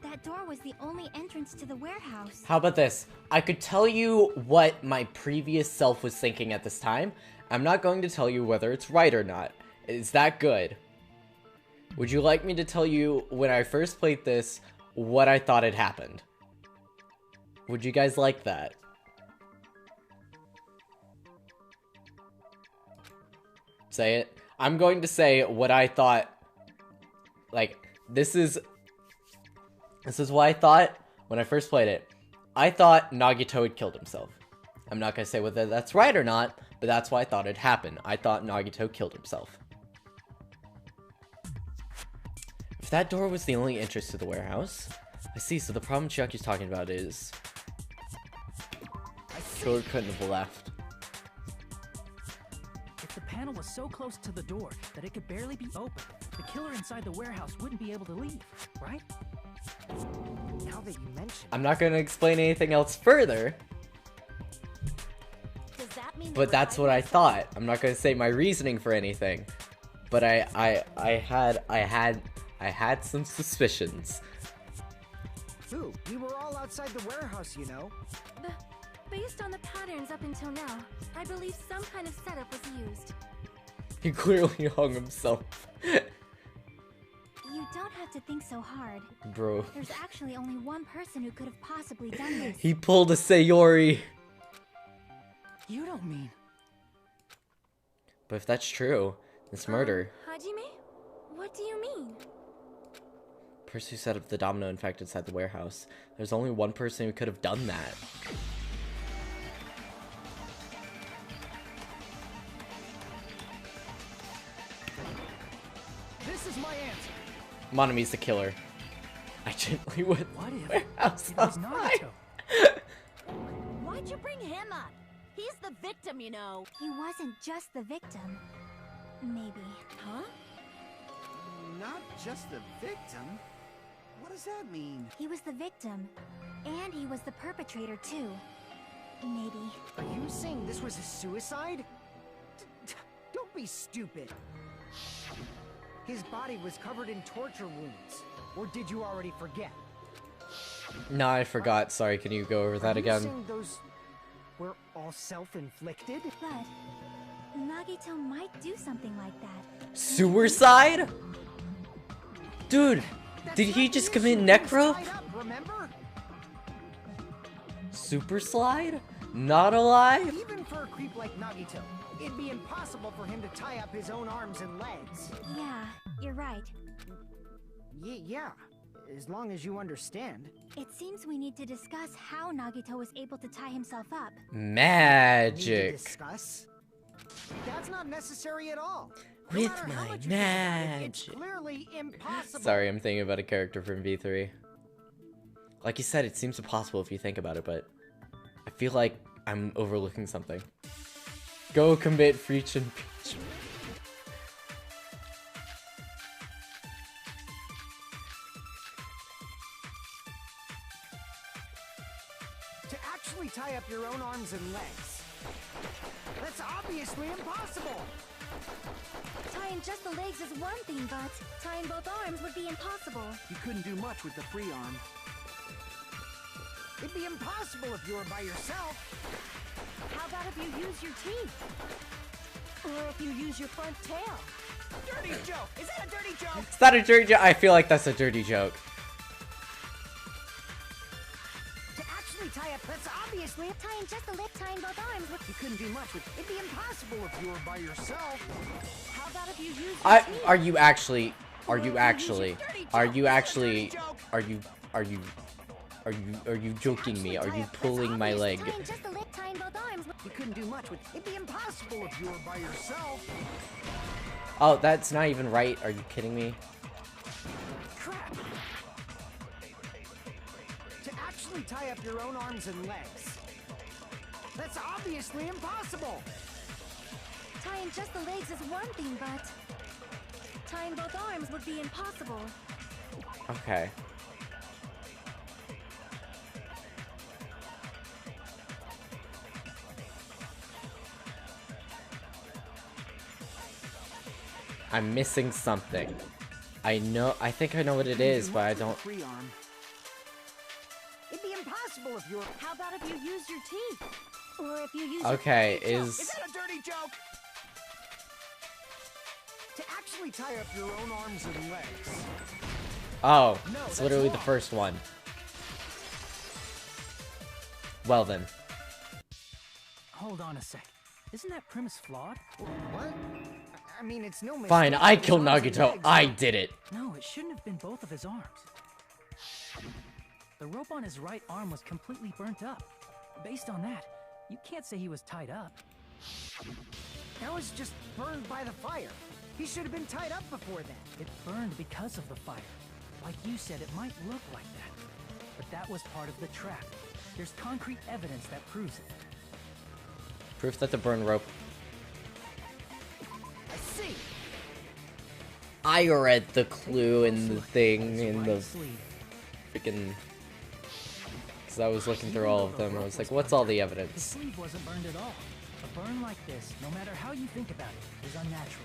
that door was the only entrance to the warehouse. How about this? I could tell you what my previous self was thinking at this time. I'm not going to tell you whether it's right or not. Is that good? Would you like me to tell you when I first played this what I thought had happened? Would you guys like that? Say it. I'm going to say what I thought. Like, this is what I thought when I first played it. I thought Nagito had killed himself. I'm not going to say whether that's right or not, but that's what I thought had happened. I thought Nagito killed himself. If that door was the only entrance to the warehouse... I see, so the problem Chiaki's talking about is... Killer couldn't have left. If the panel was so close to the door that it could barely be opened, the killer inside the warehouse wouldn't be able to leave, right? Now that you mention I'm not going to explain anything else further, Does that mean but that's what I thought. I'm not going to say my reasoning for anything, but I had some suspicions. Ooh, we were all outside the warehouse, you know. Based on the patterns up until now, I believe some kind of setup was used. He clearly hung himself. You don't have to think so hard. Bro. There's actually only one person who could have possibly done this. He pulled a Sayori. You don't mean... But if that's true, it's murder. Hajime? What do you mean? Person who set up the domino effect inside the warehouse. There's only one person who could have done that. This is my answer. Monami's the killer. I gently went What if warehouse it was on Nagito? fire. Why'd you bring him up? He's the victim, you know. He wasn't just the victim. Maybe. Huh? Not just the victim? What does that mean? He was the victim. And he was the perpetrator, too. Maybe. Are you saying this was a suicide? Don't be stupid. His body was covered in torture wounds. Or did you already forget? No, I forgot. Sorry, can you go over that Are you again? saying those were all self-inflicted? But Nagito might do something like that. Suicide? Dude, did he That's just not the commit issue. He was necro? tied up, remember? Super slide? Not alive? Even for a creep like Nagito, it'd be impossible for him to tie up his own arms and legs. Yeah, you're right. Yeah, as long as you understand. It seems we need to discuss how Nagito was able to tie himself up. Need to Magic. discuss? That's not necessary at all. with matter how my much you think about it, it's magic. clearly impossible. Sorry, I'm thinking about a character from V3. Like you said, it seems impossible if you think about it, but I feel like I'm overlooking something. Go commit breach and peach. To actually tie up your own arms and legs. That's obviously impossible. Tying just the legs is one thing, but tying both arms would be impossible. You couldn't do much with the free arm. It'd be impossible if you were by yourself. How about if you use your teeth? Or if you use your front tail? Dirty joke! Is that a dirty joke? Is that a dirty joke? I feel like that's a dirty joke. To actually tie up, that's obviously Tying just the leg, tying both arms would... you couldn't do much with. It'd be impossible if you were by yourself. How about if you use your teeth? Are you actually joking me? Are you pulling my leg? Tying just the leg, tying both arms would... You couldn't do much with. It'd be impossible if you were by yourself. Oh, that's not even right. Are you kidding me? Crap! To actually tie up your own arms and legs. That's obviously impossible. Tying just the legs is one thing, but tying both arms would be impossible. Okay. I'm missing something. I think I know what it is, but I don't. Free arm. It'd be impossible if you were. How about if you use your teeth? Or if you use Okay, Is that a dirty joke? To actually tie up your own arms and legs. Oh, No, it's that's literally the wrong. first one. Well then. Hold on a sec. Isn't that premise flawed? What? I mean, it's no mistake. Fine, I His killed arms and Nagito. legs I are- did it. No, it shouldn't have been both of his arms. The rope on his right arm was completely burnt up. Based on that, you can't say he was tied up. That was just burned by the fire. He should have been tied up before that. It burned because of the fire. Like you said, it might look like that. But that was part of the trap. There's concrete evidence that proves it. Proof that the burn rope. I see. I read the clue in the thing in the Sleeve. freaking. Because I was looking through all of them. I was like, what's all the The evidence? sleeve wasn't burned at all. A burn like this, no matter how you think about it, is unnatural.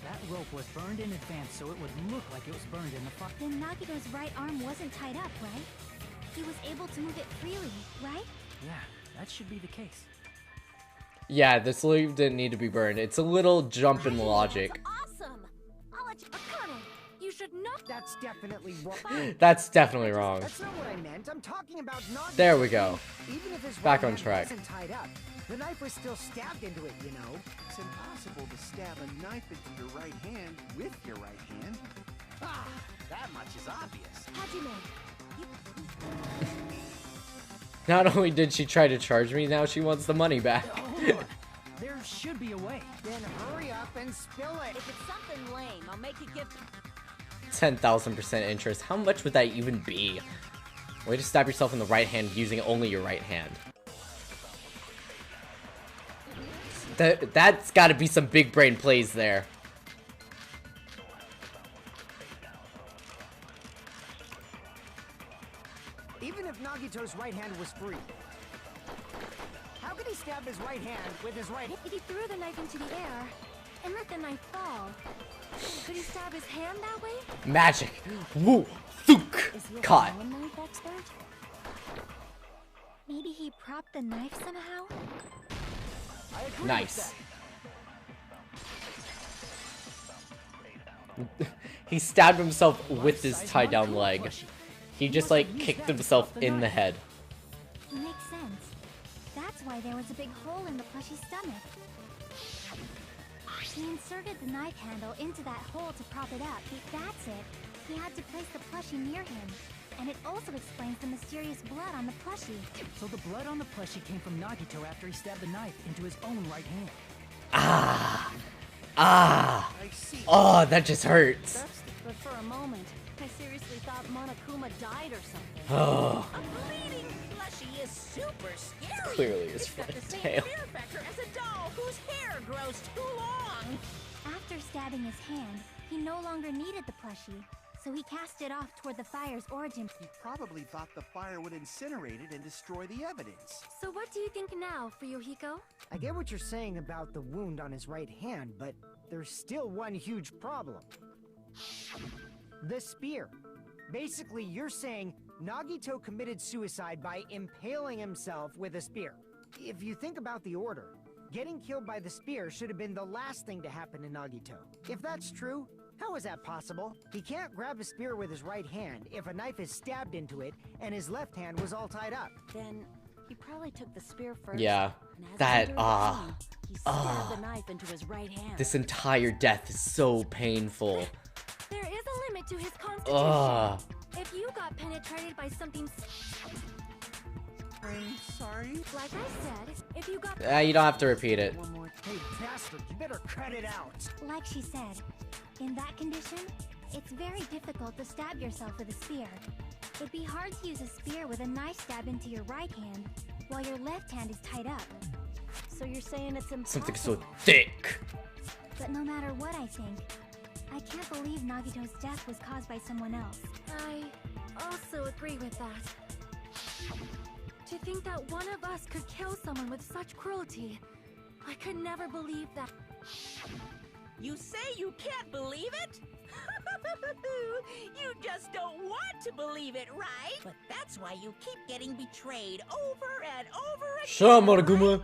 That rope was burned in advance so it would look like it was burned in the fire. Then Nagito's right arm wasn't tied up, right? He was able to move it freely, right? Yeah, that should be the case. Yeah, the sleeve didn't need to be burned. It's a little jump in logic. Awesome! I'll let you... Akane, you should not... That's definitely wrong. That's definitely wrong. That's not what I meant. I'm talking about Nagito. There we go. Even if his Back right on hand track. wasn't tied up, the knife was still stabbed into it, you know. It's impossible to stab a knife into your right hand with your right hand. Ah, that much is obvious. Hajime, Not only did she try to charge me, now she wants the money back. Hold on. There should be a way. Then hurry up and spill it. if it's something lame, I'll make it give... 10,000% interest. How much would that even be? Way to stab yourself in the right hand using only your right hand. That's gotta be some big brain plays there. Even if Nagito's right hand was free, how could he stab his right hand with his right hand? If he threw the knife into the air and let the knife fall, could he stab his hand that way? Magic. Woo. Thook. Is he a Caught. fallen knife expert? Maybe he propped the knife somehow? I agree Nice. He stabbed himself with his tied down leg. He just like kicked himself in the head. Makes sense. That's why there was a big hole in the plushie's stomach. He inserted the knife handle into that hole to prop it up. That's it. He had to place the plushie near him. And it also explains the mysterious blood on the plushie. So the blood on the plushie came from Nagito after he stabbed the knife into his own right hand. Ah! Ah! I see. Oh, that just hurts. But for a moment, I seriously thought Monokuma died or something. Oh, A bleeding plushie is super scary. Clearly his It's got the same tail. fear factor as a doll whose hair grows too long. After stabbing his hand, he no longer needed the plushie, so he cast it off toward the fire's origin. He probably thought the fire would incinerate it and destroy the evidence. So what do you think now, Fuyuhiko? I get what you're saying about the wound on his right hand, but there's still one huge problem. The spear. Basically, you're saying Nagito committed suicide by impaling himself with a spear. If you think about the order, getting killed by the spear should have been the last thing to happen to Nagito. If that's true, how is that possible? He can't grab a spear with his right hand if a knife is stabbed into it and his left hand was all tied up. Then he probably took the spear first. Yeah. and as That- he drew the pain, he stabbed ah. the knife into his right hand. this entire death is so painful. There is a limit to his constitution. Ugh. If you got penetrated by something I'm sorry. like I said, if you got You don't have to repeat it. One more. Hey, bastard, you better cut it out. Like she said, in that condition, it's very difficult to stab yourself with a spear. It'd be hard to use a spear with a knife stab into your right hand while your left hand is tied up. So you're saying it's impossible. Something so thick. But no matter what I think, I can't believe Nagito's death was caused by someone else. I also agree with that. To think that one of us could kill someone with such cruelty, I could never believe that. You say you can't believe it? You just don't want to believe it, right? But that's why you keep getting betrayed over and over again. Shut up, Monokuma.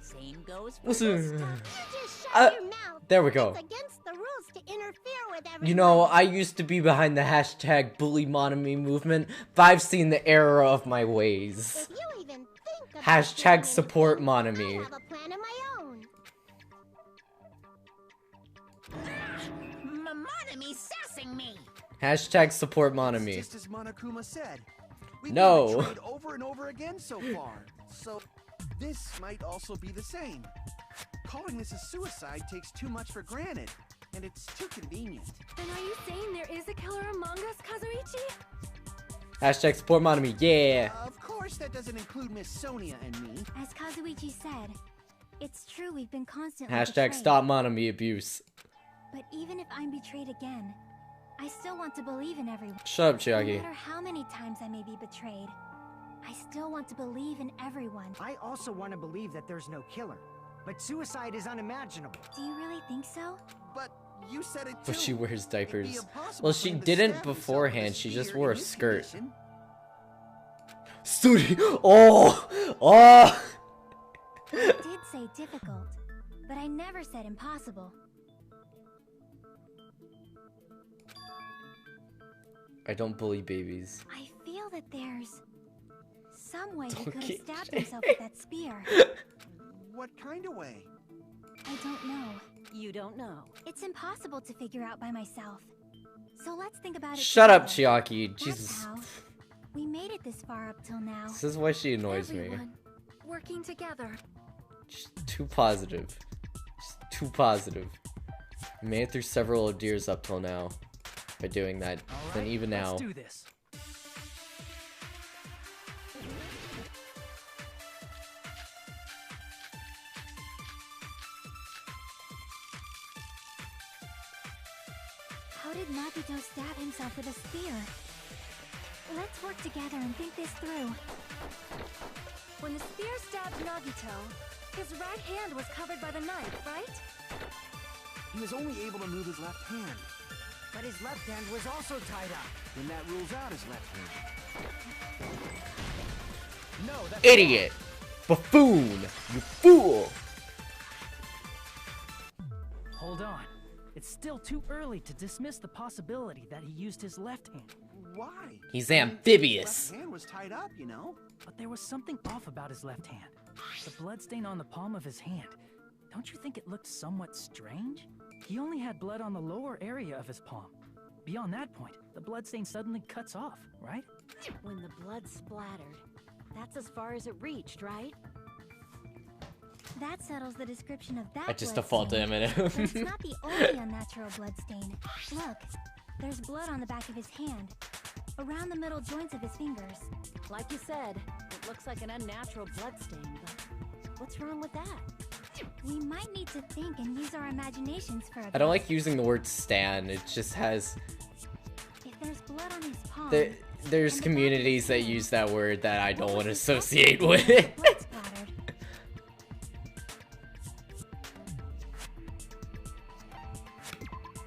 Same goes for Listen. this stuff. Just shut Uh, your mouth. there we go. It's against the rules to interfere with everyone. You know, I used to be behind the hashtag bully Monami movement, but I've seen the error of my ways. If you even think about Hashtag doing support anything, Monami. I have a plan of my own. Monami sassing me. Hashtag support It's Monami. just as Monokuma said. We've No. been betrayed over and over again so far. So this might also be the same. Calling this a suicide takes too much for granted, and it's too convenient. Then are you saying there is a killer among us, Kazuichi? Hashtag support Monami, yeah. Of course, that doesn't include Miss Sonia and me. As Kazuichi said, it's true we've been constantly Hashtag betrayed. stop Monami abuse. But even if I'm betrayed again, I still want to believe in everyone. Shut up, No Chiaki. matter how many times I may be betrayed, I still want to believe in everyone. I also want to believe that there's no killer, but suicide is unimaginable. Do you really think so? But you said it too. But she wears It'd be diapers. impossible Well, for she him to didn't stab himself beforehand, with a she just spear wore in a this skirt. condition. Studi. Oh! Oh! I did say difficult, but I never said impossible. I don't bully babies. I feel that there's some way he Don't could have get stabbed shit. himself with that spear. What kind of way? I don't know. You don't know. It's impossible to figure out by myself. So let's think about it. Shut up, together. Chiaki. That's Jesus. how we made it this far up till now. This is why she annoys me. Everyone working together. She's too positive. She's too positive. Made it through several ordeals up till now by doing that. All Then right, even now. let's do this. How did Nagito stab himself with a spear? Let's work together and think this through. When the spear stabbed Nagito, his right hand was covered by the knife, right? He was only able to move his left hand. But his left hand was also tied up. Then that rules out his left hand. No, that's Idiot! Buffoon! You fool! Hold on. It's still too early to dismiss the possibility that he used his left hand. Why? He's I mean, amphibious. His left hand was tied up, you know? But there was something off about his left hand. The bloodstain on the palm of his hand. Don't you think it looked somewhat strange? He only had blood on the lower area of his palm. Beyond that point, the bloodstain suddenly cuts off, right? When the blood splattered. That's as far as it reached, right? That settles the description of that. I just blood default to stain. But it's Eminem. not the only unnatural blood stain. Look, there's blood on the back of his hand, around the middle joints of his fingers. Like you said, it looks like an unnatural bloodstain, but what's wrong with that? We might need to think and use our imaginations for a bit. I don't like using the word stan. It just has... If there's blood on his palm... There's communities that use that word that I don't want to associate with. Blood splattered.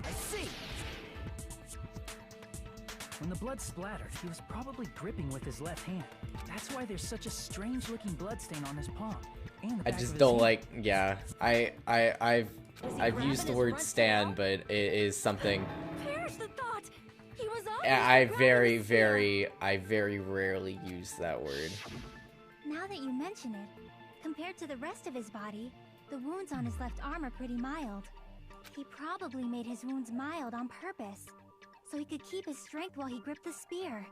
I see! When the blood splattered, he was probably gripping with his left hand. That's why there's such a strange-looking bloodstain on his palm. And the I back just of his don't hand. like, yeah. I've used the word stan, but it is something Perish the thought! He was I very rarely use that word. Now that you mention it, compared to the rest of his body, the wounds on his left arm are pretty mild. He probably made his wounds mild on purpose, so he could keep his strength while he gripped the spear.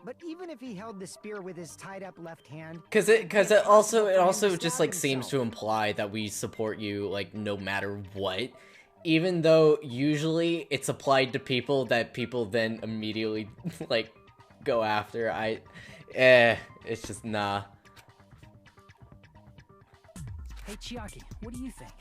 But even if he held the spear with his tied up left hand, Cause it also just like seems to imply that we support you like no matter what, even though usually it's applied to people that people then immediately like go after. It's just nah. Hey, Chiaki, what do you think?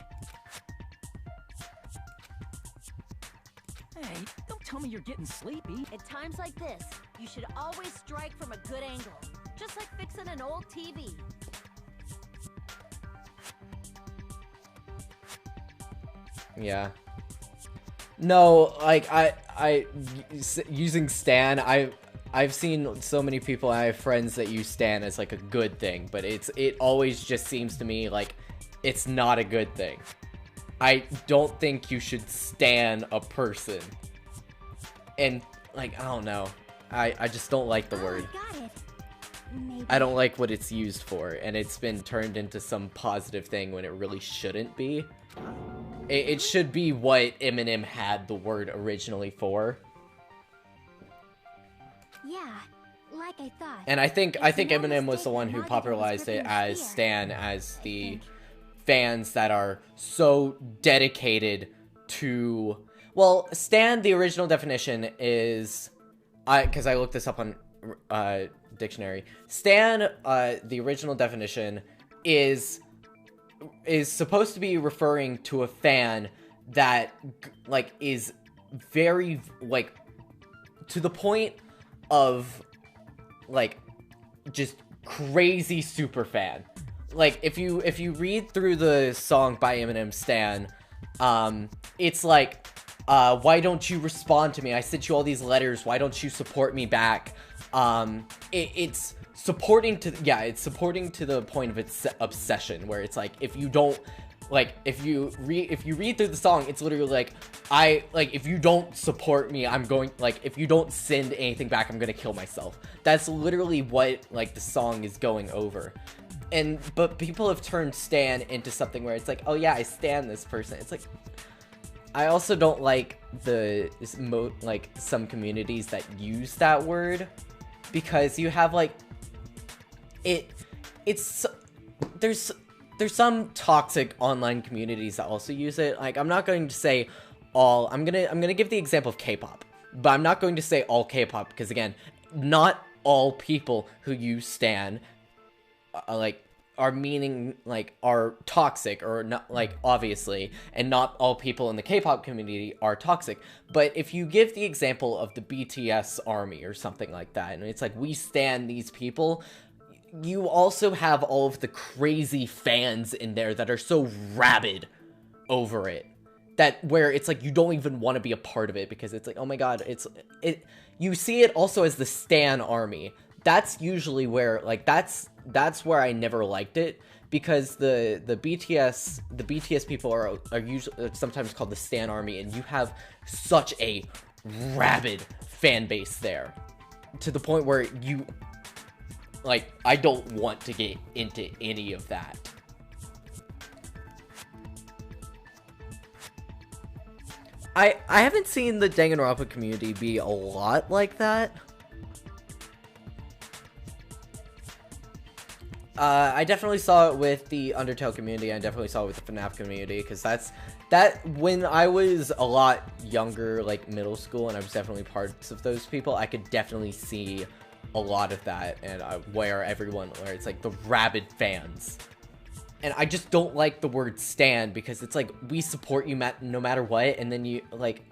Hey, don't tell me you're getting sleepy. At times like this, you should always strike from a good angle. Just like fixing an old TV. Yeah. No, like using stan, I've seen so many people, I have friends that use stan as like a good thing, but it always just seems to me like it's not a good thing. I don't think you should stan a person. And like, I don't know. I just don't like the word. Got it. Maybe. I don't like what it's used for, and it's been turned into some positive thing when it really shouldn't be. It should be what Eminem had the word originally for. Yeah, like I thought. And I think It's no Eminem was mistake the one that who Nagito was popularized it gripping as spear. stan, as the fans that are so dedicated to... Well, stan, the original definition is... Because I looked this up on dictionary. Stan, the original definition, is supposed to be referring to a fan that, like, is very, like, to the point of, like, just crazy super fan. Like, if you read through the song by Eminem, Stan, it's like, why don't you respond to me? I sent you all these letters. Why don't you support me back? It's supporting to, yeah, it's supporting to the point of its obsession, where it's like, if you don't, like, if you read through the song, it's literally like, if you don't support me, I'm going, like, if you don't send anything back, I'm gonna kill myself. That's literally what, like, the song is going over. But people have turned stan into something where it's like, oh yeah, I stan this person. It's like, I also don't like some communities that use that word, because you have, like, there's some toxic online communities that also use it. Like, I'm not going to say all, I'm gonna give the example of K-pop, but I'm not going to say all K-pop, because again, not all people who use stan are toxic, or not, like, obviously, and not all people in the K-pop community are toxic. But if you give the example of the BTS army or something like that, and it's like, we stan these people, you also have all of the crazy fans in there that are so rabid over it, that where it's like, you don't even want to be a part of it, because it's like, oh my god, you see it also as the stan army. That's usually where, like, that's where I never liked it, because the BTS people are usually sometimes called the stan army, and you have such a rabid fan base there, to the point where you, like, I don't want to get into any of that. I haven't seen the Danganronpa community be a lot like that. I definitely saw it with the Undertale community. I definitely saw it with the FNAF community, because that when I was a lot younger, like middle school, and I was definitely parts of those people, I could definitely see a lot of that, and where it's like the rabid fans. And I just don't like the word stan, because it's like, we support you no matter what, and then you, like,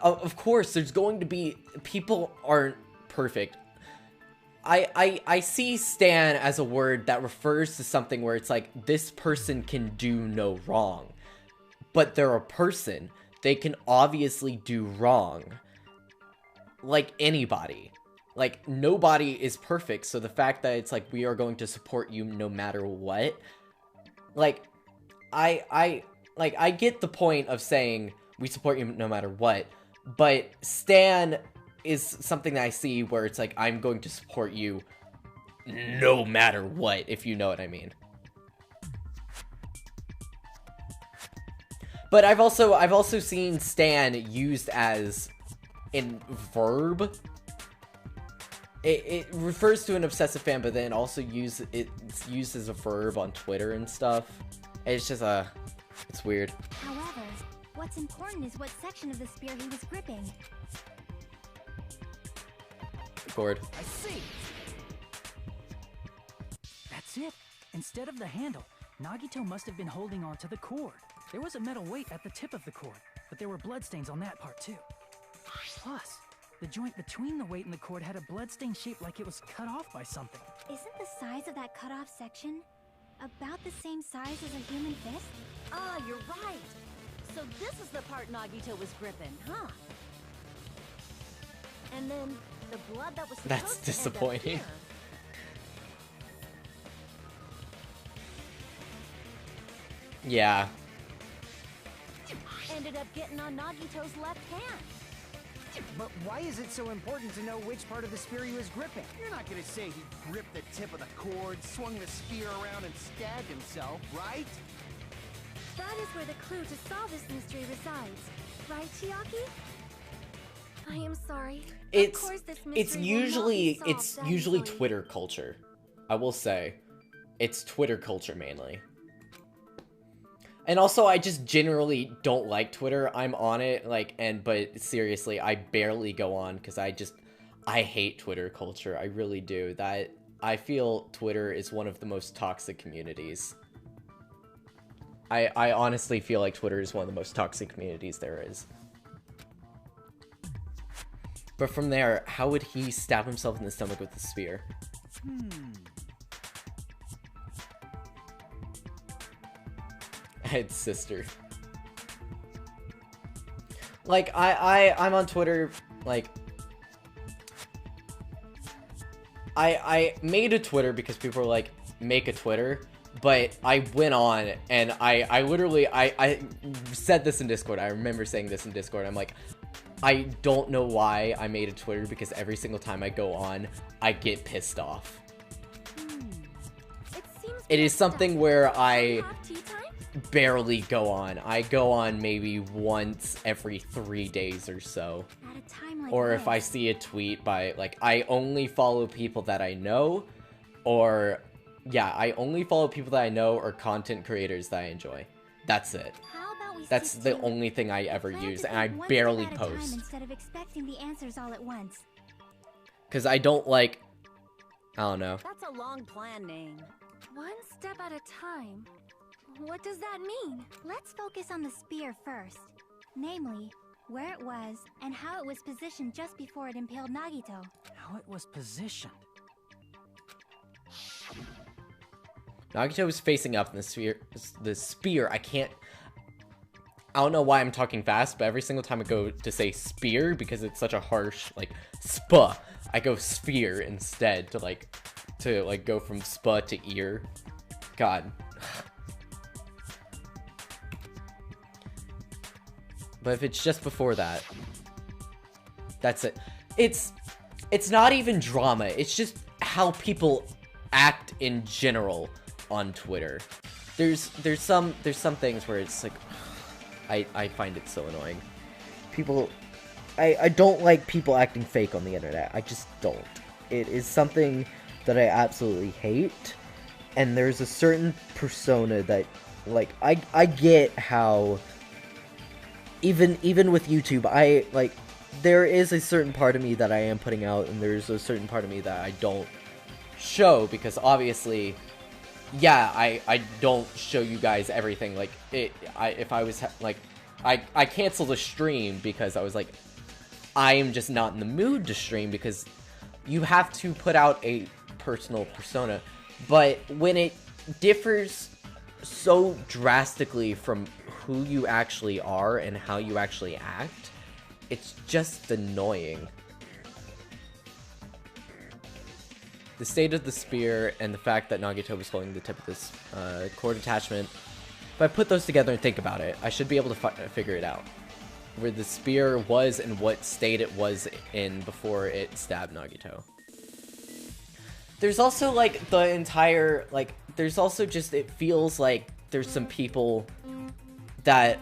of course, there's going to be, people aren't perfect. I see stan as a word that refers to something where it's like, this person can do no wrong. But they're a person. They can obviously do wrong. Like anybody. Like, nobody is perfect, so the fact that it's like, we are going to support you no matter what, like, I get the point of saying, we support you no matter what, but stan is something that I see where it's like, I'm going to support you no matter what, if you know what I mean. But I've also seen stan used as in verb. It refers to an obsessive fan, but then also it's used as a verb on Twitter and stuff. It's just it's weird. However, what's important is what section of the spear he was gripping. Cord. I see. That's it. Instead of the handle, Nagito must have been holding on to the cord. There was a metal weight at the tip of the cord, but there were bloodstains on that part too. Plus, the joint between the weight and the cord had a bloodstain shaped like it was cut off by something. Isn't the size of that cut-off section about the same size as a human fist? Ah, you're right. So this is the part Nagito was gripping, huh? And then the blood that was supposed That's to disappointing. end up Yeah. here ended up getting on Nagito's left hand. But why is it so important to know which part of the spear he was gripping? You're not gonna say he gripped the tip of the cord, swung the spear around, and stabbed himself, right? That is where the clue to solve this mystery resides. Right, Chiaki? I am sorry. Of course this mystery It's will not usually be solved that usually easily. Twitter culture. I will say, it's Twitter culture mainly. And also, I just generally don't like Twitter. I'm on it, like, but seriously, I barely go on because I hate Twitter culture. I really do. I feel Twitter is one of the most toxic communities. I honestly feel like Twitter is one of the most toxic communities there is. But from there, how would he stab himself in the stomach with a spear? Ed's sister. Like, I'm on Twitter, like, I made a Twitter because people were like, make a Twitter, but I went on and I literally, I said this in Discord. I remember saying this in Discord. I'm like, I don't know why I made a Twitter, because every single time I go on, I get pissed off. It is something where I barely go on. I go on maybe once every 3 days or so. At a time like Or if I this, see a tweet by, like, I only follow people that I know, or, yeah, I only follow people that I know or content creators that I enjoy. That's it. how about we That's stick the to only thing I ever plan to use, think and I one step barely at a time post. instead of expecting the answers all at once. Because I don't like, I don't know. That's a long plan name. One step at a time? What does that mean? Let's focus on the spear first. Namely, where it was and how it was positioned just before it impaled Nagito. How it was positioned. Nagito was facing up in the spear, I don't know why I'm talking fast, but every single time I go to say spear, because it's such a harsh, like, spa, I go sphere instead to go from spa to ear. God. But if it's just before that, that's it. It's not even drama. It's just how people act in general on Twitter. There's some things where it's like, I find it so annoying. People, I don't like people acting fake on the internet. I just don't. It is something that I absolutely hate. and there's a certain persona that, like, I get how even with YouTube, I like, there is a certain part of me that I am putting out, and there's a certain part of me that I don't show, because obviously, yeah, I don't show you guys everything. Like, if I was like, I canceled a stream because I was like, I am just not in the mood to stream, because you have to put out a personal persona. But when it differs so drastically from who you actually are and how you actually act, it's just annoying. The state of the spear and the fact that Nagito was holding the tip of this cord attachment, if I put those together and think about it, I should be able to figure it out. Where the spear was and what state it was in before it stabbed Nagito. There's also, like, the entire, like, there's also just, it feels like there's some people that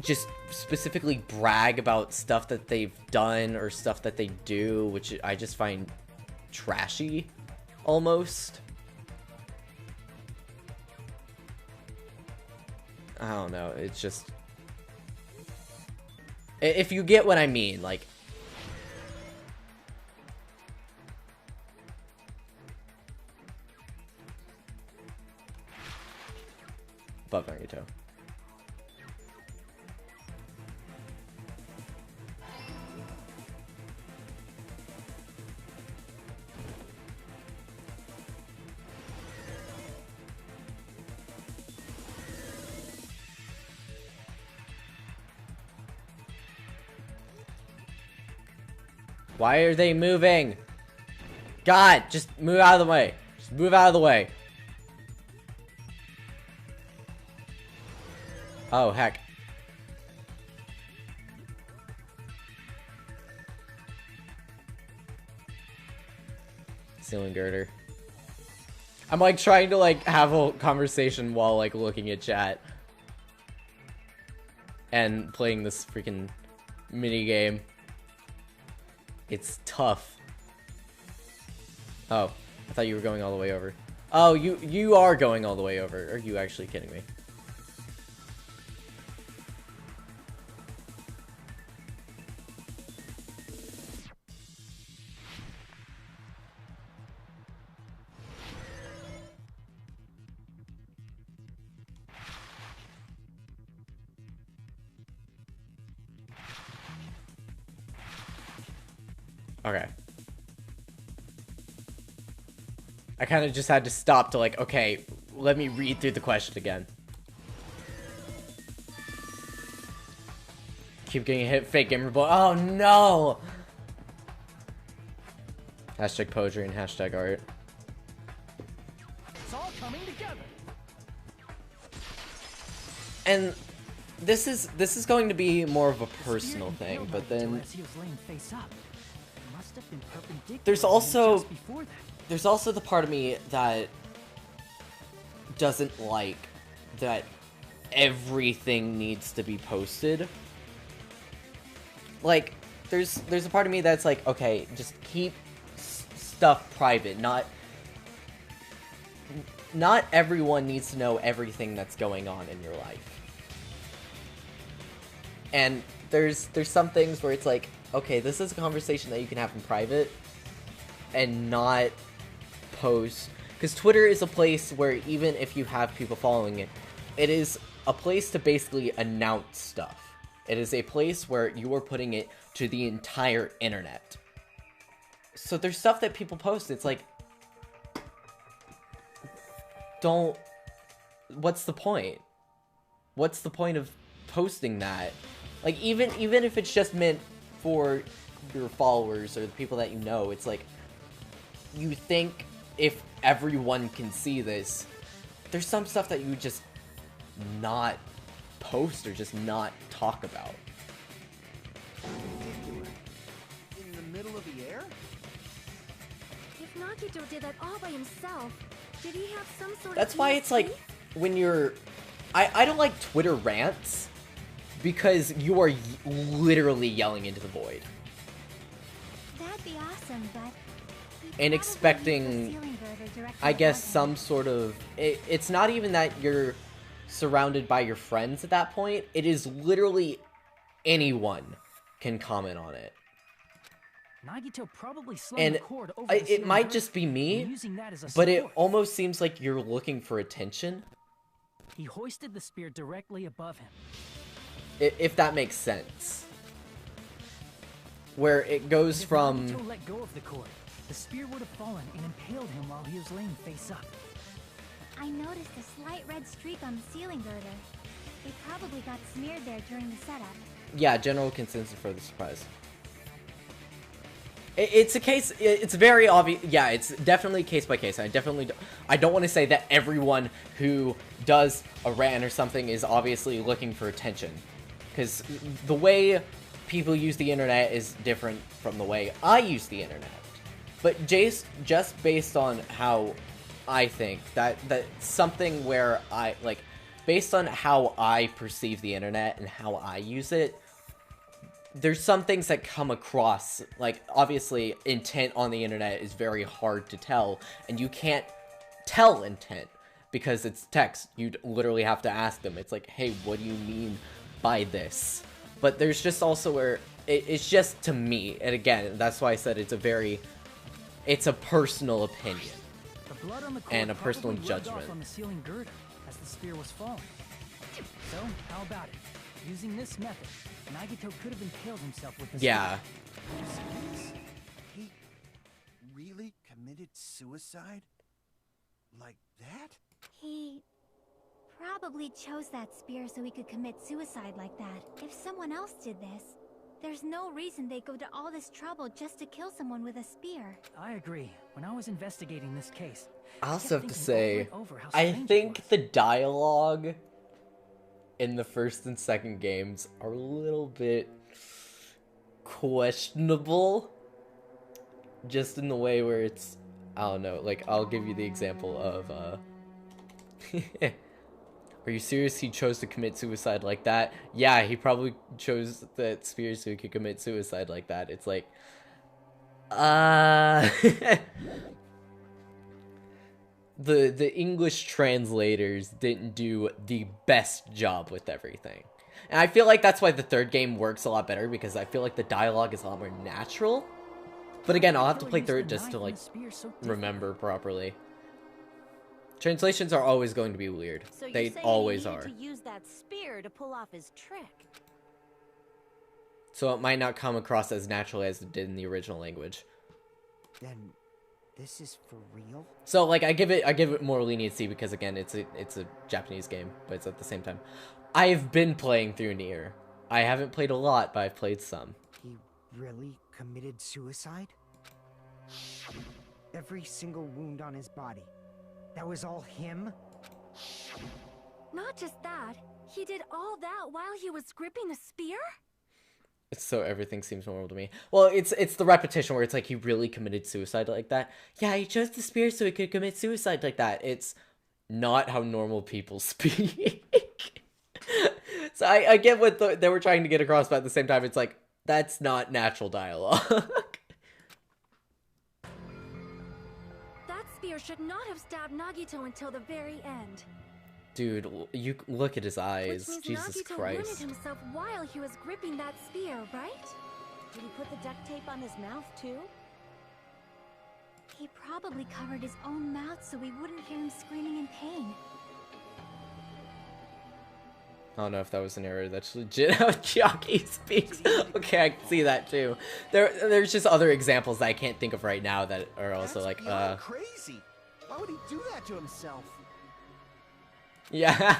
just specifically brag about stuff that they've done or stuff that they do, which I just find trashy, almost. I don't know, it's just... If you get what I mean, like... Above Nagito. Why are they moving? God, just move out of the way. Just move out of the way. Oh, heck. Ceiling girder. I'm like trying to like have a conversation while like looking at chat. And playing this freaking mini game. It's tough. Oh, I thought you were going all the way over. Oh, you are going all the way over. Are you actually kidding me? Okay. I kind of just had to stop to like, okay, let me read through the question again. Keep getting hit, fake gamer boy. Oh no! Hashtag poetry and hashtag art. It's all coming together. And this is going to be more of a personal thing, but then there's also the part of me that doesn't like that everything needs to be posted. Like, there's a part of me that's like, okay, just keep stuff private. Not everyone needs to know everything that's going on in your life. And there's some things where it's like, okay, this is a conversation that you can have in private and not post. Because Twitter is a place where even if you have people following it, it is a place to basically announce stuff. It is a place where you are putting it to the entire internet. So there's stuff that people post, it's like, what's the point? What's the point of posting that? Like, even if it's just meant for your followers or the people that you know, it's like, you think if everyone can see this, there's some stuff that you would just not post or just not talk about. In the middle of the air? If Nagito did that all by himself, did he have some sort of... That's why it's like, when you're... I don't like Twitter rants, because you are literally yelling into the void. That'd be awesome, but and expecting, I guess, some sort of... It's not even that you're surrounded by your friends at that point. It is literally anyone can comment on it. Nagito probably slung And the cord over the it ceiling might girder just be me, and using that as a but it support. almost seems like you're looking for attention, He hoisted the spear directly above him. if that makes sense. Where it goes If from... Nagito let go of the cord, the spear would have fallen and impaled him while he was laying face up. I noticed a slight red streak on the ceiling girder. It probably got smeared there during the setup. Yeah, general consensus for the surprise. It's a case, it's very obvious, yeah, it's definitely case by case. I don't want to say that everyone who does a rant or something is obviously looking for attention. Because the way people use the internet is different from the way I use the internet. But just based on how I think, that's something where I, like, based on how I perceive the internet and how I use it, there's some things that come across, like, obviously, intent on the internet is very hard to tell, and you can't tell intent, because it's text. You'd literally have to ask them. It's like, hey, what do you mean by this? But there's just also where, it's just to me, and again, that's why I said it's a personal opinion, The blood on the cord and a personal probably rubbed judgment. off on the ceiling girder as the spear was falling. So, how about it? Using this method, Nagito could have impaled himself with the Yeah. spear. He really committed suicide? Like that? He probably chose that spear so he could commit suicide like that. If someone else did this, there's no reason they'd go to all this trouble just to kill someone with a spear. I agree. When I was investigating this case, I kept also have to thinking say, over and over how I strange it think was. the dialogue in the first and second games are a little bit questionable. Just in the way where it's, I don't know, like, I'll give you the example of, are you serious he chose to commit suicide like that? Yeah, he probably chose that spear so he could commit suicide like that. It's like, The English translators didn't do the best job with everything. And I feel like that's why the third game works a lot better, because I feel like the dialogue is a lot more natural. But again, I'll have to play through it just to, like, remember properly. Translations are always going to be weird. So They you're saying always he are. needed to use that spear to pull off his trick. So it might not come across as naturally as it did in the original language. Then this is for real? So, like, I give it more leniency because, again, it's a Japanese game, but it's at the same time. I've been playing through Nier. I haven't played a lot, but I've played some. He really committed suicide? Every single wound on his body. That was all him? Not just that, he did all that while he was gripping the spear? So everything seems normal to me. Well, it's the repetition where it's like he really committed suicide like that. Yeah, he chose the spear so he could commit suicide like that. It's not how normal people speak. So I get what they were trying to get across, but at the same time, it's like, that's not natural dialogue. That spear should not have stabbed Nagito until the very end. Dude, you look at his eyes. Which means Jesus Nagito Christ. wounded himself while he was gripping that spear, right? Did he put the duct tape on his mouth too? He probably covered his own mouth so we wouldn't hear him screaming in pain. I don't know if that was an error. That's legit how Chiaki speaks. Okay, I can see that too. There's just other examples that I can't think of right now that are also That's like, beyond crazy. Why would he do that to himself? yeah.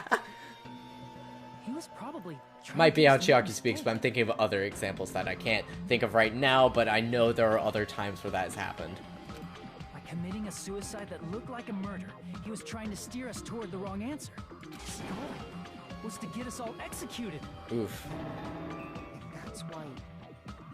He was probably trying Might be to how use a Chiaki speaks, but I'm thinking of other examples that I can't think of right now, but I know there are other times where that has happened. By committing a suicide that looked like a murder, he was trying to steer us toward the wrong answer. His goal was to get us all executed. Oof. And that's why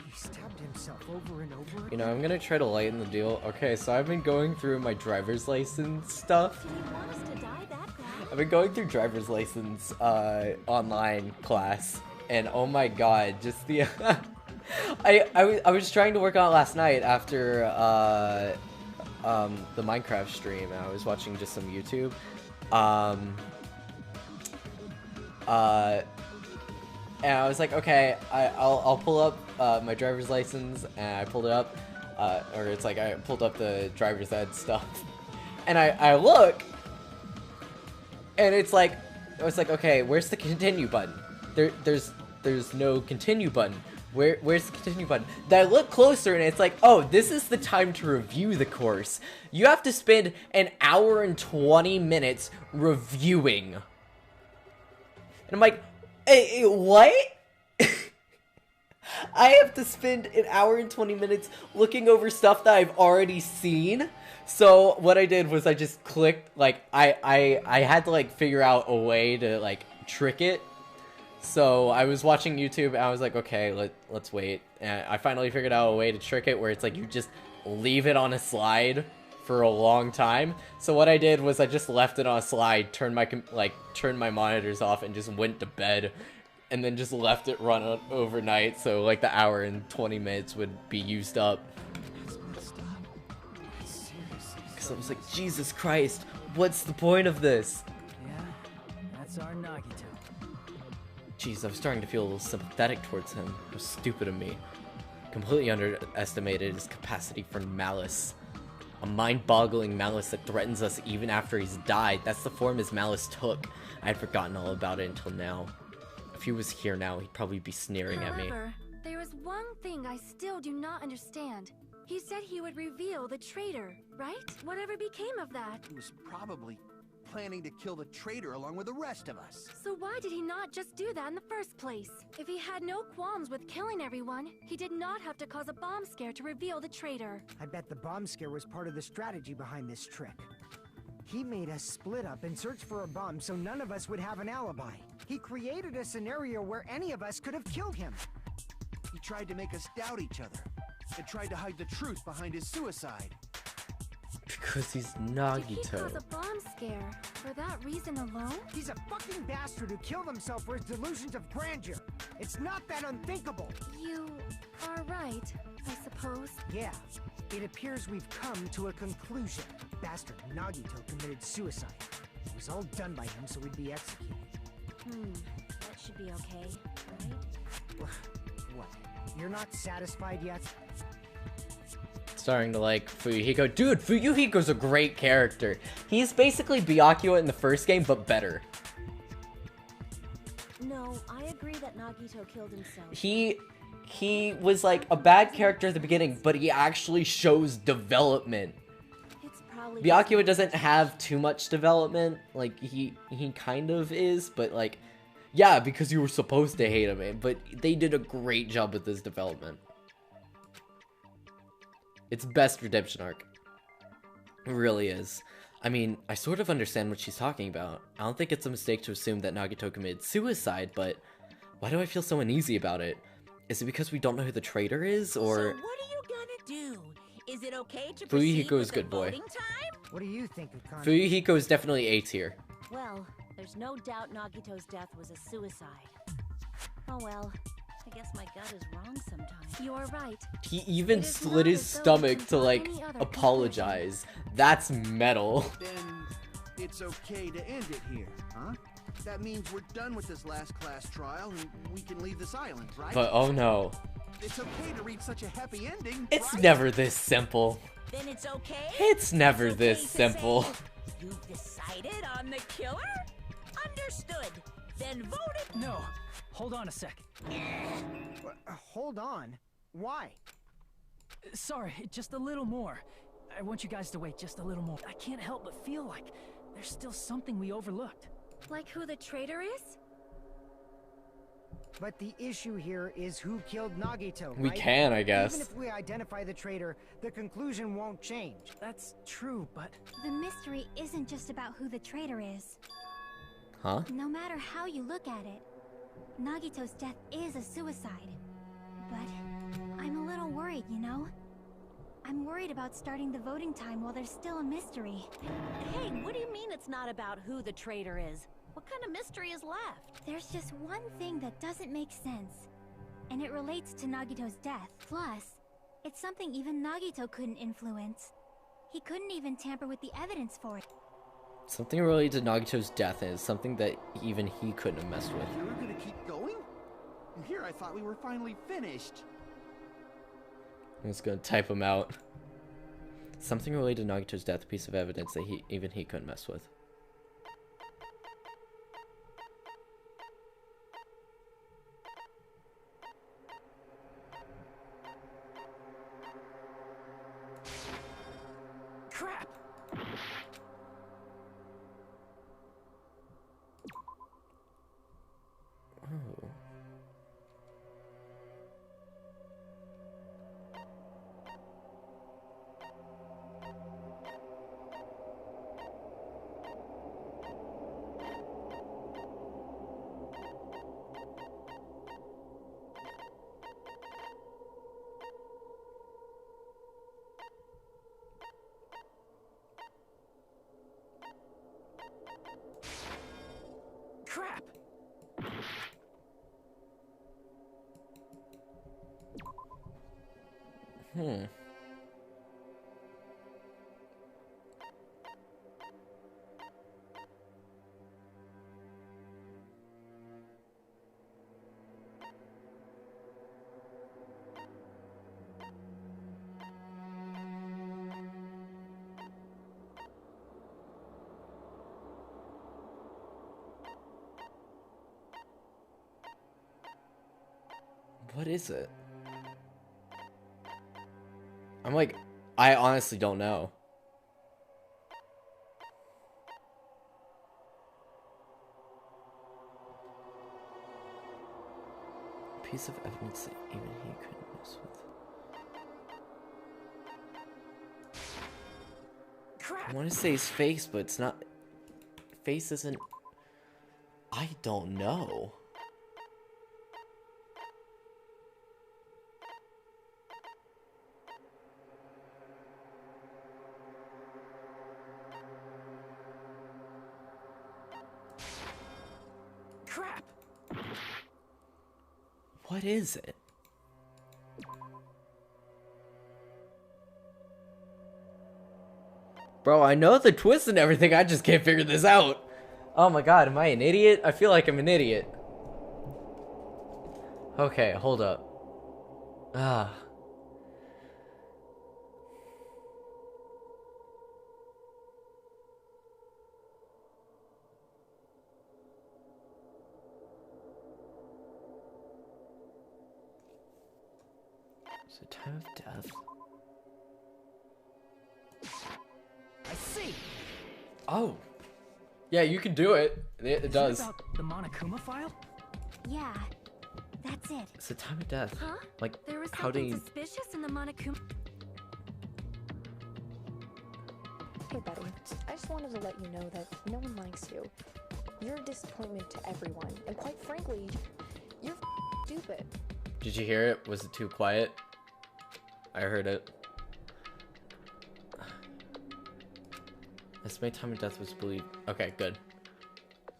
he stabbed himself over and over You know, I'm gonna try to lighten the deal. Okay, so I've been going through my driver's license stuff. Did he want us to die that bad? I've been going through driver's license online class, and oh my god, just the I was trying to work on it last night after the Minecraft stream, and I was watching just some YouTube. And I was like, okay, I'll pull up my driver's license, and I pulled it up, or it's like I pulled up the driver's ed stuff, and I look, and it's like, I was like, okay, where's the continue button? There's no continue button. Where's the continue button? Then I look closer, and it's like, oh, this is the time to review the course. You have to spend an hour and 20 minutes reviewing. And I'm like, hey, what? I have to spend an hour and 20 minutes looking over stuff that I've already seen. So what I did was I just clicked, like, I had to, like, figure out a way to, like, trick it. So I was watching YouTube, and I was like, okay, let's wait. And I finally figured out a way to trick it where it's like you just leave it on a slide for a long time. So what I did was I just left it on a slide, turned my monitors off, and just went to bed, and then just left it run overnight. So like the hour and 20 minutes would be used up. Because I was like, Jesus Christ, what's the point of this? Yeah, that's our Nagito. Jeez, I was starting to feel a little sympathetic towards him. It was stupid of me. Completely underestimated his capacity for malice. A mind-boggling malice that threatens us even after he's died. That's the form his malice took. I had forgotten all about it until now. If he was here now, he'd probably be sneering at me. However, there is one thing I still do not understand. He said he would reveal the traitor, right? Whatever became of that? He was probably planning to kill the traitor along with the rest of us. So why did he not just do that in the first place? If he had no qualms with killing everyone, he did not have to cause a bomb scare to reveal the traitor. I bet the bomb scare was part of the strategy behind this trick. He made us split up and search for a bomb so none of us would have an alibi. He created a scenario where any of us could have killed him. He tried to make us doubt each other and tried to hide the truth behind his suicide. Because he's Did he Nagito. cause a bomb scare for that reason alone? He's a fucking bastard who killed himself for his delusions of grandeur. It's not that unthinkable. You are right, I suppose. Yeah, it appears we've come to a conclusion. Bastard Nagito committed suicide. It was all done by him so he'd be executed. That should be okay, right? What? You're not satisfied yet? Starting to like Fuyuhiko. Dude, Fuyuhiko's a great character. He's basically Byakuya in the first game, but better. No, I agree that Nagito killed himself. He was like a bad character at the beginning, but he actually shows development. It's probably Byakuya doesn't have too much development. Like he kind of is, but like, yeah, because you were supposed to hate him, but they did a great job with his development. It's best redemption arc. It really is. I mean, I sort of understand what she's talking about. I don't think it's a mistake to assume that Nagito committed suicide, but why do I feel so uneasy about it? Is it because we don't know who the traitor is, or... So what are you gonna do? Is it okay to proceed Fuyuhiko with is the good boy. voting time? What do you think, Akane? Fuyuhiko is definitely A tier. Well, there's no doubt Nagito's death was a suicide. Oh well, I guess my gut is wrong sometimes. You're right. He even It is slid not his as though we stomach can to, draw like, any other apologize. That's metal. Then it's okay to end it here, huh? That means we're done with this last class trial and we can leave this island, right? But oh no. It's okay to reach such a happy ending, It's right? never this simple. Then it's okay? It's never It's this okay to simple. say, you've decided on the killer? Understood. Then vote it. No, hold on a sec. Hold on. Why? Sorry, just a little more. I want you guys to wait just a little more. I can't help but feel like there's still something we overlooked. Like who the traitor is? But the issue here is who killed Nagito, We right? can, I guess. Even if we identify the traitor, the conclusion won't change. That's true, but The mystery isn't just about who the traitor is. Huh? No matter how you look at it, Nagito's death is a suicide. But I'm a little worried, you know? I'm worried about starting the voting time while there's still a mystery. Hey, what do you mean it's not about who the traitor is? What kind of mystery is left? There's just one thing that doesn't make sense, and it relates to Nagito's death. Plus, it's something even Nagito couldn't influence. He couldn't even tamper with the evidence for it. Something related to Nagito's death, and it's something that even he couldn't have messed with. You were gonna keep going? Here, I thought we were finally finished. I'm just gonna type him out. Something related to Nagito's death, a piece of evidence that even he couldn't mess with. Crap! Oh. Crap! What is it? I'm like, I honestly don't know. A piece of evidence that even he couldn't mess with. Crap! I want to say his face, but it's not. Face isn't. I don't know. Crap! What is it? Bro, I know the twist and everything, I just can't figure this out. Oh my god, am I an idiot? I feel like I'm an idiot. Okay, hold up. Ah. Is it time of death? I see! Oh. Yeah, you can do it. It does. Is it about the Monokuma file? Yeah, that's it. It's the time of death. Huh? Like, There was how do something you... suspicious in the Monokuma. Hey buddy, I just wanted to let you know that no one likes you. You're a disappointment to everyone, and quite frankly, you're stupid. Did you hear it? Was it too quiet? I heard it. Estimated time of death was believed. Okay, good.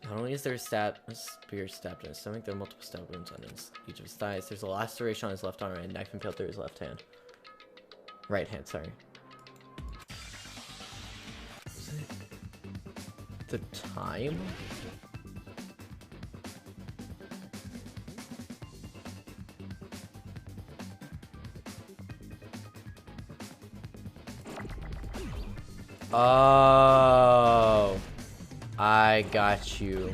Not only is there a spear stabbed in his stomach, there are multiple stab wounds on each of his thighs. There's a laceration on his left arm and a knife impaled through his left hand. Right hand, sorry. Is it the time? Oh, I got you.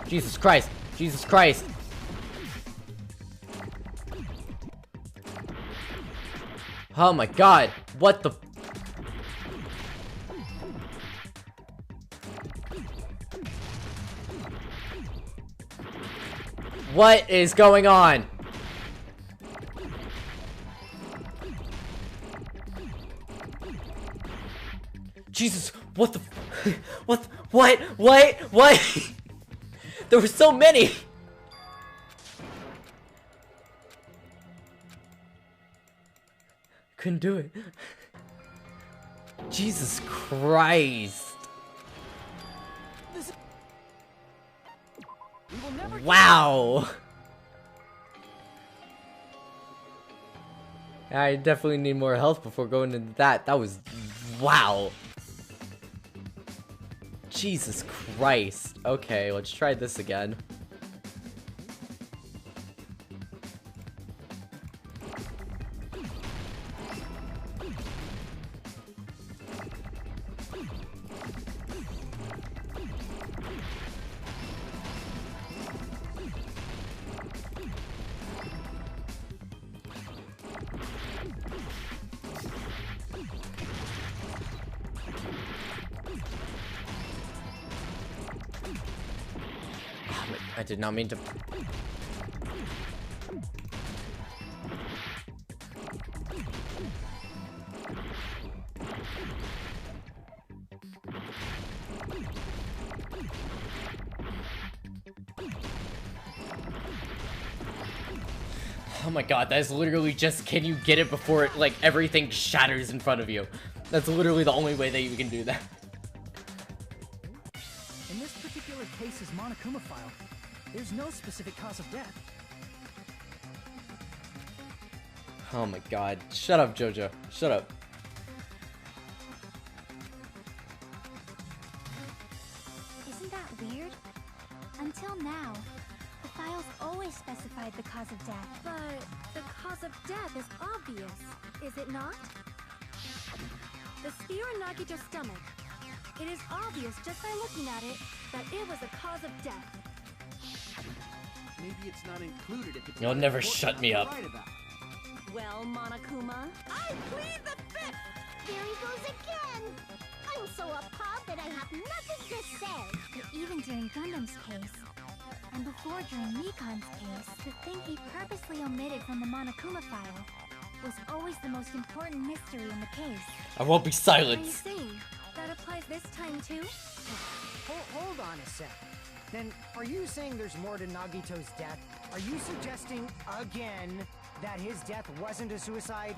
Jesus Christ! Jesus Christ! Oh my god! What the? What is going on? Jesus, what the, what? There were so many! Couldn't do it. Jesus Christ. We will never Wow. I definitely need more health before going into that. That was... wow. Jesus Christ. Okay, let's try this again. I did not mean to... Oh my god, that is literally just, can you get it before it, like, everything shatters in front of you? That's literally the only way that you can do that. In this particular case's Monokuma file, there's no specific cause of death. Oh my god. Shut up, Jojo. Shut up. Isn't that weird? Until now, the files always specified the cause of death. But the cause of death is obvious, is it not? The spear in Nagito's stomach. It is obvious just by looking at it that it was a cause of death. Maybe it's not included if it's You'll not never important shut enough me to up. write about. Well, Monokuma, I plead the fifth! There he goes again! I'm so appalled that I have nothing to say. But even during Gundam's case, and before during Mikan's case, the thing he purposely omitted from the Monokuma file was always the most important mystery in the case. I won't be Are you silenced. saying that applies this time too? Hold on a sec. Then, are you saying there's more to Nagito's death? Are you suggesting, again, that his death wasn't a suicide?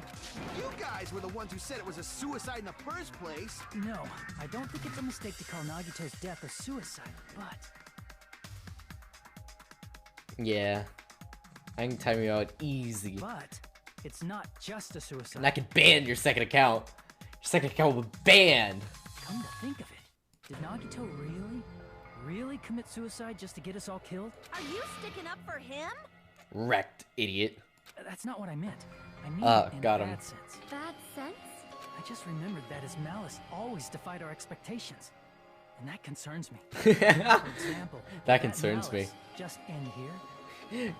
You guys were the ones who said it was a suicide in the first place. No, I don't think it's a mistake to call Nagito's death a suicide, but... Yeah. I can time you out easy. But, it's not just a suicide. And I can ban your second account. Your second account will be banned. Come to think of it, did Nagito really commit suicide just to get us all killed? are you sticking up for him? Wrecked, idiot. That's not what I meant. I mean in got a him. bad sense. Bad sense? I just remembered that his malice always defied our expectations. And that concerns me. For example, That concerns me. malice just end here?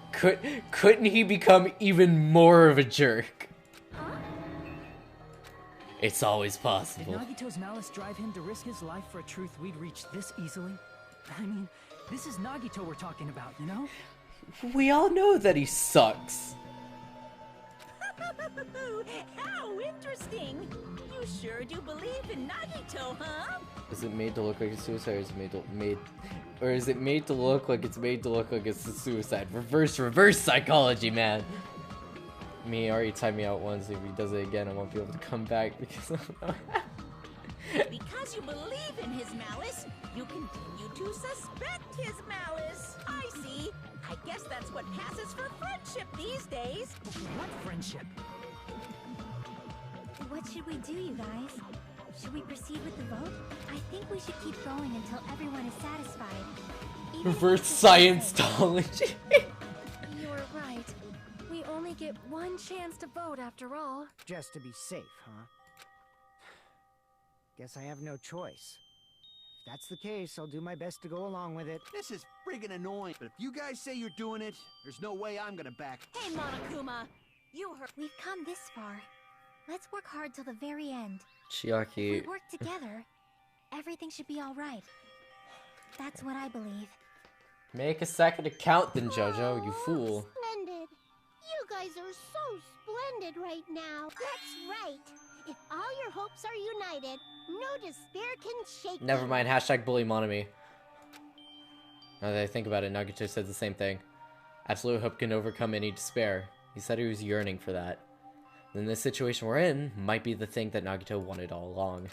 Couldn't he become even more of a jerk? It's always Did possible. Nagito's malice drive him to risk his life for a truth we'd reach this easily? I mean, this is Nagito we're talking about, you know? We all know that he sucks. How interesting! You sure do believe in Nagito, huh? Is it made to look like a suicide, or is it made to look like it's made to look like it's a suicide? Reverse psychology, man. Me already timed me out once. If he does it again, I won't be able to come back because Because you believe in his malice, you continue to suspect his malice. I see. I guess that's what passes for friendship these days. What friendship? What should we do, you guys? Should we proceed with the vote? I think we should keep going until everyone is satisfied. Even if reverse it's a Scientology. You're right. We only get one chance to vote after all. Just to be safe, huh? Guess I have no choice. If that's the case, I'll do my best to go along with it. This is friggin' annoying, but if you guys say you're doing it, there's no way I'm gonna back. Hey, Monokuma, you heard. We've come this far. Let's work hard till the very end. If Chiaki. we work together, everything should be all right. That's what I believe. Make a second account then, Jojo, you fool. Splendid. You guys are so splendid right now. That's right. If all your hopes are united, no despair can shake Never them. mind, hashtag bully Monami. Now that I think about it, Nagito said the same thing. Absolute hope can overcome any despair. He said he was yearning for that. Then the situation we're in might be the thing that Nagito wanted all along.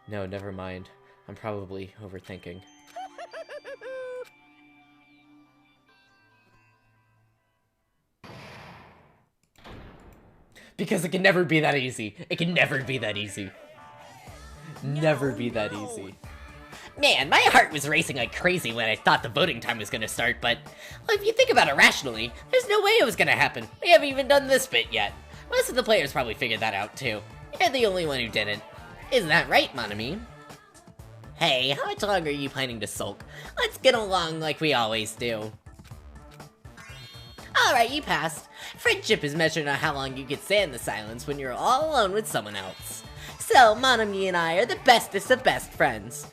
No, never mind. I'm probably overthinking. Because it can never be that easy. It can never be that easy. Never be that easy. Man, my heart was racing like crazy when I thought the voting time was gonna start, but well, if you think about it rationally, there's no way it was gonna happen. We haven't even done this bit yet. Most of the players probably figured that out too. You're the only one who didn't. Isn't that right, mon ami? Hey, how much longer are you planning to sulk? Let's get along like we always do. Alright, you passed. Friendship is measured on how long you can stand the silence when you're all alone with someone else. So, mon ami and I are the bestest of best friends.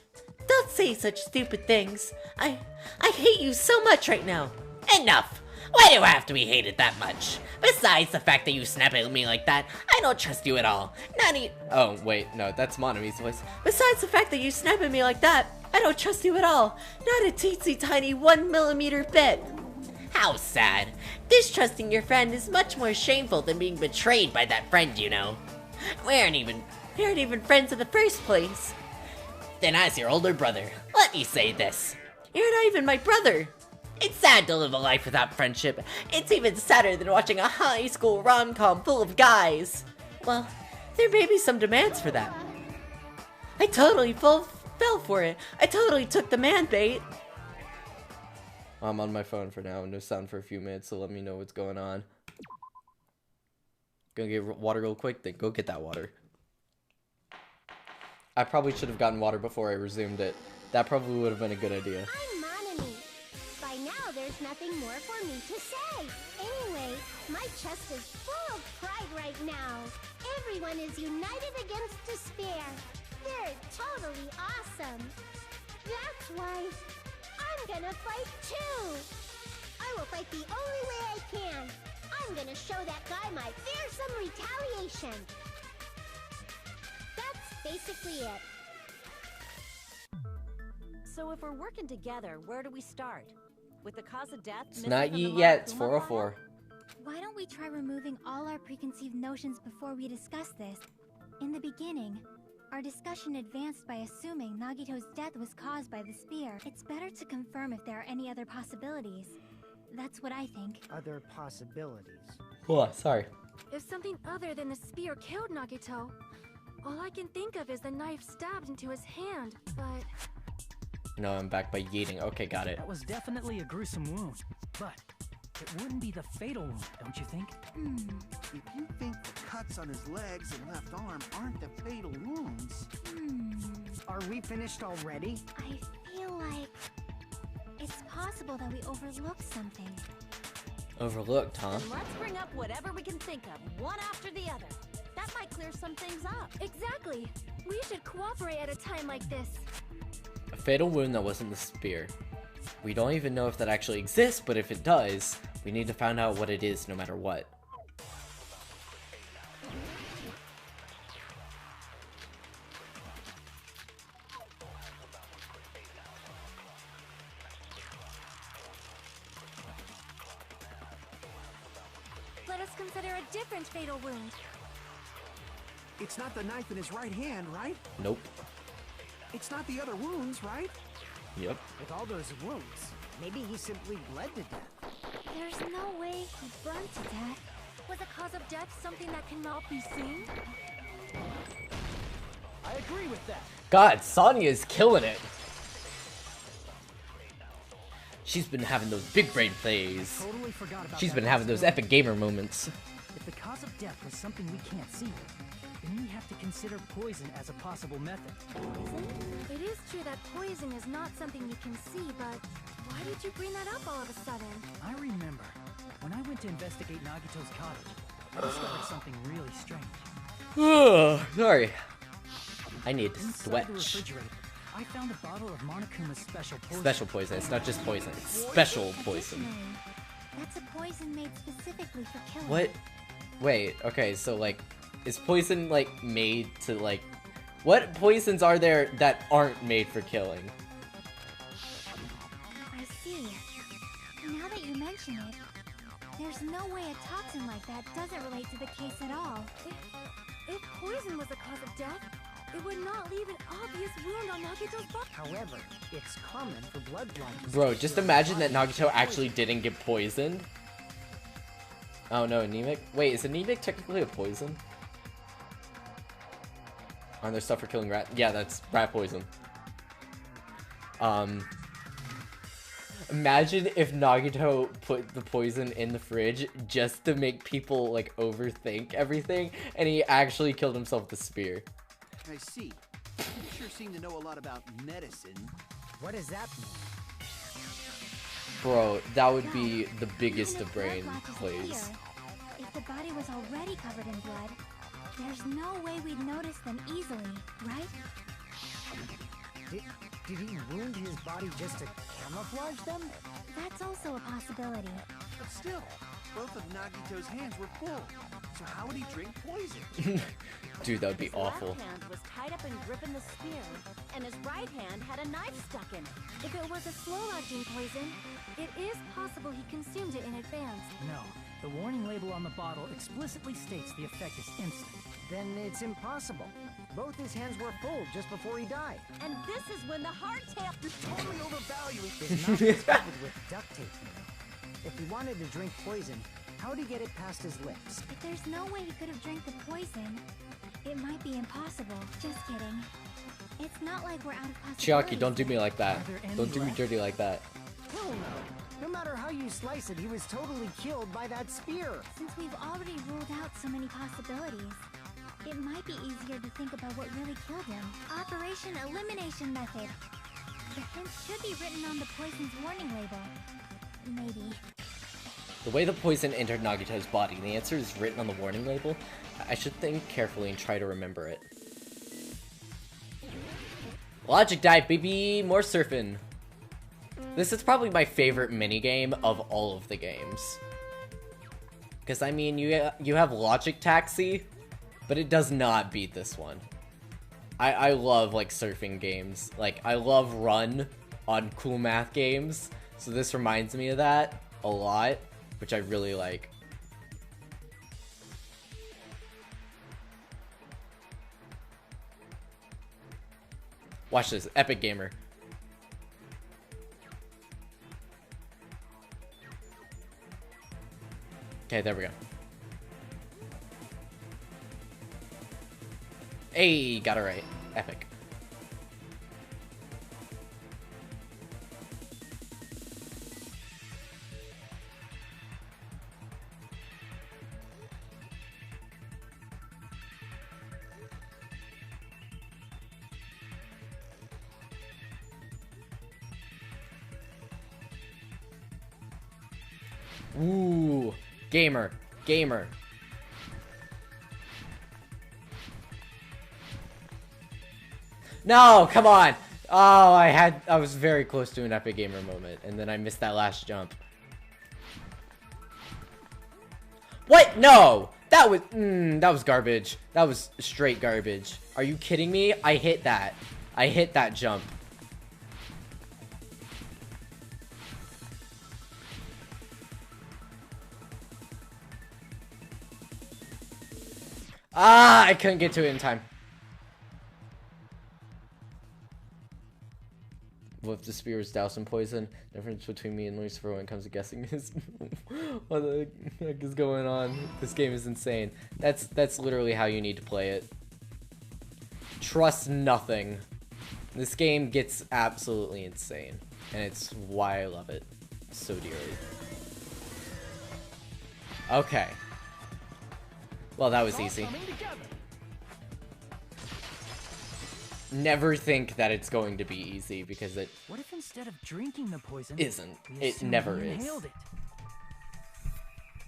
Don't say such stupid things. I hate you so much right now. Enough! Why do I have to be hated that much? Besides the fact that you snap at me like that, I don't trust you at all. Oh, wait, no, that's Monami's voice. Besides the fact that you snap at me like that, I don't trust you at all. Not a teensy tiny 1mm bit. How sad. Distrusting your friend is much more shameful than being betrayed by that friend, you know. We aren't even friends in the first place. Then as your older brother, let me say this. You're not even my brother. It's sad to live a life without friendship. It's even sadder than watching a high school rom-com full of guys. Well, there may be some demands for that. I totally fell for it. I totally took the man bait. I'm on my phone for now. No sound for a few minutes, so let me know what's going on. Gonna get water real quick, then go get that water. I probably should have gotten water before I resumed it. That probably would have been a good idea. I'm Monami. By now, there's nothing more for me to say. Anyway, my chest is full of pride right now. Everyone is united against despair. They're totally awesome. That's why I'm gonna fight too. I will fight the only way I can. I'm gonna show that guy my fearsome retaliation. That's basically it. So if we're working together, where do we start? With the cause of death? It's not yet, it's 404. Why don't we try removing all our preconceived notions before we discuss this? In the beginning, our discussion advanced by assuming Nagito's death was caused by the spear. It's better to confirm if there are any other possibilities. That's what I think. Other possibilities. Oh, sorry. If something other than the spear killed Nagito, all I can think of is the knife stabbed into his hand, but... No, I'm back by yeeting. Okay, got it. That was definitely a gruesome wound, but it wouldn't be the fatal wound, don't you think? If you think the cuts on his legs and left arm aren't the fatal wounds... Are we finished already? I feel like it's possible that we overlooked something. Overlooked, huh? Then let's bring up whatever we can think of, one after the other. That might clear some things up. Exactly! We should cooperate at a time like this. A fatal wound that wasn't the spear. We don't even know if that actually exists, but if it does, we need to find out what it is no matter what. Let us consider a different fatal wound. It's not the knife in his right hand, right? Nope. It's not the other wounds, right? Yep. With all those wounds, maybe he simply bled to death. There's no way he burned to death. Was the cause of death something that cannot be seen? I agree with that. God, Sonya's killing it. She's been having those big brain plays. Totally forgot about She's that been having those epic gamer moments. If the cause of death was something we can't see, then we have to consider poison as a possible method. Poison? It is true that poison is not something you can see, but why did you bring that up all of a sudden? I remember when I went to investigate Nagito's cottage, I discovered something really strange. Sorry. I need to Inside the stretch. refrigerator, I found a bottle of Monokuma's special poison. Special poison. It's not just poison. It's special poison. Additionally, that's a poison made specifically for killing. What? Wait, okay, so like, is poison like made to like, what poisons are there that aren't made for killing? I see. Now that you mention it, there's no way a toxin like that doesn't relate to the case at all. If poison was the cause of death, it would not leave an obvious wound on Nagito's body. However, it's common for blood blindness. Bro, just imagine that Nagito actually didn't get poisoned. Oh no, anemic? Wait, is anemic technically a poison? Aren't there stuff for killing rat? Yeah, that's rat poison. Imagine if Nagito put the poison in the fridge just to make people, like, overthink everything, and he actually killed himself with the spear. I see. You sure seem to know a lot about medicine. What does that mean? Bro, that would be the biggest of brain plays. If the body was already covered in blood, there's no way we'd notice them easily, right? Did he wound his body just to camouflage them? That's also a possibility. But still, both of Nagito's hands were full. So how would he drink poison? Dude, that would be His awful. left hand was tied up and gripping the spear, and his right hand had a knife stuck in it. If it was a slow-acting poison, it is possible he consumed it in advance. No, the warning label on the bottle explicitly states the effect is instant. Then it's impossible. Both his hands were full just before he died. And this is when the hardtail... You're totally overvaluing His mouth was covered with duct tape. If he wanted to drink poison, how'd he get it past his lips? If there's no way he could have drank the poison, it might be impossible. Just kidding. It's not like we're out of possibilities. Chiaki, don't do me like that. Are there any Don't do me left? dirty like that. Hell no. No matter how you slice it, he was totally killed by that spear. Since we've already ruled out so many possibilities, it might be easier to think about what really killed him. Operation Elimination Method. The hint should be written on the poison's warning label. Maybe. The way the poison entered Nagito's body, the answer is written on the warning label. I should think carefully and try to remember it. Logic dive, baby! More surfing. This is probably my favorite minigame of all of the games. Because, I mean, you have Logic Taxi, but it does not beat this one. I love, like, surfing games. Like, I love Run on Cool Math games, so this reminds me of that a lot, which I really like. Watch this, Epic Gamer. Okay, there we go. Hey, got it right. Epic. Ooh, gamer, gamer. No, come on. Oh, I was very close to an Epic Gamer moment, and then I missed that last jump. What? No, that was garbage. That was straight garbage. Are you kidding me? I hit that. I hit that jump. Ah, I couldn't get to it in time. What if the spear was doused in poison? The difference between me and Lucifer when it comes to guessing is what the heck is going on? This game is insane. That's literally how you need to play it. Trust nothing. This game gets absolutely insane, and it's why I love it so dearly. Okay. Well, that was easy. Never think that it's going to be easy, because it What if instead of drinking the poison, isn't. we It assume never he is. inhaled it?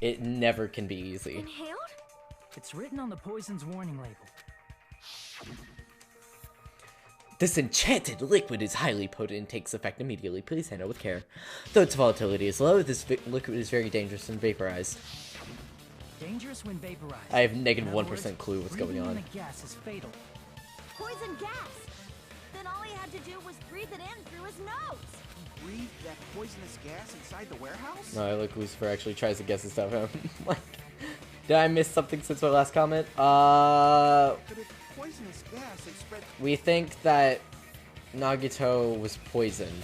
It never can be easy. Inhaled? It's written on the poison's warning label. This enchanted liquid is highly potent and takes effect immediately. Please handle with care. Though its volatility is low, this liquid is very dangerous when vaporized. Dangerous when vaporized. I have negative In other 1% words, clue what's going breathing in on. the gas is fatal. Poison gas! Then all he had to do was breathe it in through his nose! Breathe that poisonous gas inside the warehouse? No, look, Lucifer actually tries to guess his stuff out. Like, did I miss something since my last comment? But if poisonous gas had spread... We think that Nagito was poisoned.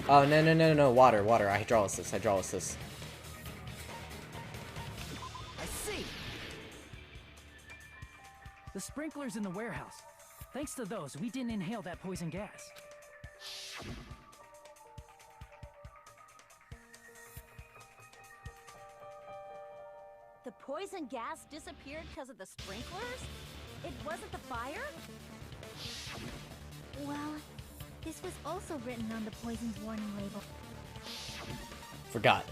Oh, no. Water. Hydrolysis. I see! The sprinklers in the warehouse. Thanks to those, we didn't inhale that poison gas. The poison gas disappeared because of the sprinklers? It wasn't the fire? Well, this was also written on the poison's warning label. Forgot.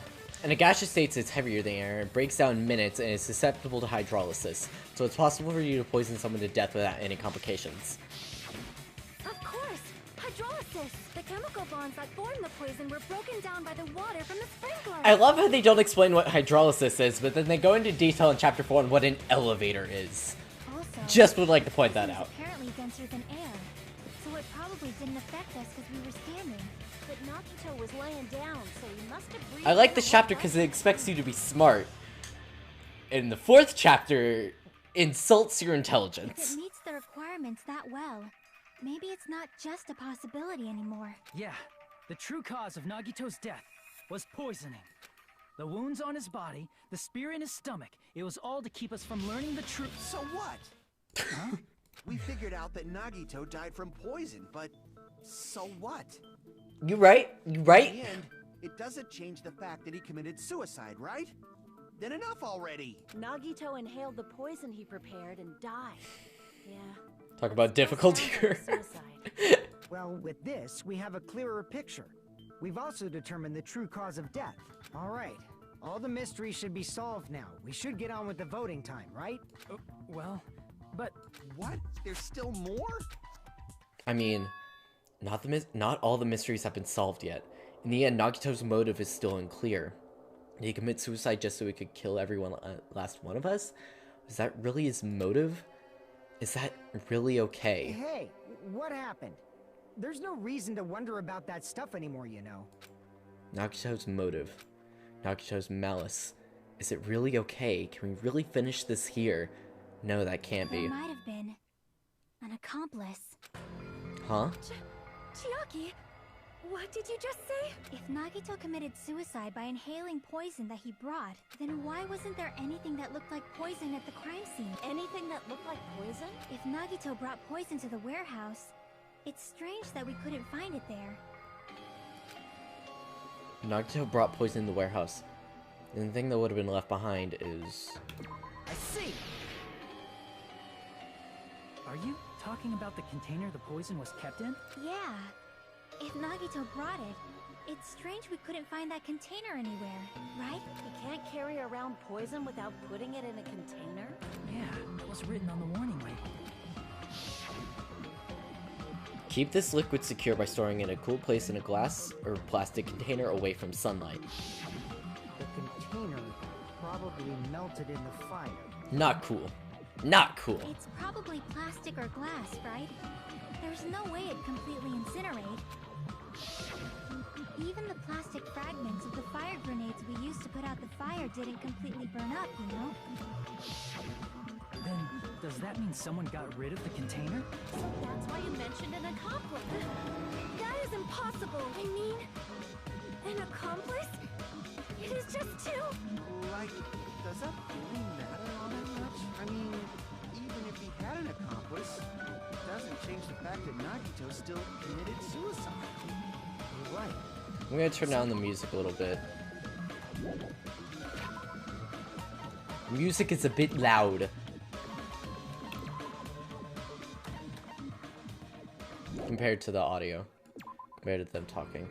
In a gaseous state, it's heavier than air, it breaks down in minutes, and is susceptible to hydrolysis. So it's possible for you to poison someone to death without any complications. Of course! Hydrolysis! The chemical bonds that form the poison were broken down by the water from the sprinkler! I love how they don't explain what hydrolysis is, but then they go into detail in Chapter 4 on what an elevator is. Also, Just would like to point that poison is out. apparently denser than air, so it probably didn't affect us because we were standing. But Nagito was laying down, so he must have breathed. I like this chapter because it expects you to be smart. In the 4th chapter, insults your If intelligence. it meets the requirements that well, maybe it's not just a possibility anymore. Yeah, the true cause of Nagito's death was poisoning. The wounds on his body, the spear in his stomach, it was all to keep us from learning the truth. So what? Huh? We figured out that Nagito died from poison, but so what? You right? In the end, it doesn't change the fact that he committed suicide, right? Then enough already. Nagito inhaled the poison he prepared and died. Yeah. Talk about difficulty here. Suicide. Well, with this, we have a clearer picture. We've also determined the true cause of death. All right. All the mysteries should be solved now. We should get on with the voting time, right? Well, but What? There's still more? I mean, not all the mysteries have been solved yet. In the end, Nagito's motive is still unclear. Did he commit suicide just so he could kill everyone, last one of us? Is that really his motive? Is that really okay? Hey, what happened? There's no reason to wonder about that stuff anymore, you know. Nagito's motive. Nagito's malice. Is it really okay? Can we really finish this here? No, that can't be. There might have been an accomplice. Huh? Chiaki, what did you just say? If Nagito committed suicide by inhaling poison that he brought, then why wasn't there anything that looked like poison at the crime scene? Anything that looked like poison? If Nagito brought poison to the warehouse, it's strange that we couldn't find it there. Nagito brought poison in the warehouse. And the thing that would have been left behind is... I see! Are you talking about the container the poison was kept in? Yeah. If Nagito brought it, it's strange we couldn't find that container anywhere, right? You can't carry around poison without putting it in a container? Yeah, it was written on the warning label. Keep this liquid secure by storing it in a cool place in a glass or plastic container away from sunlight. The container probably melted in the fire. Not cool. Not cool. It's probably plastic or glass, right? There's no way it'd completely incinerate. Even the plastic fragments of the fire grenades we used to put out the fire didn't completely burn up, you know? Then, does that mean someone got rid of the container? That's why you mentioned an accomplice. That is impossible. I mean, an accomplice? It is just two. Like, does that really matter all that much? I mean, even if he had an accomplice, it doesn't change the fact that Nagito still committed suicide. You're right. I'm gonna turn down the music a little bit. Music is a bit loud. Compared to the audio. Compared to them talking.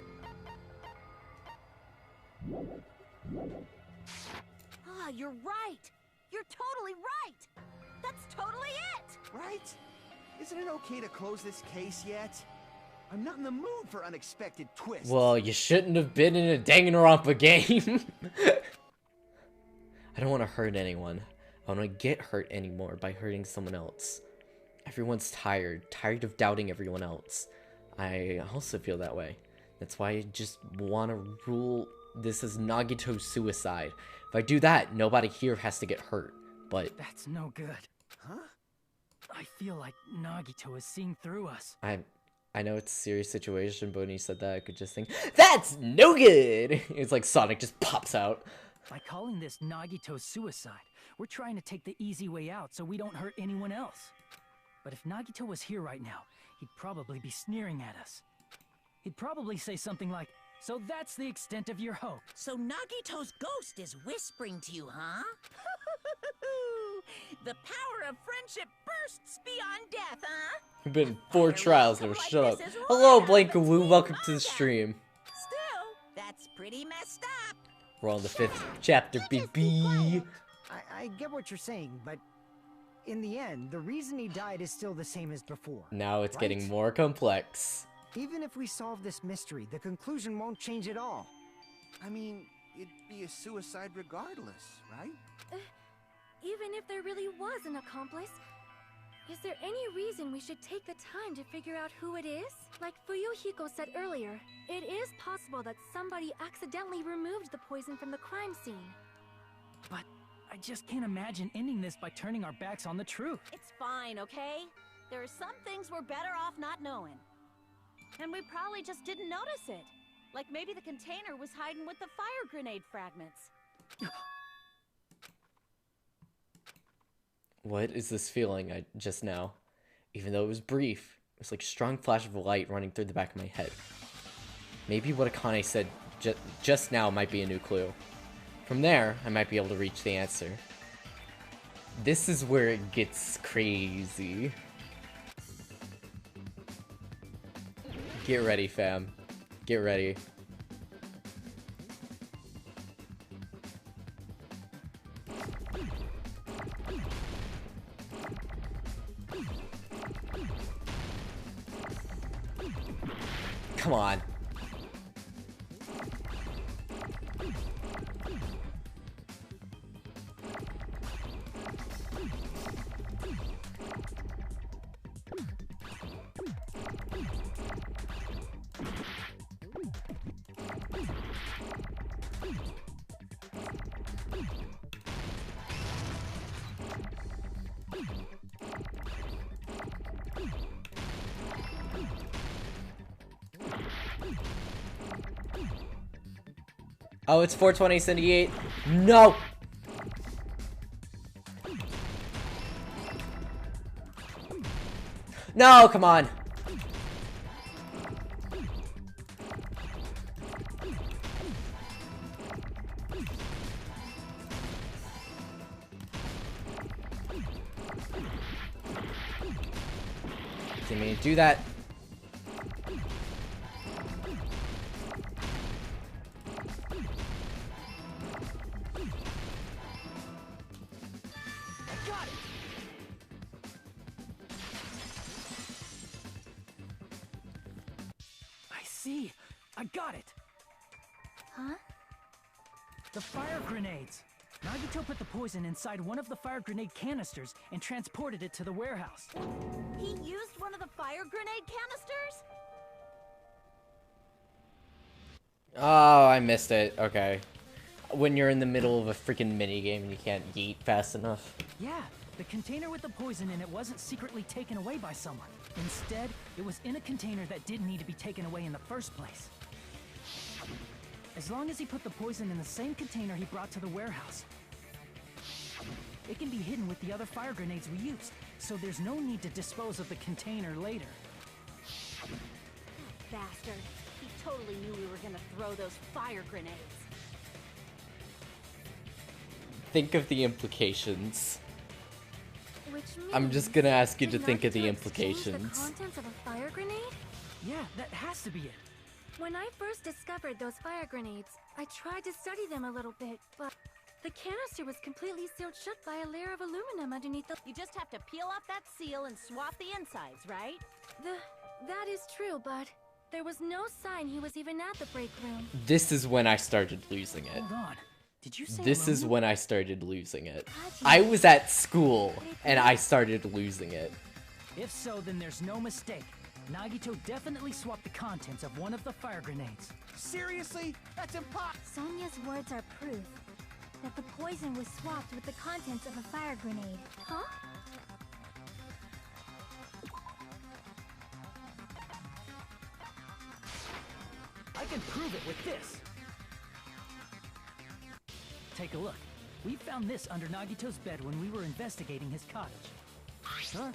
Ah, you're right. You're totally right. That's totally it. Right? Isn't it okay to close this case yet? I'm not in the mood for unexpected twists. Well, you shouldn't have been in a Danganronpa game. I don't want to hurt anyone. I don't want to get hurt anymore by hurting someone else. Everyone's tired of doubting everyone else. I also feel that way. That's why I just want to rule this as Nagito's suicide. If I do that, nobody here has to get hurt. But That's no good. Huh? I feel like Nagito is seeing through us. I know it's a serious situation, but when he said that, I could just think, that's no good! It's like Sonic just pops out. By calling this Nagito's suicide, we're trying to take the easy way out so we don't hurt anyone else. But if Nagito was here right now, he'd probably be sneering at us. He'd probably say something like, so that's the extent of your hope. So Nagito's ghost is whispering to you, huh? The power of friendship bursts beyond death, huh? We've been in 4 trials now, shut up. Hello, Blankaloo, welcome to the stream. Still, that's pretty messed up. We're on the 5th chapter, baby. I get what you're saying, but in the end, the reason he died is still the same as before. Now it's right? getting more complex. Even if we solve this mystery, the conclusion won't change at all. I mean, it'd be a suicide regardless, right? Even if there really was an accomplice, is there any reason we should take the time to figure out who it is? Like Fuyuhiko said earlier, it is possible that somebody accidentally removed the poison from the crime scene. But I just can't imagine ending this by turning our backs on the truth. It's fine, okay? There are some things we're better off not knowing. And we probably just didn't notice it. Like maybe the container was hiding with the fire grenade fragments. What is this feeling just now? Even though it was brief, it was like a strong flash of light running through the back of my head. Maybe what Akane said just now might be a new clue. From there, I might be able to reach the answer. This is where it gets crazy. Get ready, fam. Get ready. Come on. Oh, it's 42078. No! No, come on. Didn't mean to do that. I got it! Huh? The fire grenades! Nagito put the poison inside one of the fire grenade canisters and transported it to the warehouse. He used one of the fire grenade canisters? Oh, I missed it. Okay. When you're in the middle of a freaking minigame and you can't yeet fast enough. Yeah, the container with the poison in it wasn't secretly taken away by someone. Instead, it was in a container that didn't need to be taken away in the first place. As long as he put the poison in the same container he brought to the warehouse, it can be hidden with the other fire grenades we used, so there's no need to dispose of the container later. Bastard. He totally knew we were gonna throw those fire grenades. Think of the implications. Which means I'm just gonna ask you to did think of the Nagito exchange implications. The contents of a fire grenade? Yeah, that has to be it. When I first discovered those fire grenades, I tried to study them a little bit, but the canister was completely sealed shut by a layer of aluminum underneath the... You just have to peel off that seal and swap the insides, right? That is true, but there was no sign he was even at the break room. This is when I started losing it. Hold on. Did you say This is aluminum? when I started losing it. I was at school and I started losing it. If so, then there's no mistake. Nagito definitely swapped the contents of one of the fire grenades. Seriously? That's impossible. Sonia's words are proof that the poison was swapped with the contents of a fire grenade. Huh? I can prove it with this. Take a look. We found this under Nagito's bed when we were investigating his cottage. Huh?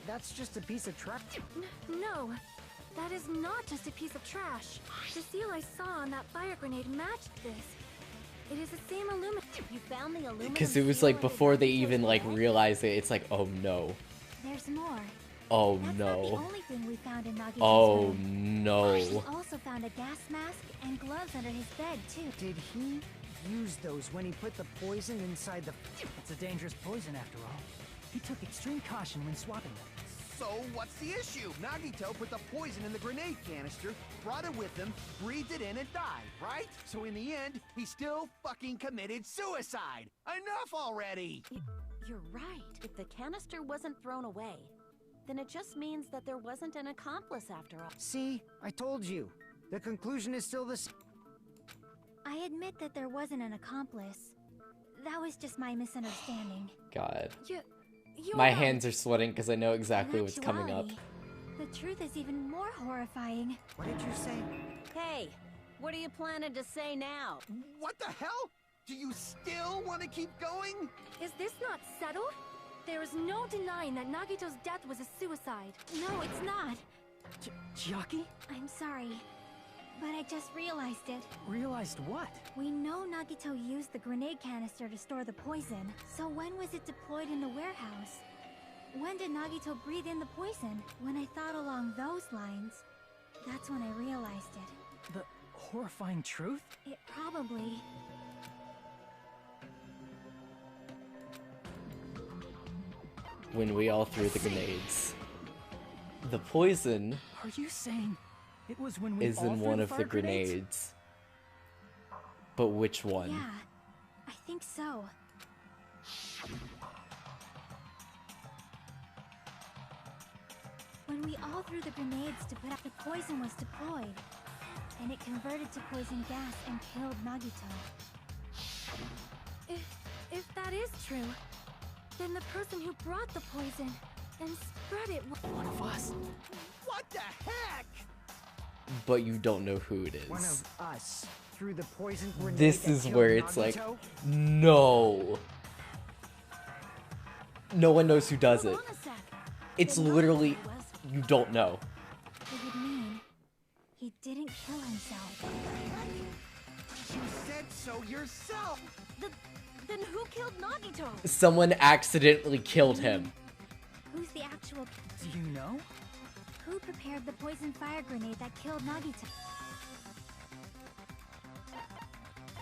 That's just a piece of trash. No, that is not just a piece of trash. The seal I saw on that fire grenade matched this. It is the same aluminum. You found the aluminum. Because it was seal like under before they Nagito's even like bed? realized it, it's like, oh no. There's more. Oh That's no. not the only thing we found in Nagito's Oh bed. no. We also found a gas mask and gloves under his bed too. Did he use those when he put the poison inside the... It's a dangerous poison after all. He took extreme caution when swapping them. So what's the issue? Nagito put the poison in the grenade canister, brought it with him, breathed it in and died, right? So in the end, he still fucking committed suicide. Enough already! You're right. If the canister wasn't thrown away, then it just means that there wasn't an accomplice after all. See? I told you. The conclusion is still the same. I admit that there wasn't an accomplice. That was just my misunderstanding. God. You're My right. hands are sweating because I know In exactly what's coming up. actuality, the truth is even more horrifying. What did you say? Hey, what are you planning to say now? What the hell? Do you still want to keep going? Is this not settled? There is no denying that Nagito's death was a suicide. No, it's not. Chiaki? I'm sorry, but I just realized it. Realized what? We know Nagito used the grenade canister to store the poison. So when was it deployed in the warehouse? When did Nagito breathe in the poison? When I thought along those lines, that's when I realized it. The horrifying truth? It probably... When we all threw the grenades. The poison Are you saying it was when we is all in threw one the of the fire grenades? grenades. But which one? Yeah, I think so. When we all threw the grenades to put out, the poison was deployed, and it converted to poison gas and killed Nagito. If that is true, then the person who brought the poison and spread it One of us. What the heck? But you don't know who it One is. of us threw the poison grenade This that is killed where it's like, Nagito? no. No one knows who does it. Hold on a sec. It's Then Nagito literally, was- you don't know. It would mean he didn't kill himself. You said so yourself. Then who killed Nagito? Someone accidentally killed him. Who's the actual... Do you know? Who prepared the poison fire grenade that killed Nagito?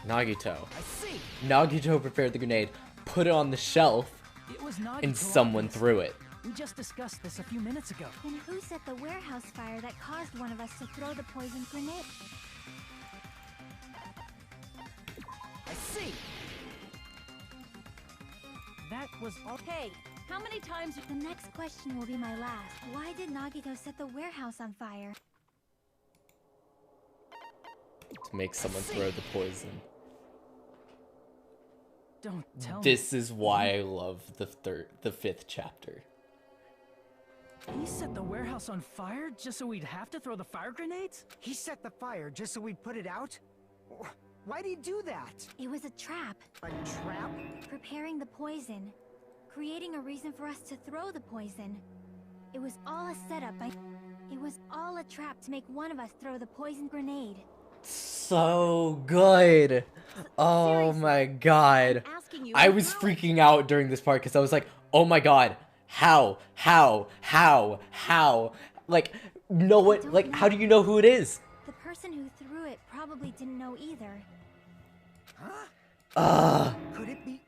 Nagito. I see. Nagito prepared the grenade, put it on the shelf, It was Nagito. and someone obviously. threw it. We just discussed this a few minutes ago. Then who set the warehouse fire that caused one of us to throw the poison grenade? I see. That was all. Hey, how many times The next question will be my last. Why did Nagito set the warehouse on fire? To make someone throw the poison. Don't tell This is why I love the fifth chapter. me. He set the warehouse on fire just so we'd have to throw the fire grenades? He set the fire just so we'd put it out? Why'd he do that? It was a trap. A trap? Preparing the poison. Creating a reason for us to throw the poison. It was all a setup. It was all a trap to make one of us throw the poison grenade. So good. Oh my god. asking you? I was freaking out during this part because I was like, oh my god, how? Like, no one, like, how do you know who it is? The person who threw it probably didn't know either. Could it be?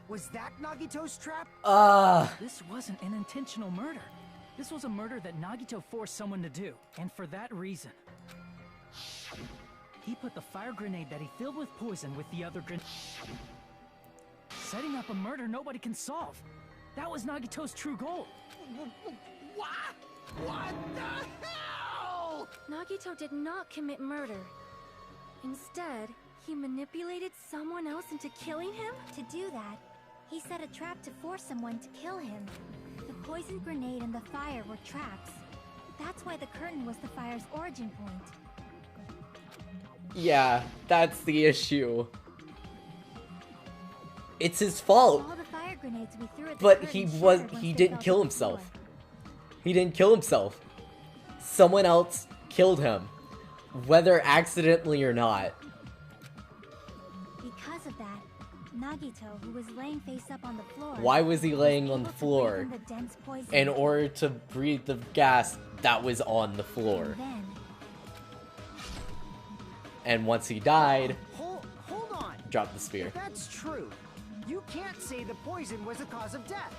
Was that Nagito's trap? This wasn't an intentional murder. This was a murder that Nagito forced someone to do, and for that reason. He put the fire grenade that he filled with poison with the other grenade. Setting up a murder nobody can solve. That was Nagito's true goal. What? What the hell? Nagito did not commit murder. Instead, he manipulated someone else into killing him? To do that, he set a trap to force someone to kill him. The poison grenade and the fire were traps. That's why the curtain was the fire's origin point. Yeah, that's the issue. It's his fault. All the fire grenades we threw at the But curtain he shattered once he they didn't fell kill to the himself. floor. He didn't kill himself. Someone else killed him. Whether accidentally or not. Because of that, Nagito, who was laying face up on the floor. Why was he laying on the able to floor? breathe in the dense poison. In order to breathe the gas that was on the floor. And then, And once he died, Hold on. dropped the spear. If that's true, you can't say the poison was the cause of death.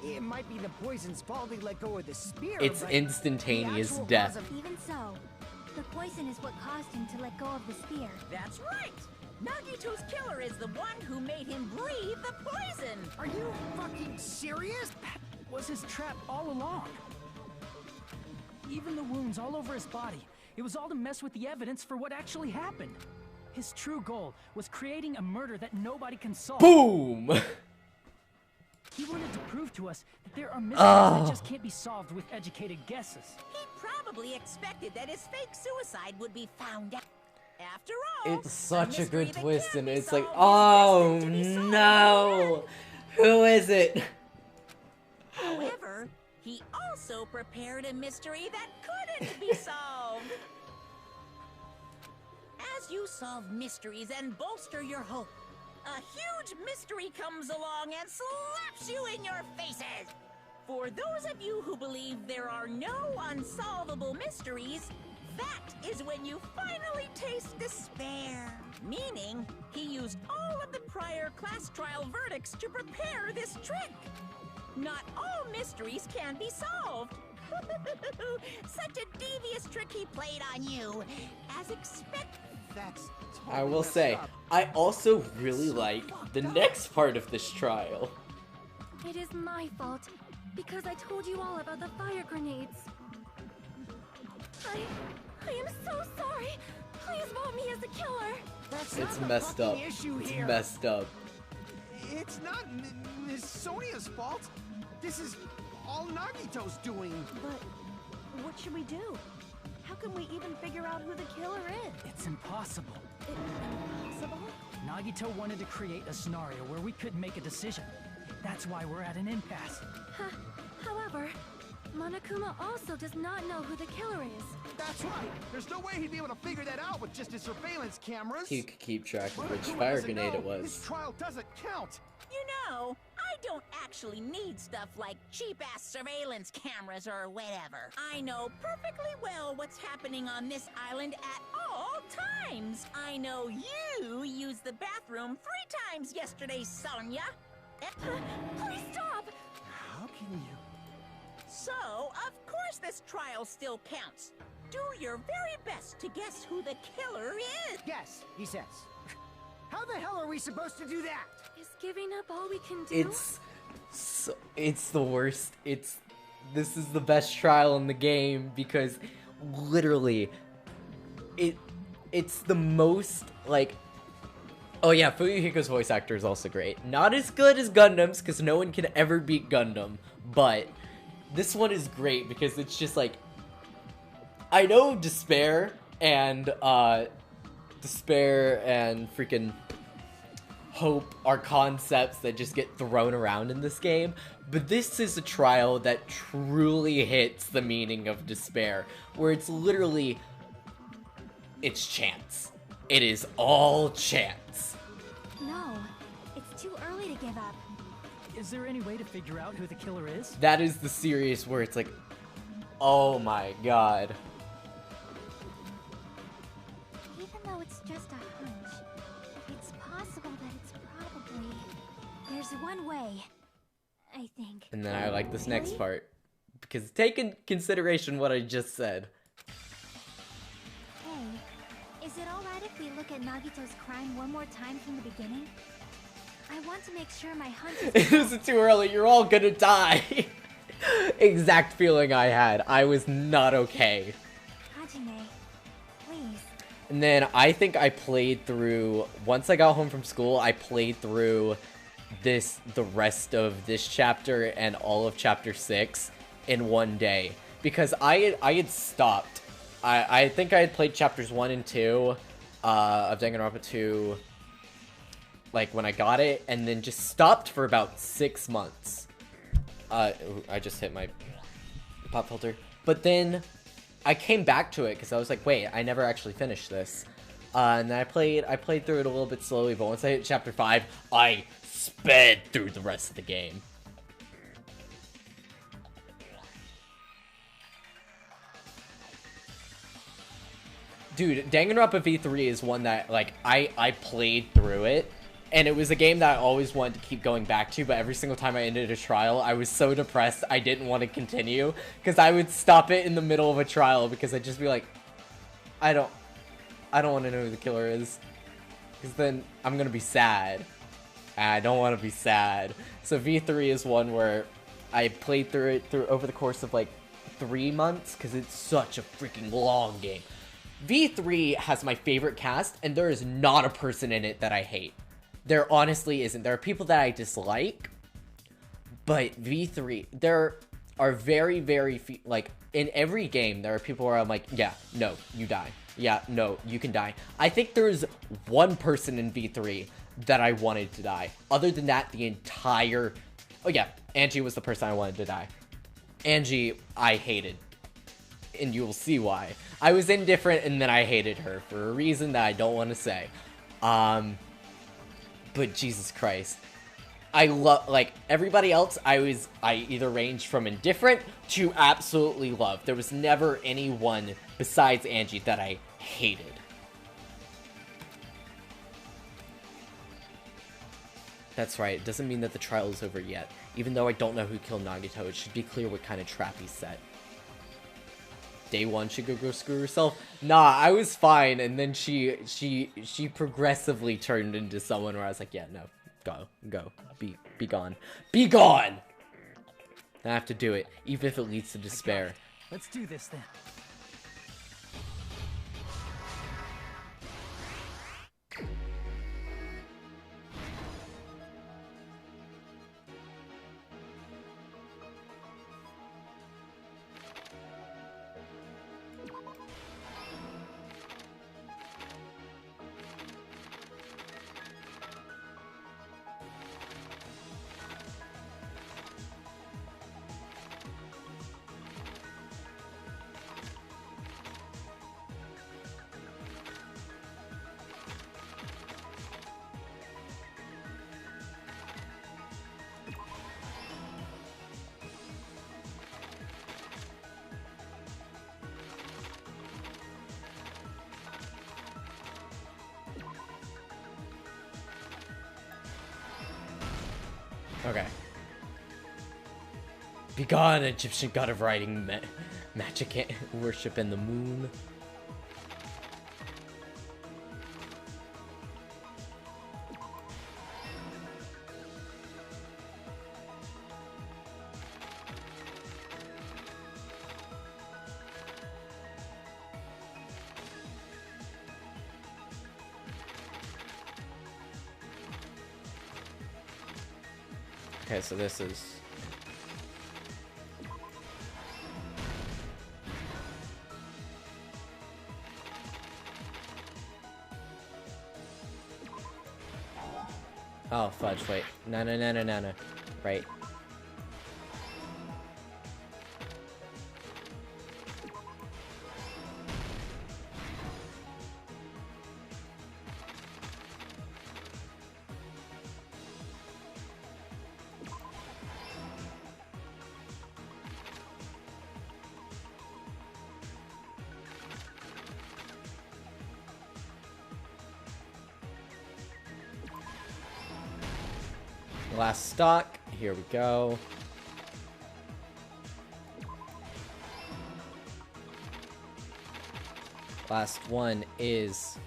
It might be the poison's fault he let go of the spear. It's but instantaneous the actual death. cause of- even so, the poison is what caused him to let go of the spear. That's right! Nagito's killer is the one who made him breathe the poison! Are you fucking serious? That was his trap all along. Even the wounds all over his body, it was all to mess with the evidence for what actually happened. His true goal was creating a murder that nobody can solve. Boom! He wanted to prove to us that there are mysteries that just can't be solved with educated guesses. He probably expected that his fake suicide would be found out. After all, It's such a mystery good that twist, can't and be it's like, solved oh is destined to be solved. no! Who is it? However, he also prepared a mystery that couldn't be solved. As you solve mysteries and bolster your hope, a huge mystery comes along and slaps you in your faces. For those of you who believe there are no unsolvable mysteries, that is when you finally taste despair. Meaning, he used all of the prior class trial verdicts to prepare this trick. Not all mysteries can be solved. Such a devious trick he played on you. As expected. That's totally I will messed say, up. I also really like the next part of this trial. It is my fault, because I told you all about the fire grenades. I am so sorry. Please vote me as the killer. That's It's not the messed up. fucking issue It's here. messed up. It's not Miss Sonia's fault. This is all Nagito's doing. But what should we do? How can we even figure out who the killer is? It's impossible. Impossible? Nagito wanted to create a scenario where we couldn't make a decision. That's why we're at an impasse. However, Monokuma also does not know who the killer is. That's right. There's no way he'd be able to figure that out with just his surveillance cameras. He could keep track of which Monokuma fire doesn't grenade know. it was. His trial doesn't count. You know, I don't actually need stuff like cheap-ass surveillance cameras or whatever. I know perfectly well what's happening on this island at all times. I know you used the bathroom 3 times yesterday, Sonia. Please stop! How can you? So, of course this trial still counts. Do your very best to guess who the killer is. Yes, he says. How the hell are we supposed to do that? Is giving up all we can do? It's the worst. This is the best trial in the game because literally it's the most like, oh yeah, Fuyuhiko's voice actor is also great. Not as good as Gundam's because no one can ever beat Gundam, but this one is great because it's just like, I know despair and freaking hope are concepts that just get thrown around in this game, but this is a trial that truly hits the meaning of despair, where it's literally, it's chance. It is all chance. No, it's too early to give up. Is there any way to figure out who the killer is? That is the series where it's like, oh my god. Even though it's just a hunch, it's possible that it's probably... There's one way, I think. And then I like this next part, because take in consideration what I just said. Hey, is it alright if we look at Nagito's crime one more time from the beginning? I want to make sure my hunch is... This is too early, you're all gonna die. Exact feeling I had. I was not okay. Hajime, please. And then I think I played through, once I got home from school, I played through the rest of this chapter and all of chapter 6 in one day. Because I had stopped. I think I had played chapters 1 and 2 of Danganronpa 2, like when I got it, and then just stopped for about 6 months. I just hit my pop filter. But then I came back to it because I was like, wait, I never actually finished this. And then I played through it a little bit slowly, but once I hit chapter 5, I sped through the rest of the game. Dude, Danganronpa V3 is one that, like, I played through it, and it was a game that I always wanted to keep going back to, but every single time I ended a trial, I was so depressed I didn't want to continue, because I would stop it in the middle of a trial, because I'd just be like, I don't want to know who the killer is, because then I'm going to be sad. I don't want to be sad. So V3 is one where I played through it over the course of, like, 3 months, because it's such a freaking long game. V3 has my favorite cast, and there is not a person in it that I hate. There honestly isn't. There are people that I dislike, but V3, there are very, very few, like, in every game, there are people where I'm like, yeah, no, you die. Yeah, no, you can die. I think there's one person in V3 that I wanted to die. Other than that, the entire... Oh yeah, Angie was the person I wanted to die. Angie, I hated. And you will see why. I was indifferent and then I hated her for a reason that I don't want to say. But Jesus Christ. I love, like, everybody else, I either ranged from indifferent to absolutely love. There was never anyone besides Angie that I hated. That's right, it doesn't mean that the trial is over yet. Even though I don't know who killed Nagito, it should be clear what kind of trap he set. Day one, she could go screw herself. Nah, I was fine, and then she progressively turned into someone where I was like, yeah, no, go, be gone, be gone. I have to do it, even if it leads to despair. Let's do this then. Okay. Begone, Egyptian god of writing, magic, worship, and the moon. Okay, so this is... Oh, fudge, wait. No. Right. Last stock. Here we go. Last one is...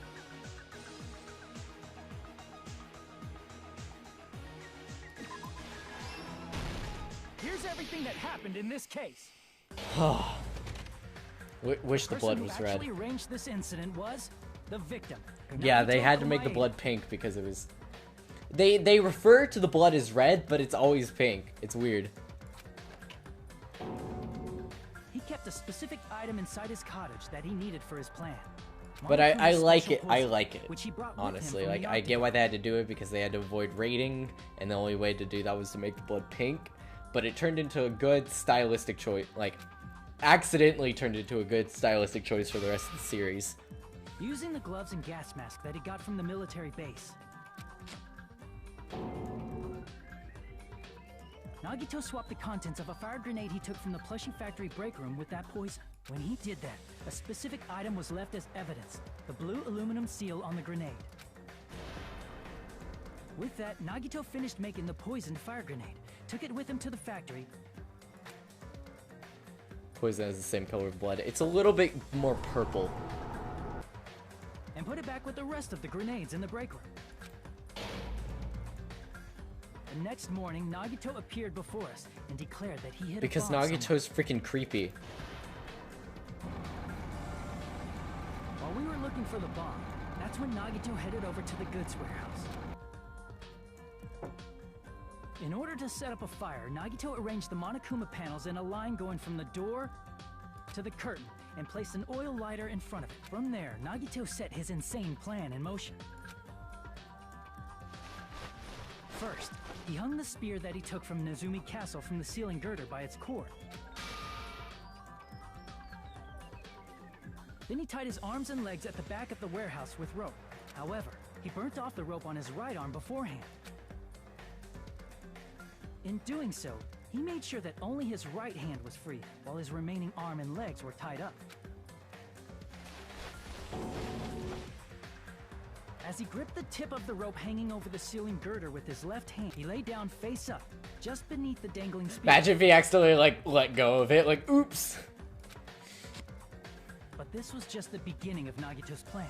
Here's everything that happened in this case. Wish the blood was red. Actually arranged this incident was the victim. Yeah, they had to make the blood pink because it was... They refer to the blood as red, but it's always pink. It's weird. He kept a specific item inside his cottage that he needed for his plan. But I Monokuma's like special it. I poison, like it. which he brought with him Honestly, from like the I get Nagito. why they had to do it because they had to avoid raiding, and the only way to do that was to make the blood pink. But it turned into a good stylistic choice. Like, accidentally turned into a good stylistic choice for the rest of the series. Using the gloves and gas mask that he got from the military base, Nagito swapped the contents of a fire grenade he took from the plushie factory break room with that poison. When he did that, a specific item was left as evidence, the blue aluminum seal on the grenade. With that, Nagito finished making the poisoned fire grenade, took it with him to the factory, Poison has the same color of blood. It's a little bit more purple. and put it back with the rest of the grenades in the break room. The next morning, Nagito appeared before us and declared that he hit Because a bomb somewhere. Nagito's freaking creepy. While we were looking for the bomb, that's when Nagito headed over to the goods warehouse. In order to set up a fire, Nagito arranged the Monokuma panels in a line going from the door to the curtain and placed an oil lighter in front of it. From there, Nagito set his insane plan in motion. First, he hung the spear that he took from Nezumi Castle from the ceiling girder by its cord. Then he tied his arms and legs at the back of the warehouse with rope. However, he burnt off the rope on his right arm beforehand. In doing so, he made sure that only his right hand was free, while his remaining arm and legs were tied up. As he gripped the tip of the rope hanging over the ceiling girder with his left hand, he lay down face up, just beneath the dangling spear. Imagine if he accidentally, like, let go of it. Like, oops. But this was just the beginning of Nagito's plan.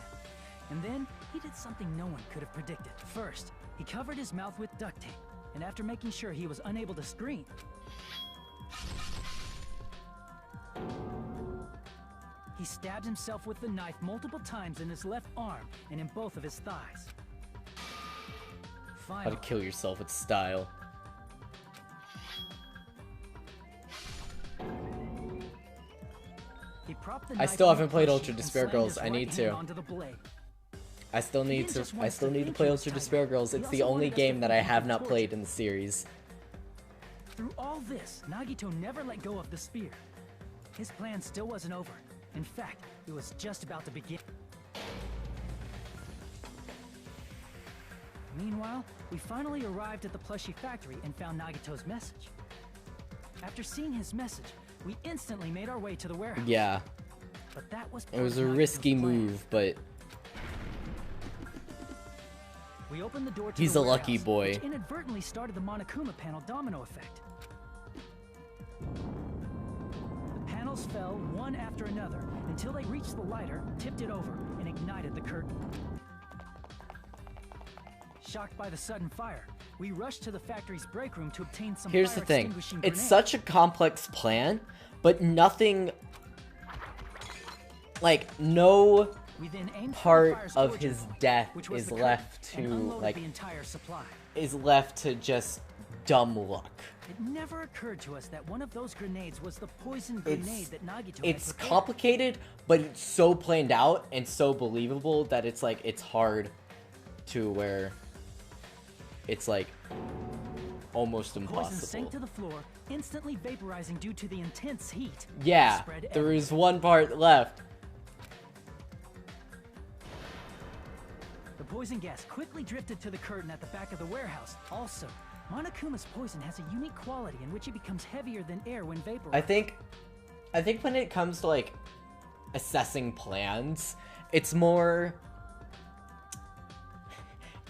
And then, he did something no one could have predicted. First, he covered his mouth with duct tape, and after making sure he was unable to scream, he stabbed himself with the knife multiple times in his left arm and in both of his thighs. How to Finally, kill yourself with style. he propped the I knife still on the haven't played plushie Ultra and Despair slammed Girls. his I right need hand to. onto the blade. I still need didn't to. just I want still us to need to think play he was Ultra tired. Despair Girls. He It's also the only wanted us to game that I think he have was not tortured. played in the series. Through all this, Nagito never let go of the spear. His plan still wasn't over. In fact, it was just about to begin. Meanwhile, we finally arrived at the plushie factory and found Nagito's message. After seeing his message, we instantly made our way to the warehouse. Yeah, But that was it part was of a Nagito's risky plan. move, but We opened the door to He's the a lucky warehouse, boy. which inadvertently started the Monokuma panel domino effect. The panels fell one after another until they reached the lighter, tipped it over, and ignited the curtain. Shocked by the sudden fire, we rushed to the factory's break room to obtain some here's the fire thing. extinguishing It's grenades. such a complex plan, but nothing, like, no We then aimed for the part fire's of origin his point, death which was is the left curtain, and to, unloaded like, the entire supply. is left to just dumb luck. It never occurred to us that one of those grenades was the poison grenade that Nagito It's had prepared. complicated, but it's so planned out and so believable that it's like it's hard to where it's like almost Poison impossible. sank to the floor, instantly vaporizing due to the intense heat. Yeah, Spread there everywhere. is one part left. The poison gas quickly drifted to the curtain at the back of the warehouse. Also, Monokuma's poison has a unique quality in which it becomes heavier than air when vaporized. I think when it comes to like assessing plans, it's more,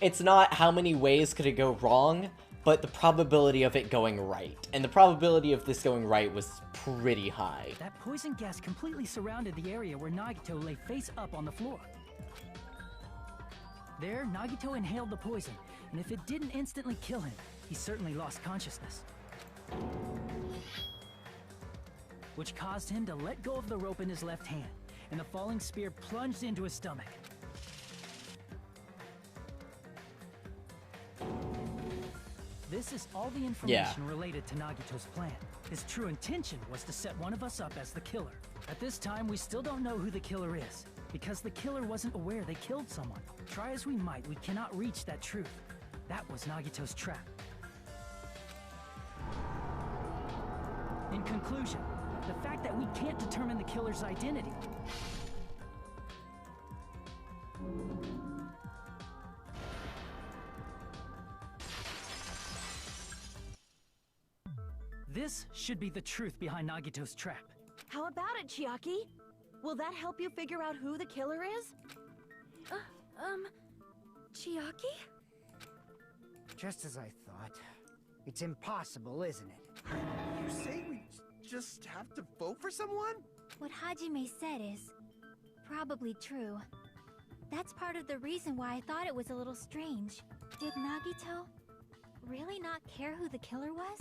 it's not how many ways could it go wrong, but the probability of it going right. And the probability of this going right was pretty high. That poison gas completely surrounded the area where Nagito lay face up on the floor. There, Nagito inhaled the poison, and if it didn't instantly kill him, he certainly lost consciousness. Which caused him to let go of the rope in his left hand, and the falling spear plunged into his stomach. This is all the information related to Nagito's plan. His true intention was to set one of us up as the killer. At this time, we still don't know who the killer is, Because the killer wasn't aware they killed someone. Try as we might, we cannot reach that truth. That was Nagito's trap. In conclusion, the fact that we can't determine the killer's identity. This should be the truth behind Nagito's trap. How about it, Chiaki? Will that help you figure out who the killer is? Chiaki? Just as I thought. It's impossible, isn't it? You say we just have to vote for someone? What Hajime said is probably true. That's part of the reason why I thought it was a little strange. Did Nagito really not care who the killer was?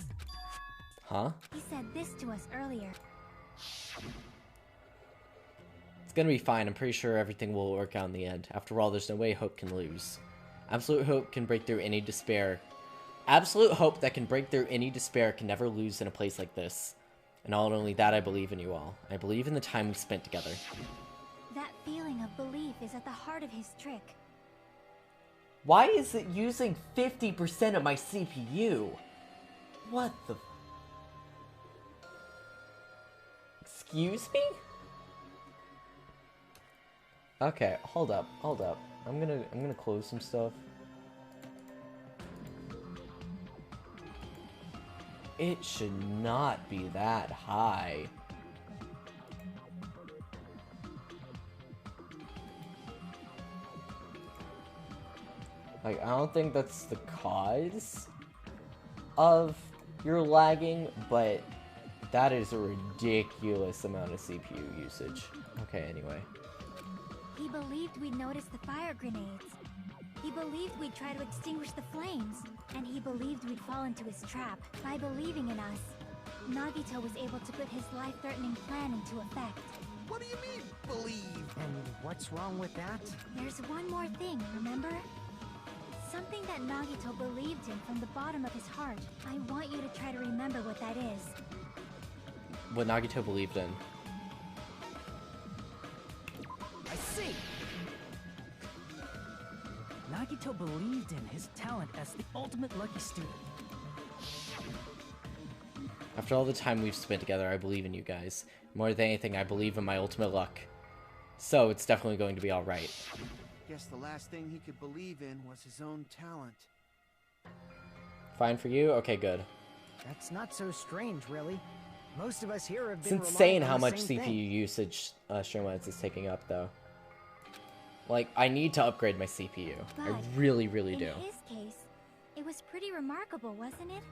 Huh? He said this to us earlier. It's gonna be fine. I'm pretty sure everything will work out in the end. After all, there's no way hope can lose. Absolute hope can break through any despair. Absolute hope that can break through any despair can never lose in a place like this. And not only that, I believe in you all. I believe in the time we spent together. That feeling of belief is at the heart of his trick. Why is it using 50% of my CPU? What the... Excuse me? Okay, hold up. I'm gonna close some stuff. It should not be that high. Like, I don't think that's the cause of your lagging, but that is a ridiculous amount of CPU usage. Okay, anyway. He believed we'd notice the fire grenades. He believed we'd try to extinguish the flames. And he believed we'd fall into his trap. By believing in us, Nagito was able to put his life-threatening plan into effect. What do you mean, believe? And what's wrong with that? There's one more thing, remember? Something that Nagito believed in from the bottom of his heart. I want you to try to remember what that is. What Nagito believed in. I see! Nagito believed in his talent as the ultimate lucky student. After all the time we've spent together, I believe in you guys. More than anything, I believe in my ultimate luck. So, it's definitely going to be alright. Guess the last thing he could believe in was his own talent. Fine for you? Okay, good. That's not so strange, really. Most of us here have It's been insane relying on how the much same CPU thing. usage Streamlabs is taking up, though. Like, I need to upgrade my CPU. I But really, really do. in his case, it was pretty remarkable, wasn't it?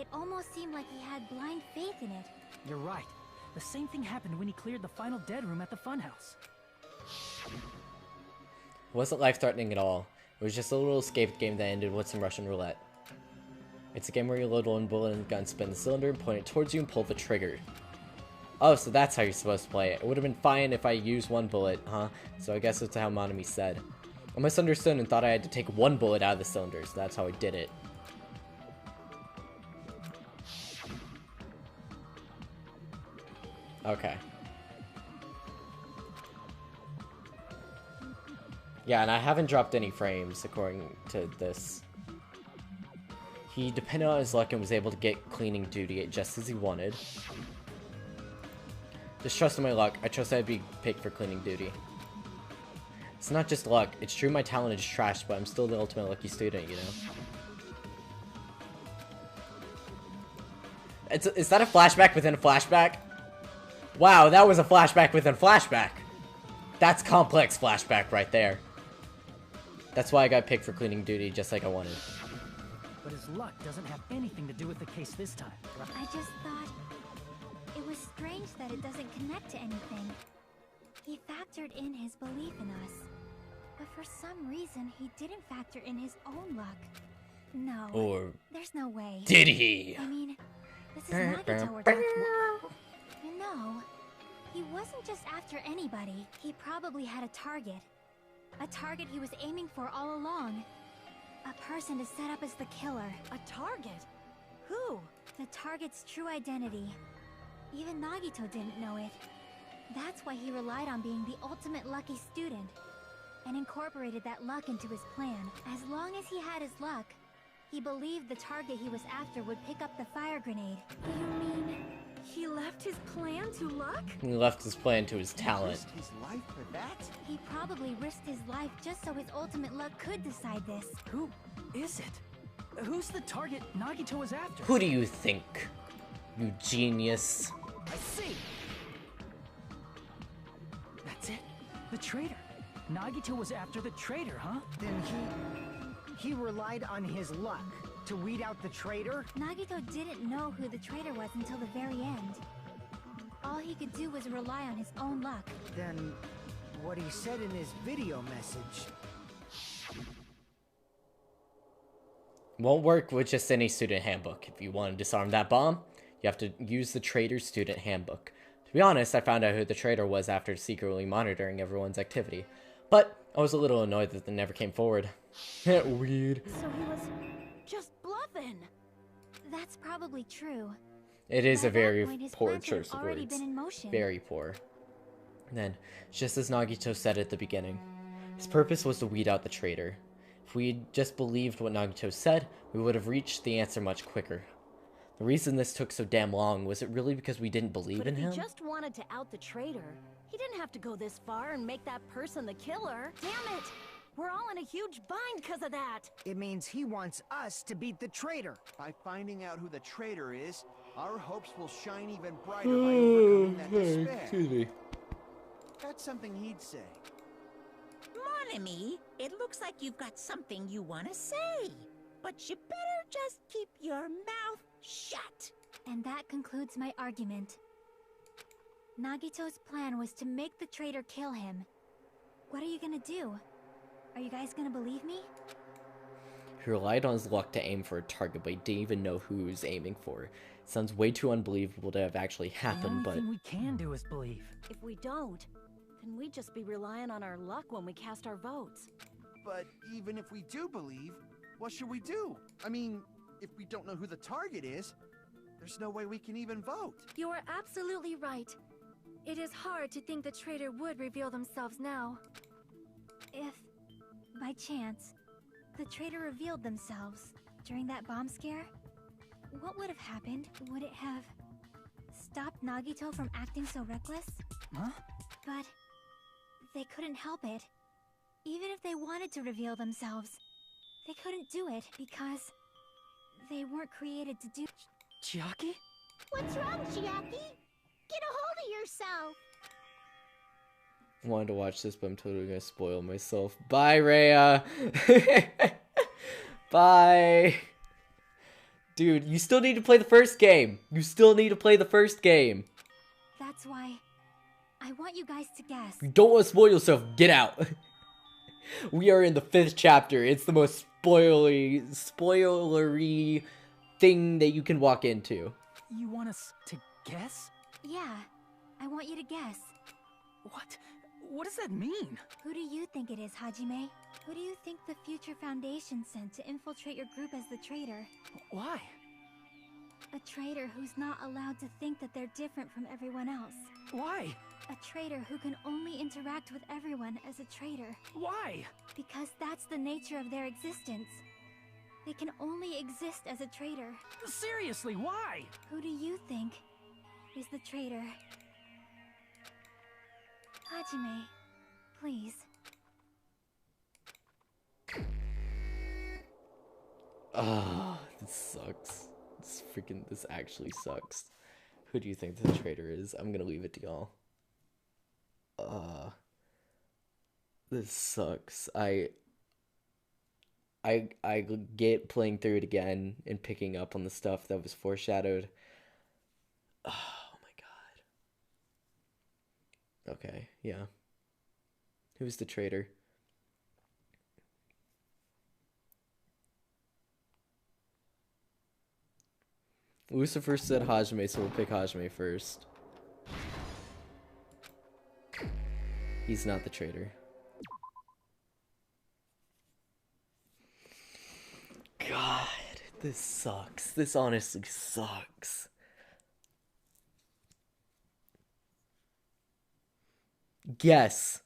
It almost seemed like he had blind faith in it. You're right. The same thing happened when he cleared the final dead room at the funhouse. It wasn't life-threatening at all. It was just a little escape game that ended with some Russian roulette. It's a game where you load one bullet in the gun, spin the cylinder, point it towards you, and pull the trigger. Oh, so that's how you're supposed to play it. It would have been fine if I used one bullet, huh? So I guess that's how Monami said. I misunderstood and thought I had to take one bullet out of the cylinder, so that's how I did it. Okay. Yeah, and I haven't dropped any frames, according to this. He depended on his luck and was able to get cleaning duty just as he wanted. Just trust in my luck. I trust I'd be picked for cleaning duty. It's not just luck. It's true my talent is trash, but I'm still the ultimate lucky student, you know? Is that a flashback within a flashback? Wow, that was a flashback within a flashback. That's complex flashback right there. That's why I got picked for cleaning duty just like I wanted. But his luck doesn't have anything to do with the case this time, right? I just thought it was strange that it doesn't connect to anything. He factored in his belief in us, but for some reason he didn't factor in his own luck. No, Or there's no way. did he? I mean, this is Nagito we're talking about. No, he wasn't just after anybody. He probably had a target. A target he was aiming for all along. A person to set up as the killer. A target? Who? The target's true identity. Even Nagito didn't know it. That's why he relied on being the ultimate lucky student, and incorporated that luck into his plan. As long as he had his luck, he believed the target he was after would pick up the fire grenade. You mean he left his plan to luck? He left his plan to his talent. Risked his life for that? He probably risked his life just so his ultimate luck could decide this. Who is it? Who's the target Nagito is after? Who do you think? You genius. I see. That's it. The traitor. Nagito was after the traitor, huh? Then he relied on his luck to weed out the traitor? Nagito didn't know who the traitor was until the very end. All he could do was rely on his own luck. Then what he said in his video message... Won't work with just any student handbook. If you want to disarm that bomb, you have to use the traitor's student handbook. To be honest, I found out who the traitor was after secretly monitoring everyone's activity. But I was a little annoyed that they never came forward. Weird. So he was just bluffing. That's probably true. It is By a that very point, his poor plans had choice of already words. been in motion. Very poor. Then, just as Nagito said at the beginning, his purpose was to weed out the traitor. If we had just believed what Nagito said, we would have reached the answer much quicker. The reason this took so damn long, was it really because we didn't believe But in if him? he just wanted to out the traitor, he didn't have to go this far and make that person the killer. Damn it! We're all in a huge bind because of that. It means he wants us to beat the traitor. By finding out who the traitor is, our hopes will shine even brighter by overcoming that despair. Excuse me. That's something he'd say. Mon ami, it looks like you've got something you want to say. But you better just keep your mouth shut. And that concludes my argument. Nagito's plan was to make the traitor kill him. What are you gonna do? Are you guys gonna believe me? He relied on his luck to aim for a target, but he didn't even know who he was aiming for. It sounds way too unbelievable to have actually happened, The but... only thing we can do is believe. If we don't, then we'd just be relying on our luck when we cast our votes. But even if we do believe, what should we do? I mean, if we don't know who the target is, there's no way we can even vote. You are absolutely right. It is hard to think the traitor would reveal themselves now. If, by chance, the traitor revealed themselves during that bomb scare, what would have happened? Would it have stopped Nagito from acting so reckless? Huh? But they couldn't help it. Even if they wanted to reveal themselves, they couldn't do it because they weren't created to do. Chiaki? What's wrong, Chiaki? Get a hold of yourself! I wanted to watch this, but I'm totally gonna spoil myself. Bye, Rhea! Bye! Dude, you still need to play the first game! You still need to play the first game! That's why I want you guys to guess. You don't want to spoil yourself, get out! We are in the 5th chapter. It's the most spoilery thing that you can walk into. You want us to guess? Yeah, I want you to guess. What? What does that mean? Who do you think it is, Hajime? Who do you think the Future Foundation sent to infiltrate your group as the traitor? Why? A traitor who's not allowed to think that they're different from everyone else. Why? A traitor who can only interact with everyone as a traitor. Why? Because that's the nature of their existence. They can only exist as a traitor. Seriously, why? Who do you think is the traitor? Hajime, please. Oh, this sucks. This actually sucks. Who do you think the traitor is? I'm gonna leave it to y'all. This sucks. I get playing through it again and picking up on the stuff that was foreshadowed. Oh my god. Okay, yeah. Who's the traitor? Lucifer said Hajime, so we'll pick Hajime first. He's not the traitor. God, this sucks. This honestly sucks. Guess.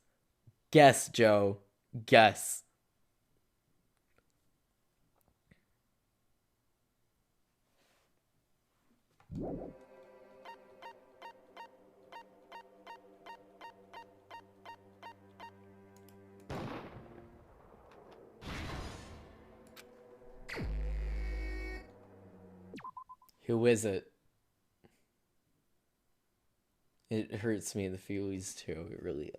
Guess, Joe. Guess. Who is it? It hurts me in the feelies too. It really.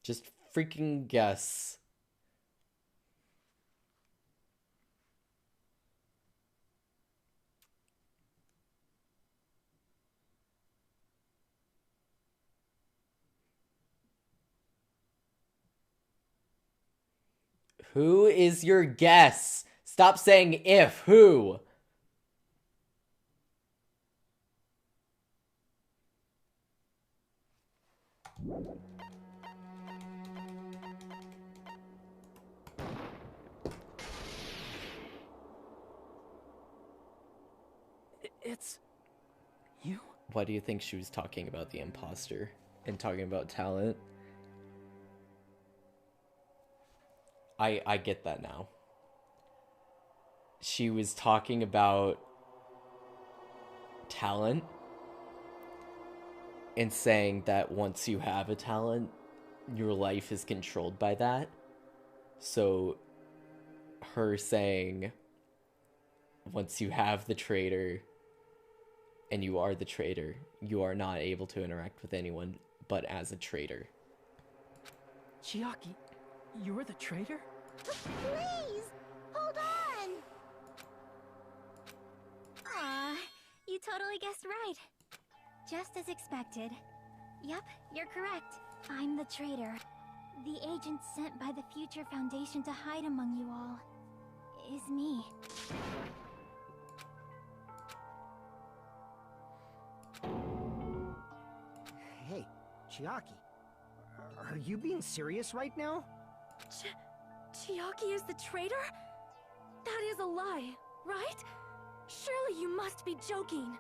Just freaking guess. Who is your guess? Stop saying if. Who? It's you? Why do you think she was talking about the imposter and talking about talent? I get that now. She was talking about talent and saying that once you have a talent, your life is controlled by that. So her saying once you have the traitor and you are the traitor, you are not able to interact with anyone but as a traitor. Chiaki, you're the traitor? Please! Hold on! Aw, you totally guessed right. Just as expected. Yep, you're correct. I'm the traitor. The agent sent by the Future Foundation to hide among you all is me. Hey, Chiaki, are you being serious right now? Chiaki is the traitor? That is a lie, right? Surely you must be joking.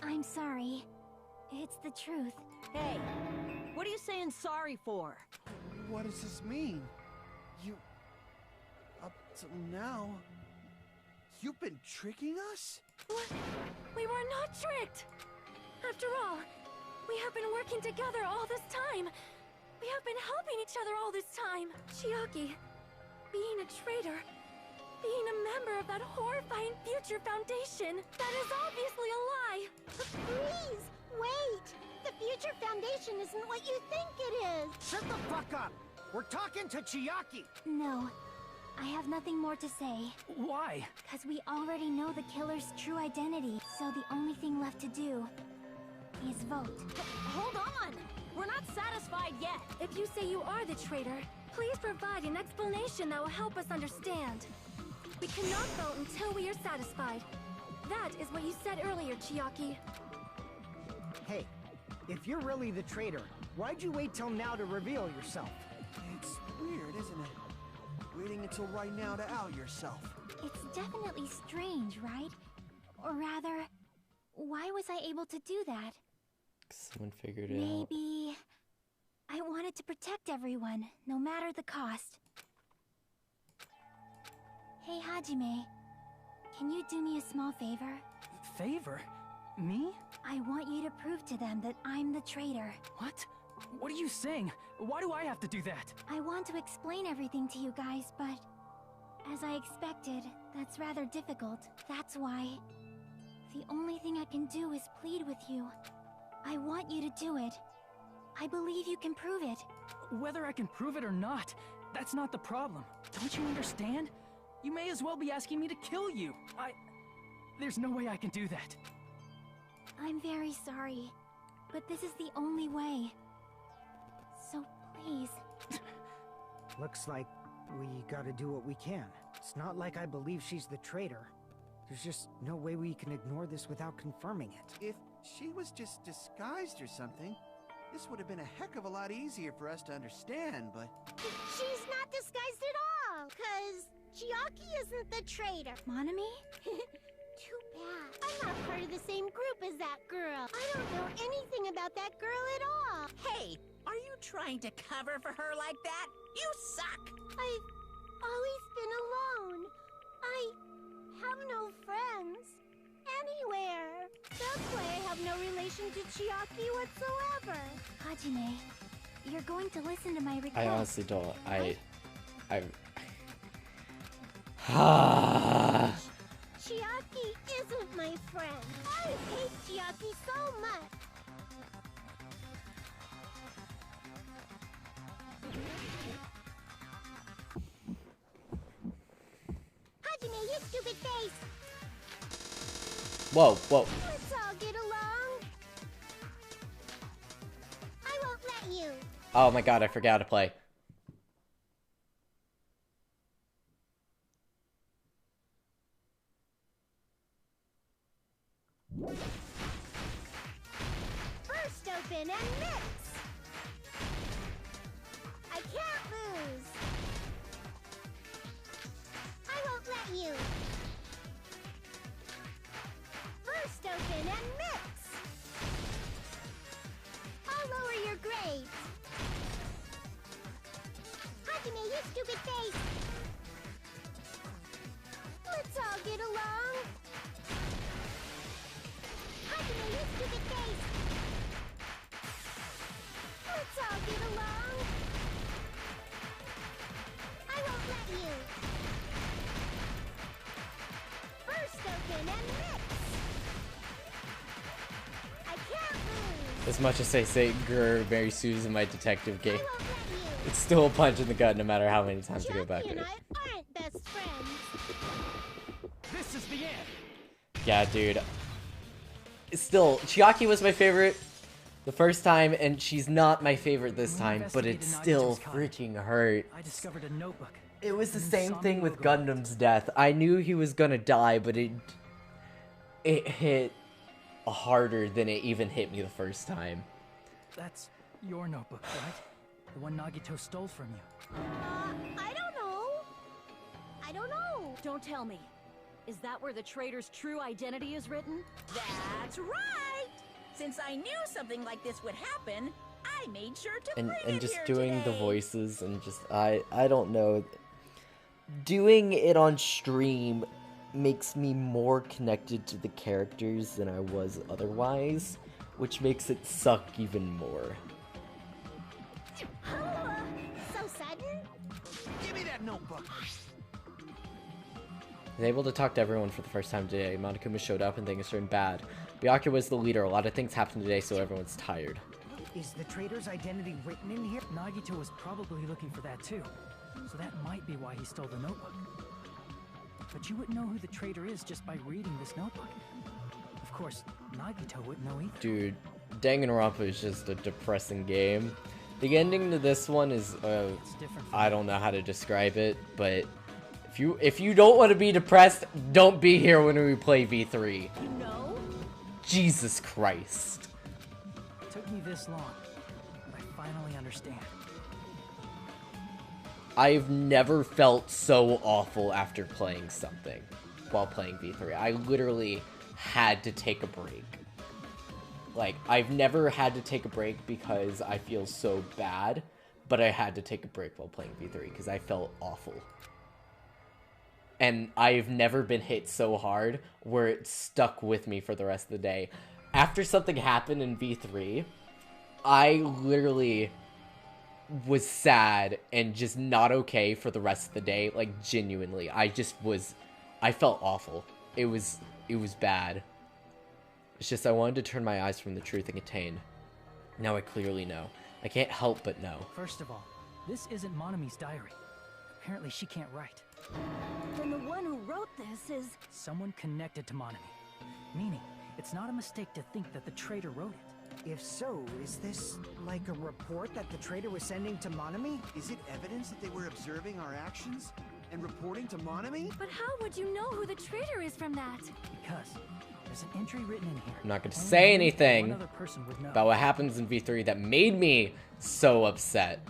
I'm sorry. It's the truth. Hey, what are you saying sorry for? What does this mean? You... Up till now... You've been tricking us? What? We were not tricked! After all, we have been working together all this time. We have been helping each other all this time. Chiaki, being a traitor, being a member of that horrifying Future Foundation, that is obviously a lie. Please, wait! The Future Foundation isn't what you think it is! Shut the fuck up! We're talking to Chiaki! No, I have nothing more to say. Why? Because we already know the killer's true identity, so the only thing left to do is vote. Hold on! We're not satisfied yet. If you say you are the traitor, please provide an explanation that will help us understand. We cannot vote until we are satisfied. That is what you said earlier, Chiaki. Hey, if you're really the traitor, why'd you wait till now to reveal yourself? It's weird, isn't it? Waiting until right now to out yourself. It's definitely strange, right? Or rather, why was I able to do that? Someone figured it out. Maybe I wanted to protect everyone, no matter the cost. Hey, Hajime, can you do me a small favor? Favor? Me? I want you to prove to them that I'm the traitor. What? What are you saying? Why do I have to do that? I want to explain everything to you guys, but as I expected, that's rather difficult. That's why the only thing I can do is plead with you. I want you to do it. I believe you can prove it. Whether I can prove it or not, that's not the problem. Don't you understand? You may as well be asking me to kill you. There's no way I can do that. I'm very sorry, but this is the only way. So please. Looks like we gotta do what we can. It's not like I believe she's the traitor. There's just no way we can ignore this without confirming it. If she was just disguised or something, this would have been a heck of a lot easier for us to understand, but... She's not disguised at all! all, 'cause Chiaki isn't the traitor. Monami? Too bad. I'm not part of the same group as that girl. I don't know anything about that girl at all. Hey, are you trying to cover for her like that? You suck! I've always been alone. I have no friends anywhere. That's why I have no relation to Chiaki whatsoever. Hajime, you're going to listen to my request. I honestly don't. Chiaki isn't my friend. I hate Chiaki so much. Hajime, you stupid face! Whoa, whoa. Let's all get along. I won't let you. Oh my god, I forgot how to play. First open and mix. I can't lose. I won't let you. First open and mix. I'll lower your grades. Hajime, you stupid face. Let's all get along. Hajime, you stupid face. Let's all get along. I won't let you. First open and mix. I can't lose. As much as I say grr, Mary Sue's in my detective game, I won't let you. it's still a punch in the gut no matter how many times I go back Chiaki to and it. I aren't best friends. This is the end. Yeah, dude. Still, Chiaki was my favorite the first time, and she's not my favorite this time, but it still freaking hurt. I discovered a notebook. It was the An same thing with insomnia logo. Gundam's death. I knew he was gonna die, but it hit harder than it even hit me the first time. That's your notebook, right? The one Nagito stole from you. I don't know. I don't know. Don't tell me. Is that where the traitor's true identity is written? That's right! Since I knew something like this would happen, I made sure to bring And it just here doing the today. voices and just I don't know. Doing it on stream makes me more connected to the characters than I was otherwise, which makes it suck even more. So sudden? Give me that notebook. I was able to talk to everyone for the first time today. Monokuma showed up and things turned bad. Byakuya was the leader. A lot of things happened today, so everyone's tired. Is the traitor's identity written in here? Nagito was probably looking for that too. So that might be why he stole the notebook. But you wouldn't know who the traitor is just by reading this notebook. Of course, Nagito wouldn't know either. Dude, Danganronpa is just a depressing game. The ending to this one is, I don't know how to describe it, but if you don't want to be depressed, don't be here when we play V3. You know? Jesus Christ. It took me this long, but I finally understand. I've never felt so awful after playing something while playing V3. I literally had to take a break. Like, I've never had to take a break because I feel so bad, but I had to take a break while playing V3 because I felt awful. And I've never been hit so hard where it stuck with me for the rest of the day. After something happened in V3, I literally was sad and just not okay for the rest of the day. Like, genuinely. I felt awful. It was bad. It's just I wanted to turn my eyes from the truth it contained. Now I clearly know. I can't help but know. First of all, this isn't Monami's diary. Apparently she can't write. Then the one who wrote this is... Someone connected to Monami. Meaning, it's not a mistake to think that the traitor wrote it. If so, is this like a report that the traitor was sending to Monami? Is it evidence that they were observing our actions and reporting to Monami? But how would you know who the traitor is from that? Because there's an entry written in here. I'm not going to Only say you and anything one other person would know. about what happens in V3 that made me so upset.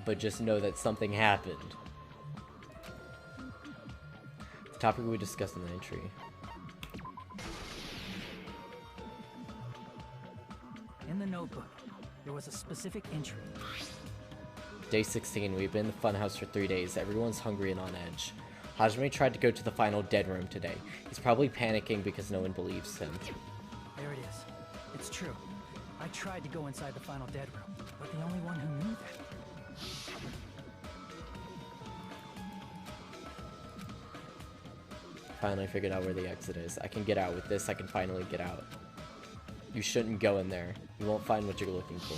but just know that something happened. The topic we discussed in the entry. In the notebook, there was a specific entry. Day 16, we've been in the funhouse for 3 days. Everyone's hungry and on edge. Hajime tried to go to the final dead room today. He's probably panicking because no one believes him. There it is. It's true. I tried to go inside the final dead room, but the only one who knew that. Finally figured out where the exit is. I can get out. With this, I can finally get out. You shouldn't go in there. You won't find what you're looking for.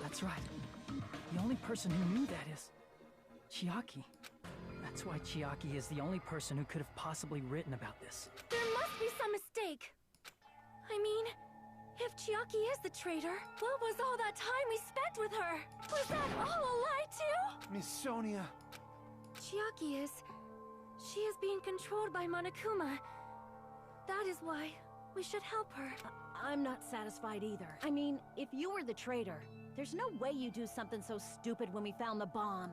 That's right. The only person who knew that is Chiaki. That's why Chiaki is the only person who could have possibly written about this. There must be some mistake. I mean, if Chiaki is the traitor, what was all that time we spent with her? Was that all a lie too? Miss Sonia. Chiaki is... She is being controlled by Monokuma. That is why we should help her. I'm not satisfied either. I mean, if you were the traitor, there's no way you'd do something so stupid when we found the bomb.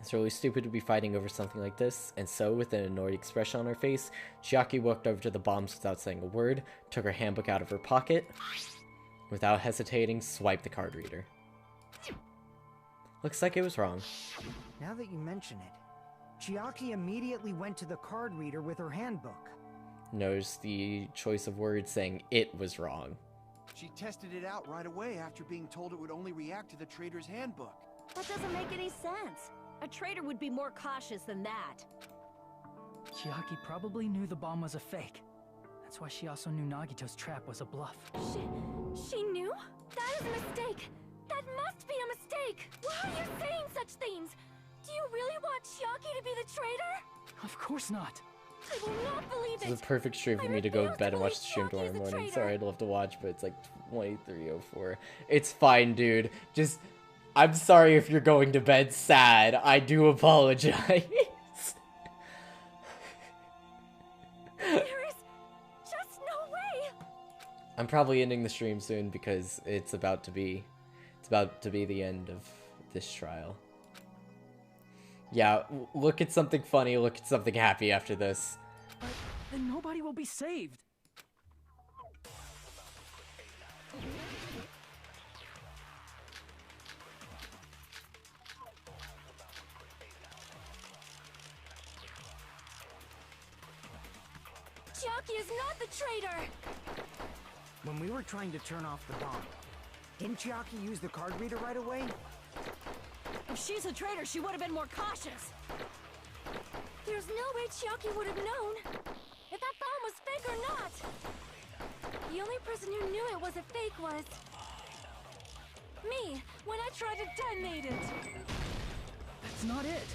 It's really stupid to be fighting over something like this, and so, with an annoyed expression on her face, Chiaki walked over to the bombs without saying a word, took her handbook out of her pocket, without hesitating, swiped the card reader. Looks like it was wrong. Now that you mention it, Chiaki immediately went to the card reader with her handbook. Notice the choice of words saying it was wrong. She tested it out right away after being told it would only react to the traitor's handbook. That doesn't make any sense. A traitor would be more cautious than that. Chiaki probably knew the bomb was a fake. That's why she also knew Nagito's trap was a bluff. She knew? That is a mistake. That must be a mistake. Why are you saying such things? Do you really want Chiaki to be the traitor? Of course not. I will not believe it. This is a perfect stream for me to go to bed and watch the stream tomorrow morning. Sorry, I'd love to watch, but it's like 23:04. It's fine, dude. Just, I'm sorry if you're going to bed sad. I do apologize. There is just no way. I'm probably ending the stream soon because it's about to be the end of this trial. Yeah, look at something funny, look at something happy after this. But then nobody will be saved. Chiaki is not the traitor. When we were trying to turn off the bomb, didn't Chiaki use the card reader right away? If she's a traitor, she would have been more cautious. There's no way Chiaki would have known if that bomb was fake or not. The only person who knew it was a fake was me, when I tried to detonate it. That's not it.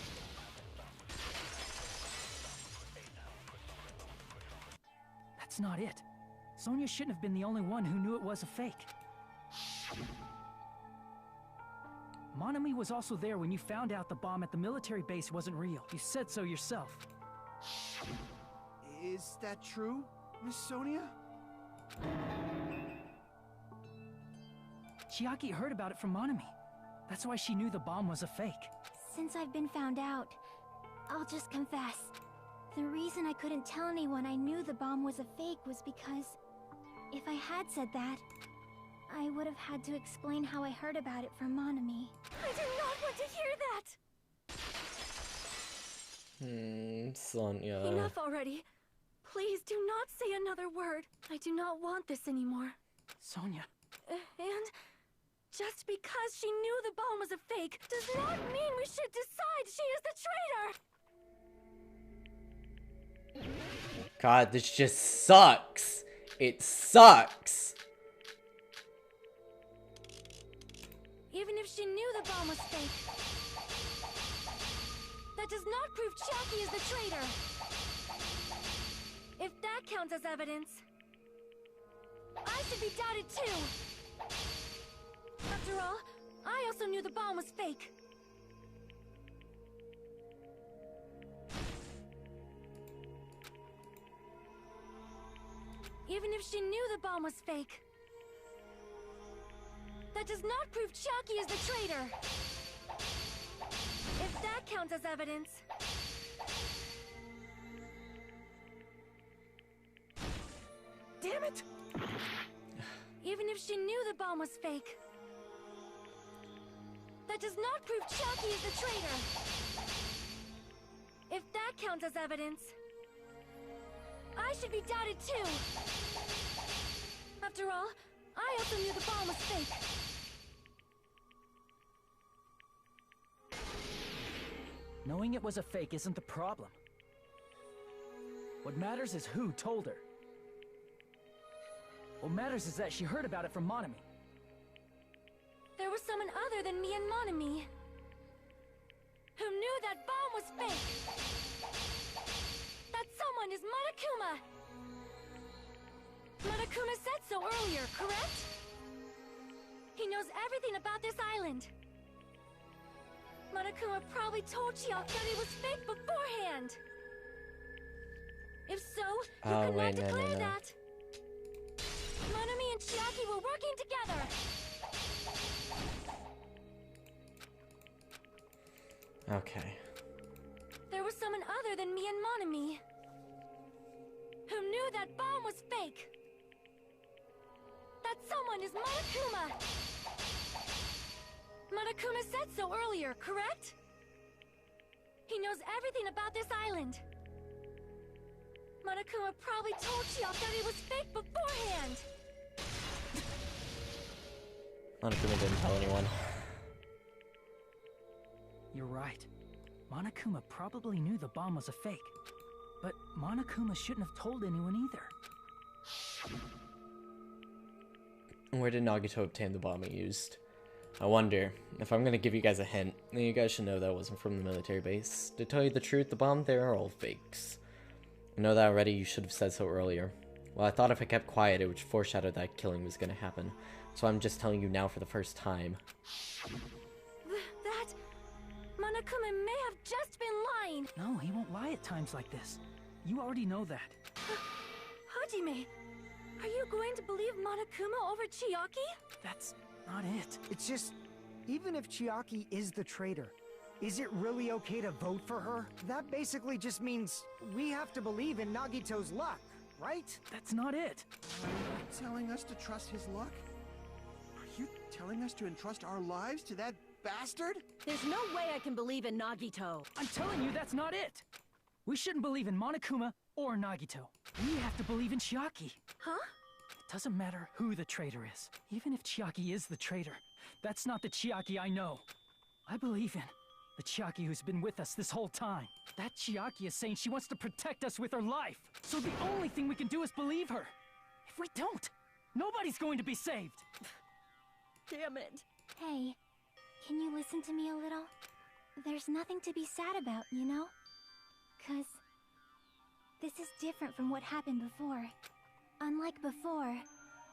That's not it. Sonia shouldn't have been the only one who knew it was a fake. Monami was also there when you found out the bomb at the military base wasn't real. You said so yourself. Is that true, Miss Sonia? Chiaki heard about it from Monami. That's why she knew the bomb was a fake. Since I've been found out, I'll just confess. The reason I couldn't tell anyone I knew the bomb was a fake was because if I had said that, I would have had to explain how I heard about it from Monami. I do not want to hear that! Sonia. Enough already. Please do not say another word. I do not want this anymore. Sonia. And just because she knew the bomb was a fake does not mean we should decide she is the traitor! God, this just sucks. It sucks. Even if she knew the bomb was fake, that does not prove Chiaki is the traitor. If that counts as evidence, I should be doubted too. After all, I also knew the bomb was fake. Even if she knew the bomb was fake, That does not prove Chiaki is the traitor. If that counts as evidence... Damn it! Even if she knew the bomb was fake, that does not prove Chiaki is the traitor. If that counts as evidence, I should be doubted too. After all, I also knew the bomb was fake. Knowing it was a fake isn't the problem. What matters is who told her. What matters is that she heard about it from Monami. There was someone other than me and Monami who knew that bomb was fake. That someone is Monokuma. Monokuma said so earlier, correct? He knows everything about this island. Monokuma probably told Chiaki that it was fake beforehand. If so, you cannot declare that. Monami and Chiaki were working together. Okay. There was someone other than me and Monami who knew that bomb was fake. That someone is Monokuma. Monokuma said so earlier, correct? He knows everything about this island. Monokuma probably told Chiaki that it was fake beforehand. Monokuma didn't tell anyone. You're right. Monokuma probably knew the bomb was a fake. But Monokuma shouldn't have told anyone either. Where did Nagito obtain the bomb he used? I wonder. If I'm gonna give you guys a hint, then you guys should know that wasn't from the military base. To tell you the truth, the bomb there are all fakes. I know that already, you should have said so earlier. Well, I thought if I kept quiet, it would foreshadow that killing was gonna happen. So I'm just telling you now for the first time. That... Monokuma may have just been lying. No, he won't lie at times like this. You already know that. Hajime, are you going to believe Monokuma over Chiaki? That's not it. It's just, even if Chiaki is the traitor, is it really okay to vote for her? That basically just means we have to believe in Nagito's luck, right? That's not it. Are you telling us to trust his luck? Are you telling us to entrust our lives to that bastard? There's no way I can believe in Nagito. I'm telling you, that's not it. We shouldn't believe in Monokuma or Nagito. We have to believe in Chiaki. Huh? It doesn't matter who the traitor is. Even if Chiaki is the traitor, that's not the Chiaki I know. I believe in the Chiaki who's been with us this whole time. That Chiaki is saying she wants to protect us with her life. So the only thing we can do is believe her. If we don't, nobody's going to be saved. Damn it. Hey, can you listen to me a little? There's nothing to be sad about, you know? 'Cause this is different from what happened before. Unlike before,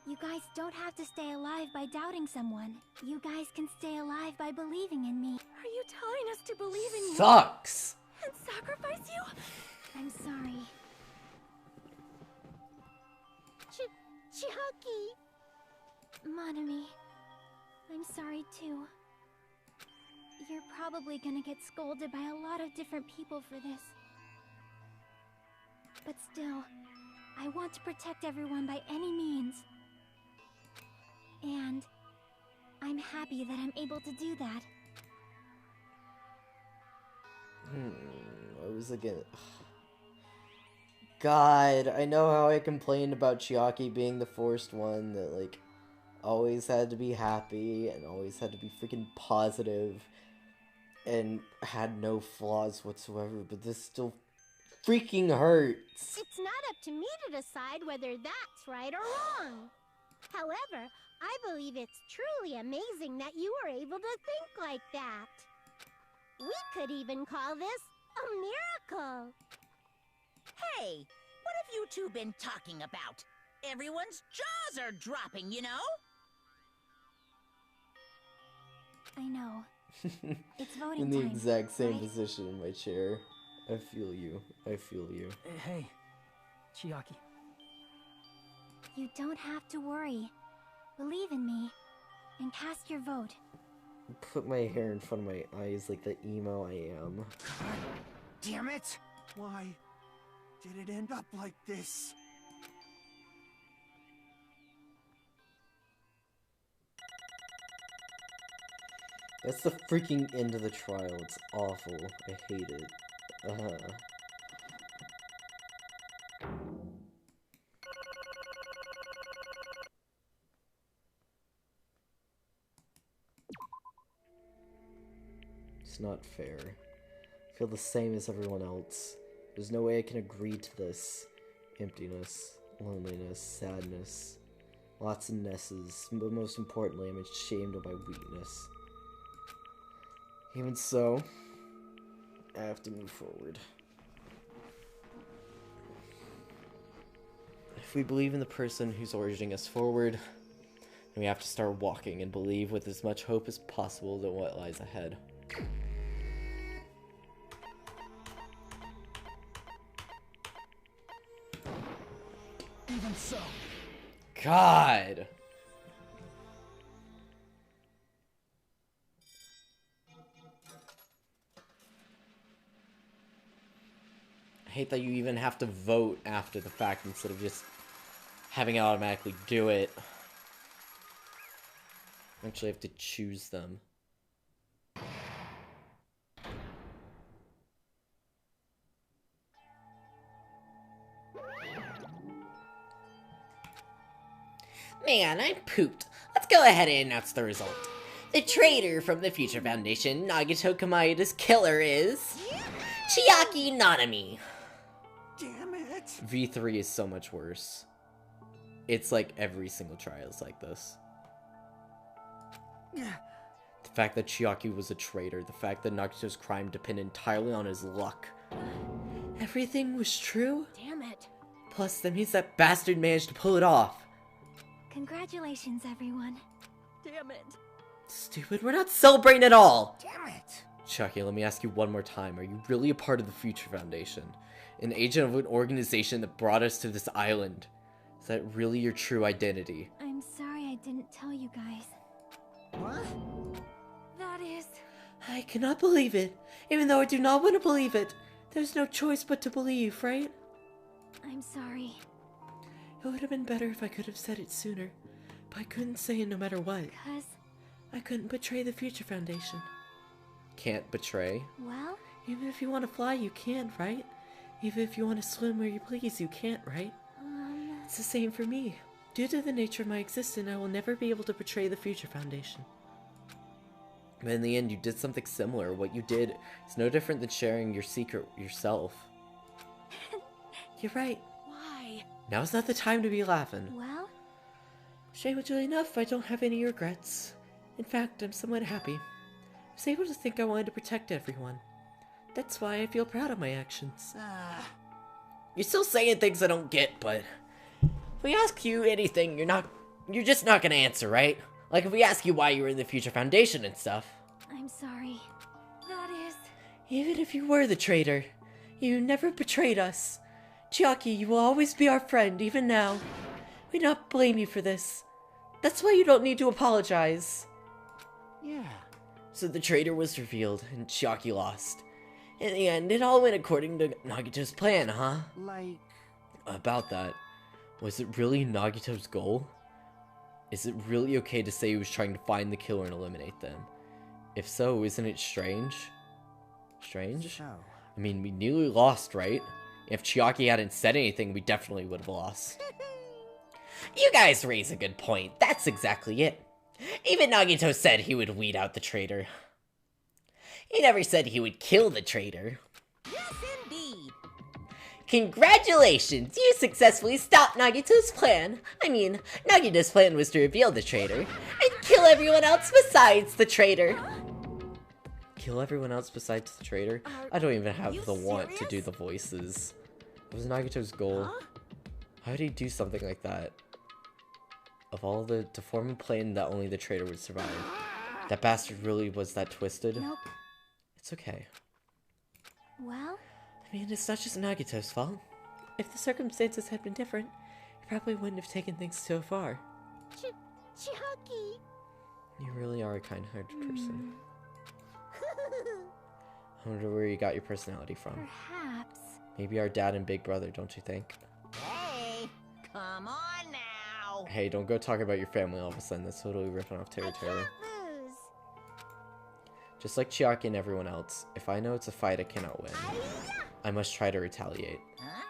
you guys don't have to stay alive by doubting someone. You guys can stay alive by believing in me. Are you telling us to believe in you? Sucks! And sacrifice you? I'm sorry. Chiaki! Monami, I'm sorry too. You're probably gonna get scolded by a lot of different people for this. But still, I want to protect everyone by any means. And I'm happy that I'm able to do that. What was again? God, I know how I complained about Chiaki being the forced one that, like, always had to be happy and always had to be freaking positive and had no flaws whatsoever, but this still freaking hurts. It's not up to me to decide whether that's right or wrong. However, I believe it's truly amazing that you were able to think like that. We could even call this a miracle. Hey, what have you two been talking about? Everyone's jaws are dropping, you know? I know. It's voting In the time, exact same right? position in my chair. I feel you. I feel you. Hey, Chiaki. You don't have to worry. Believe in me. and cast your vote. Put my hair in front of my eyes like the emo I am. God damn it! Why did it end up like this? That's the freaking end of the trial. It's awful. I hate it. It's not fair. I feel the same as everyone else. There's no way I can agree to this. Emptiness, loneliness, sadness. Lots of nesses, but most importantly, I'm ashamed of my weakness. Even so, I have to move forward. If we believe in the person who's urging us forward, then we have to start walking and believe with as much hope as possible that what lies ahead. Even so. God! I hate that you even have to vote after the fact instead of just having it automatically do it. You actually have to choose them. Man, I'm pooped. Let's go ahead and announce the result. The traitor from the Future Foundation, Nagito Kamaida's killer is... Chiaki Nanami. Damn it! V3 is so much worse. It's like every single trial is like this. The fact that Chiaki was a traitor, the fact that Nagito's crime depended entirely on his luck. Everything was true? Damn it. Plus, that means that bastard managed to pull it off. Congratulations, everyone. Damn it. Stupid, we're not celebrating at all! Damn it! Chiaki, let me ask you one more time. Are you really a part of the Future Foundation? An agent of an organization that brought us to this island? Is that really your true identity? I'm sorry I didn't tell you guys. What? That is... I cannot believe it. Even though I do not want to believe it. There's no choice but to believe, right? I'm sorry. It would have been better if I could have said it sooner. But I couldn't say it no matter what. Because... I couldn't betray the Future Foundation. Can't betray? Well? Even if you want to fly, you can't, right? Even if you want to swim where you please, you can't, right? It's the same for me. Due to the nature of my existence, I will never be able to betray the Future Foundation. But in the end, you did something similar. What you did is no different than sharing your secret yourself. You're right. Why? Now's not the time to be laughing. Well? Strangely enough, I don't have any regrets. In fact, I'm somewhat happy. I was able to think I wanted to protect everyone. That's why I feel proud of my actions. You're still saying things I don't get, but... if we ask you anything, you're just not gonna answer, right? Like if we ask you why you were in the Future Foundation and stuff. I'm sorry. That is... Even if you were the traitor, you never betrayed us. Chiaki, you will always be our friend, even now. We do not blame you for this. That's why you don't need to apologize. Yeah. So the traitor was revealed, and Chiaki lost. In the end, it all went according to Nagito's plan, huh? Like... About that, was it really Nagito's goal? Is it really okay to say he was trying to find the killer and eliminate them? If so, isn't it strange? Strange? So. I mean, we nearly lost, right? If Chiaki hadn't said anything, we definitely would have lost. You guys raise a good point. That's exactly it. Even Nagito said he would weed out the traitor. He never said he would kill the traitor. Yes, indeed. Congratulations! You successfully stopped Nagito's plan. I mean, Nagito's plan was to reveal the traitor and kill everyone else besides the traitor. Kill everyone else besides the traitor? I don't even have the want to do the voices. It was Nagito's goal. How did he do something like that? Of all to form a plan that only the traitor would survive. That bastard really was that twisted? Nope. It's okay. Well? I mean, it's not just Nagito's fault. If the circumstances had been different, he probably wouldn't have taken things so far. Chiaki. You really are a kind-hearted person. I wonder where you got your personality from. Perhaps. Maybe our dad and big brother, don't you think? Hey, come on now. Hey, don't go talking about your family all of a sudden. That's totally ripping off I territory. can't lose. Just like Chiaki and everyone else, if I know it's a fight I cannot win, I must try to retaliate. Huh?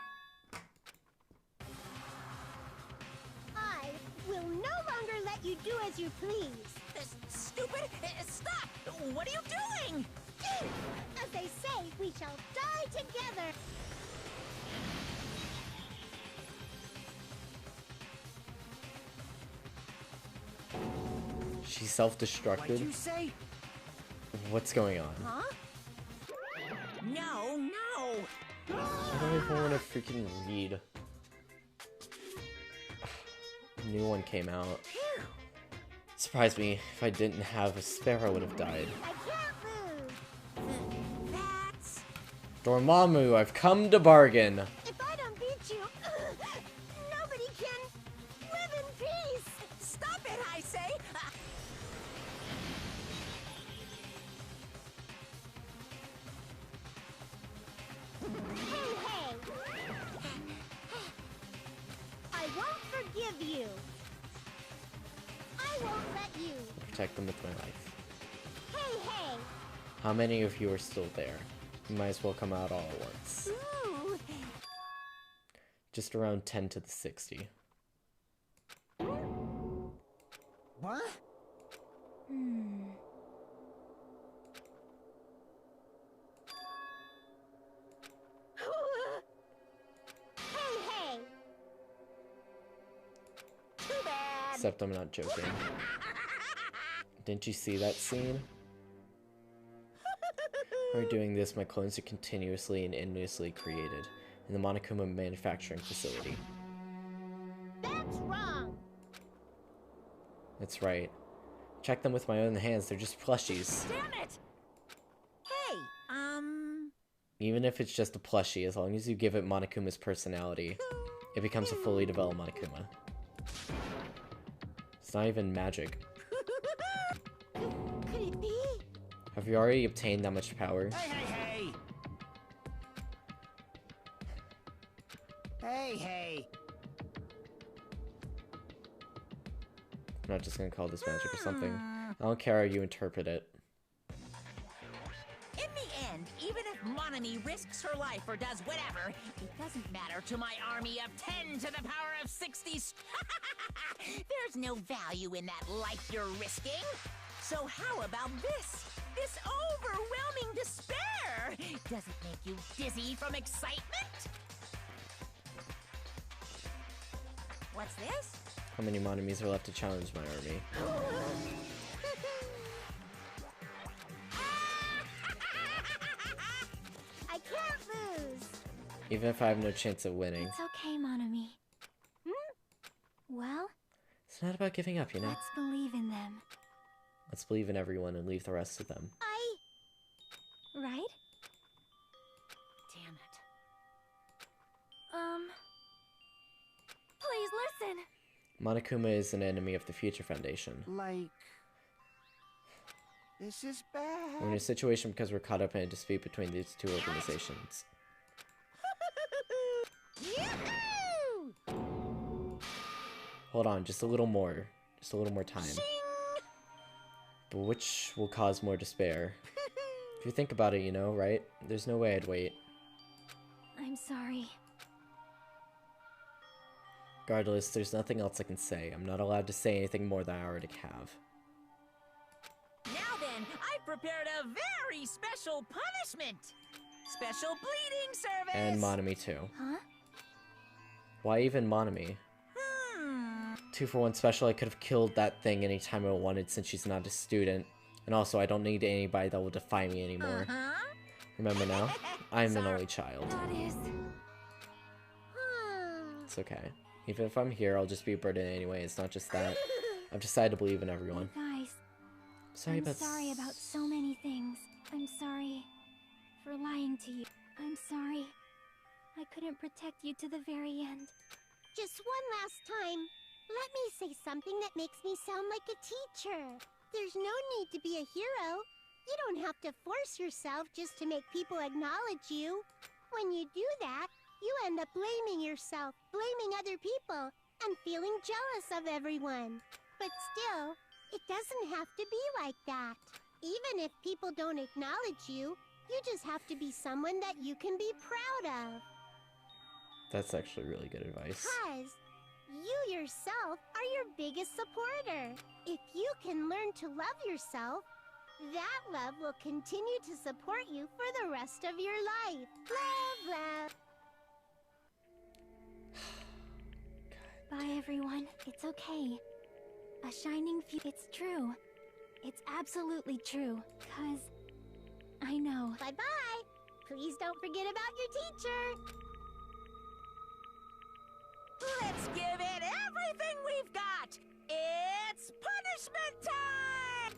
I will no longer let you do as you please. Stupid! Stop! What are you doing? As they say, we shall die together. She's self-destructed. What'd you say? What's going on? Huh? No, no! I don't even want to freaking read. New one came out. Surprised me. If I didn't have a spare, I would have died. I can't lose. That's... Dormammu, I've come to bargain. If I don't beat you, nobody can live in peace. Stop it, I say! Hey, hey! I won't forgive you. I won't let you. Protect them with my life. Hey, hey! How many of you are still there? You might as well come out all at once. Ooh. Just around 10 to the 60. What? Hey, hey! Too bad! Except I'm not joking. Didn't you see that scene? While we're doing this, my clones are continuously and endlessly created in the Monokuma manufacturing facility. That's wrong. That's right. Check them with my own hands, they're just plushies. Damn it! Hey, Even if it's just a plushie, as long as you give it Monokuma's personality, it becomes a fully developed Monokuma. It's not even magic. Could it be? Have you already obtained that much power? Hey, hey, hey! Hey, hey! I'm not just gonna call this magic or something. I don't care how you interpret it. in the end, even if Monami risks her life or does whatever, it doesn't matter to my army of 10 to the power of 60. There's no value in that life you're risking. So how about this? This overwhelming despair! Does it make you dizzy from excitement? What's this? How many Monomis are left to challenge my army? I can't lose. Even if I have no chance of winning. It's okay, Monami. Well, It's not about giving up, you know? let's believe in them. Let's believe in everyone and leave the rest to them. Right? Damn it. Please listen. Monokuma is an enemy of the Future Foundation. Like... This is bad. We're in a situation because we're caught up in a dispute between these two organizations. Hold on, just a little more. Just a little more time. But which will cause more despair? If you think about it, you know, right? There's no way I'd wait. I'm sorry. Regardless, there's nothing else I can say. I'm not allowed to say anything more than I already have. Now then, I've prepared a very special punishment. Special bleeding service. And Monami too. Huh? Why even Monami? 2-for-1 special, I could have killed that thing anytime I wanted since she's not a student. And also, I don't need anybody that will defy me anymore. Remember now? I'm an only child. That is... It's okay. Even if I'm here, I'll just be a burden anyway. It's not just that. I've decided to believe in everyone. Guys, Sorry I'm sorry about so many things. I'm sorry for lying to you. I'm sorry. I couldn't protect you to the very end. Just one last time, let me say something that makes me sound like a teacher. There's no need to be a hero. You don't have to force yourself just to make people acknowledge you. When you do that, you end up blaming yourself, blaming other people, and feeling jealous of everyone. But still, it doesn't have to be like that. Even if people don't acknowledge you, you just have to be someone that you can be proud of. That's actually really good advice. Because you yourself are your biggest supporter. If you can learn to love yourself, that love will continue to support you for the rest of your life. Love, love. Bye, everyone. It's okay. A shining future. It's true. It's absolutely true. 'Cause I know. Bye-bye. Please don't forget about your teacher. Let's give it everything we've got! It's punishment time!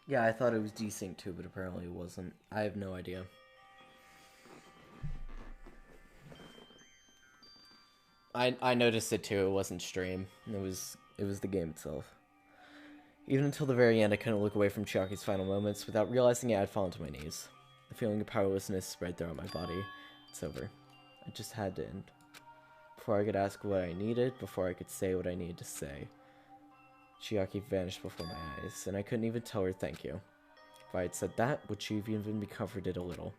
Yeah, I thought it was desync too, but apparently it wasn't. I have no idea. I noticed it too. It wasn't stream. It was the game itself. Even until the very end, I couldn't look away from Chiaki's final moments without realizing I had fallen to my knees. The feeling of powerlessness spread throughout my body. It's over. It just had to end. Before I could ask what I needed, before I could say what I needed to say, Chiaki vanished before my eyes, and I couldn't even tell her thank you. If I had said that, would she have even been comforted a little?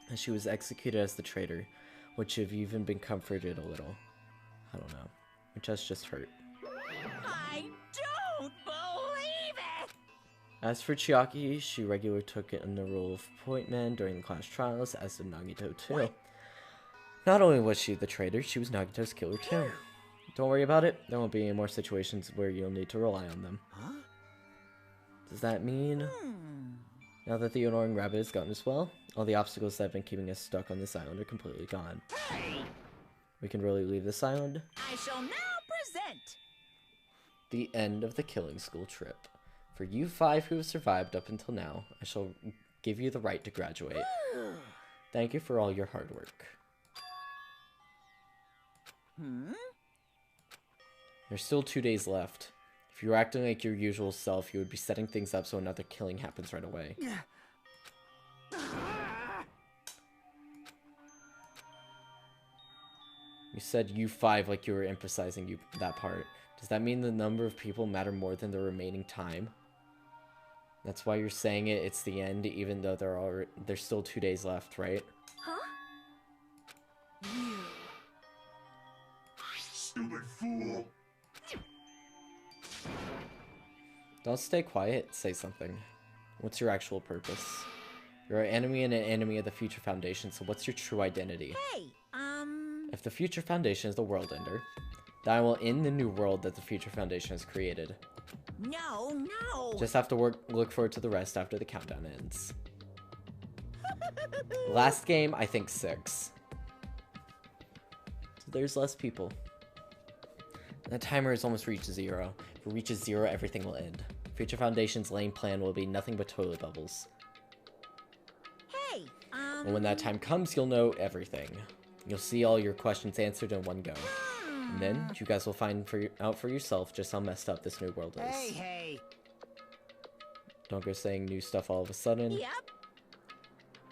As she was executed as the traitor, would she have even been comforted a little? I don't know. My chest just hurt. I don't believe it! As for Chiaki, she regularly took it in the role of point man during the class trials, as did Nagito too. What? Not only was she the traitor, she was Nagito's killer too. Don't worry about it, there won't be any more situations where you'll need to rely on them. Huh? Does that mean... Now that the annoying rabbit is gone as well, all the obstacles that have been keeping us stuck on this island are completely gone. Hey! We can really leave this island? I shall now present the end of the killing school trip. For you 5 who have survived up until now, I shall give you the right to graduate. Thank you for all your hard work. There's still 2 days left. If If you were acting like your usual self, you would be setting things up so another killing happens right away. You said U5 like you were emphasizing that part. Does that mean the number of people matter more than the remaining time? That's why you're saying it's the end, even though there's still 2 days left, right? Huh? You. Stupid fool. Don't stay quiet, say something. What's your actual purpose? You're an enemy and an enemy of the Future Foundation, so what's your true identity? Hey, If the Future Foundation is the World Ender, then I will end the new world that the Future Foundation has created. no. Just have to look forward to the rest after the countdown ends. Last game, I think 6. So there's less people. The timer has almost reached 0. If it reaches 0, everything will end. Future Foundation's lame plan will be nothing but toilet bubbles. Hey, And when that time comes, you'll know everything. You'll see all your questions answered in one go. And then, you guys will find out for yourself just how messed up this new world is. Hey! Don't go saying new stuff all of a sudden. Yep.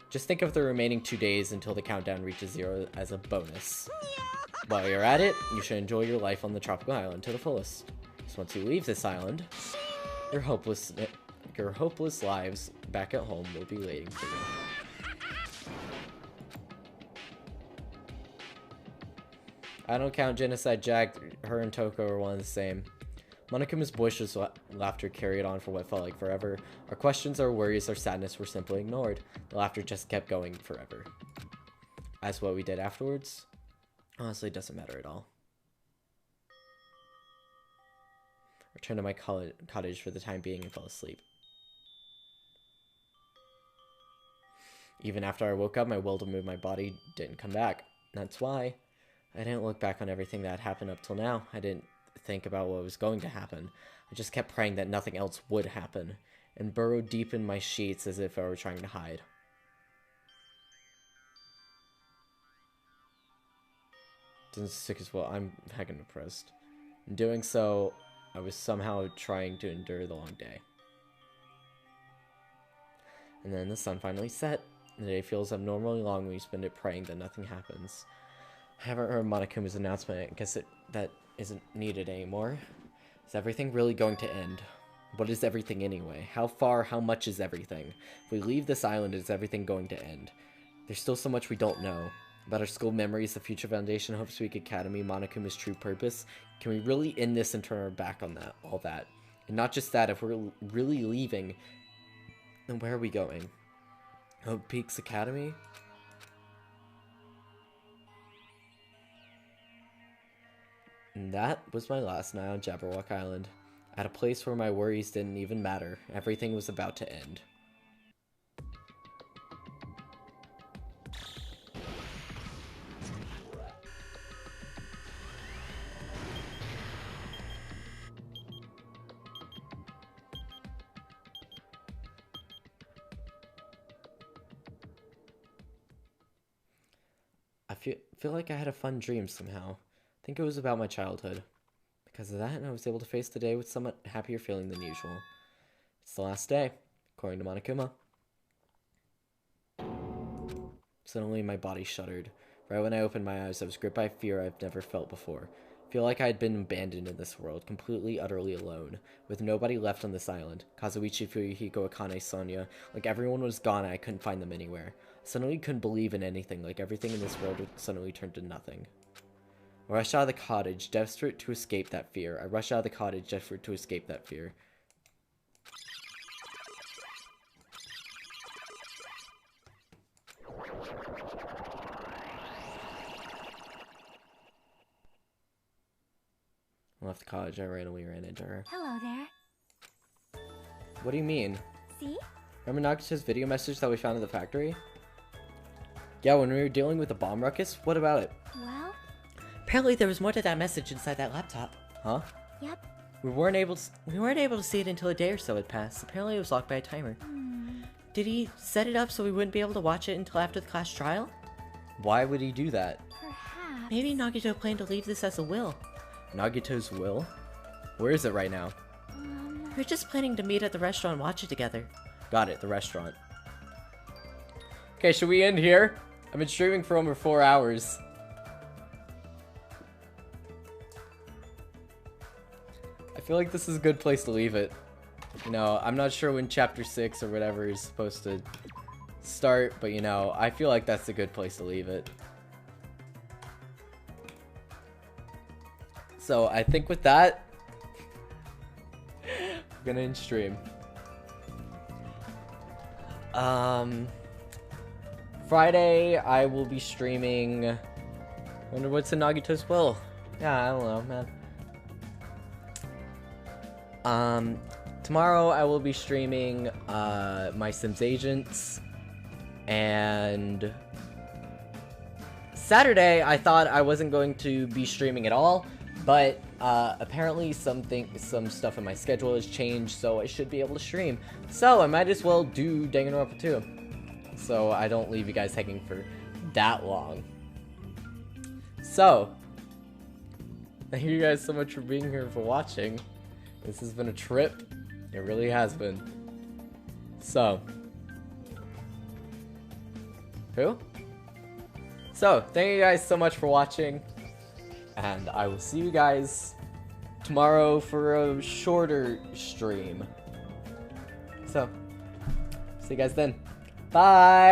Just think of the remaining 2 days until the countdown reaches 0 as a bonus. While you're at it, you should enjoy your life on the tropical island to the fullest. Because once you leave this island, your hopeless lives back at home will be waiting for you. I don't count Genocide Jack, her and Toko are one and the same. Monokuma's boisterous laughter carried on for what felt like forever. Our questions, our worries, our sadness were simply ignored. The laughter just kept going forever. As what we did afterwards, honestly, doesn't matter at all. Returned to my cottage for the time being and fell asleep. Even after I woke up, my will to move my body didn't come back. That's why I didn't look back on everything that had happened up till now. I didn't think about what was going to happen. I just kept praying that nothing else would happen, and burrowed deep in my sheets as if I were trying to hide. Didn't stick as well. I'm heckin' depressed. In doing so, I was somehow trying to endure the long day. And then the sun finally set. The day feels abnormally long when you spend it praying that nothing happens. I haven't heard Monokuma's announcement. I guess that isn't needed anymore. Is everything really going to end? What is everything anyway? How far, how much is everything? If we leave this island, is everything going to end? There's still so much we don't know. About our school memories, the Future Foundation, Hope's Peak Academy, Monokuma's true purpose. Can we really end this and turn our back on all that? And not just that, if we're really leaving, then where are we going? Hope Peaks Academy? And that was my last night on Jabberwock Island. At a place where my worries didn't even matter. Everything was about to end. I feel like I had a fun dream somehow. I think it was about my childhood. Because of that, I was able to face the day with somewhat happier feeling than usual. It's the last day, according to Monokuma. Suddenly, my body shuddered. Right when I opened my eyes, I was gripped by fear I've never felt before. I feel like I had been abandoned in this world, completely, utterly alone, with nobody left on this island. Kazuichi, Fuyuhiko, Akane, Sonia, like everyone was gone and I couldn't find them anywhere. I suddenly couldn't believe in anything, like everything in this world would suddenly turn to nothing. I rushed out of the cottage, desperate to escape that fear. I rushed out of the cottage, desperate to escape that fear. I left the cottage, I randomly ran into her. Hello there. What do you mean? See? Remember Nagito's video message that we found in the factory? Yeah, when we were dealing with the bomb ruckus? What about it? Well? Apparently there was more to that message inside that laptop. Huh? Yep. We weren't able to see it until a day or so had passed. Apparently it was locked by a timer. Did he set it up so we wouldn't be able to watch it until after the class trial? Why would he do that? Perhaps. Maybe Nagito planned to leave this as a will. Nagito's will? Where is it right now? We're just planning to meet at the restaurant and watch it together. Got it, the restaurant. Okay, should we end here? I've been streaming for over 4 hours. I feel like this is a good place to leave it. You know, I'm not sure when chapter 6 or whatever is supposed to start, but you know, I feel like that's a good place to leave it. So I think with that, I'm gonna end stream. Friday I will be streaming. Wonder what's in Nagito's will. Yeah, I don't know, man. Tomorrow I will be streaming my Sims Agents, and Saturday I thought I wasn't going to be streaming at all, but apparently some stuff in my schedule has changed, so I should be able to stream. So I might as well do Danganronpa 2, so I don't leave you guys hanging for that long. So thank you guys so much for being here, for watching. This has been a trip. It really has been. So. Who? So, thank you guys so much for watching. And I will see you guys tomorrow for a shorter stream. So, see you guys then. Bye!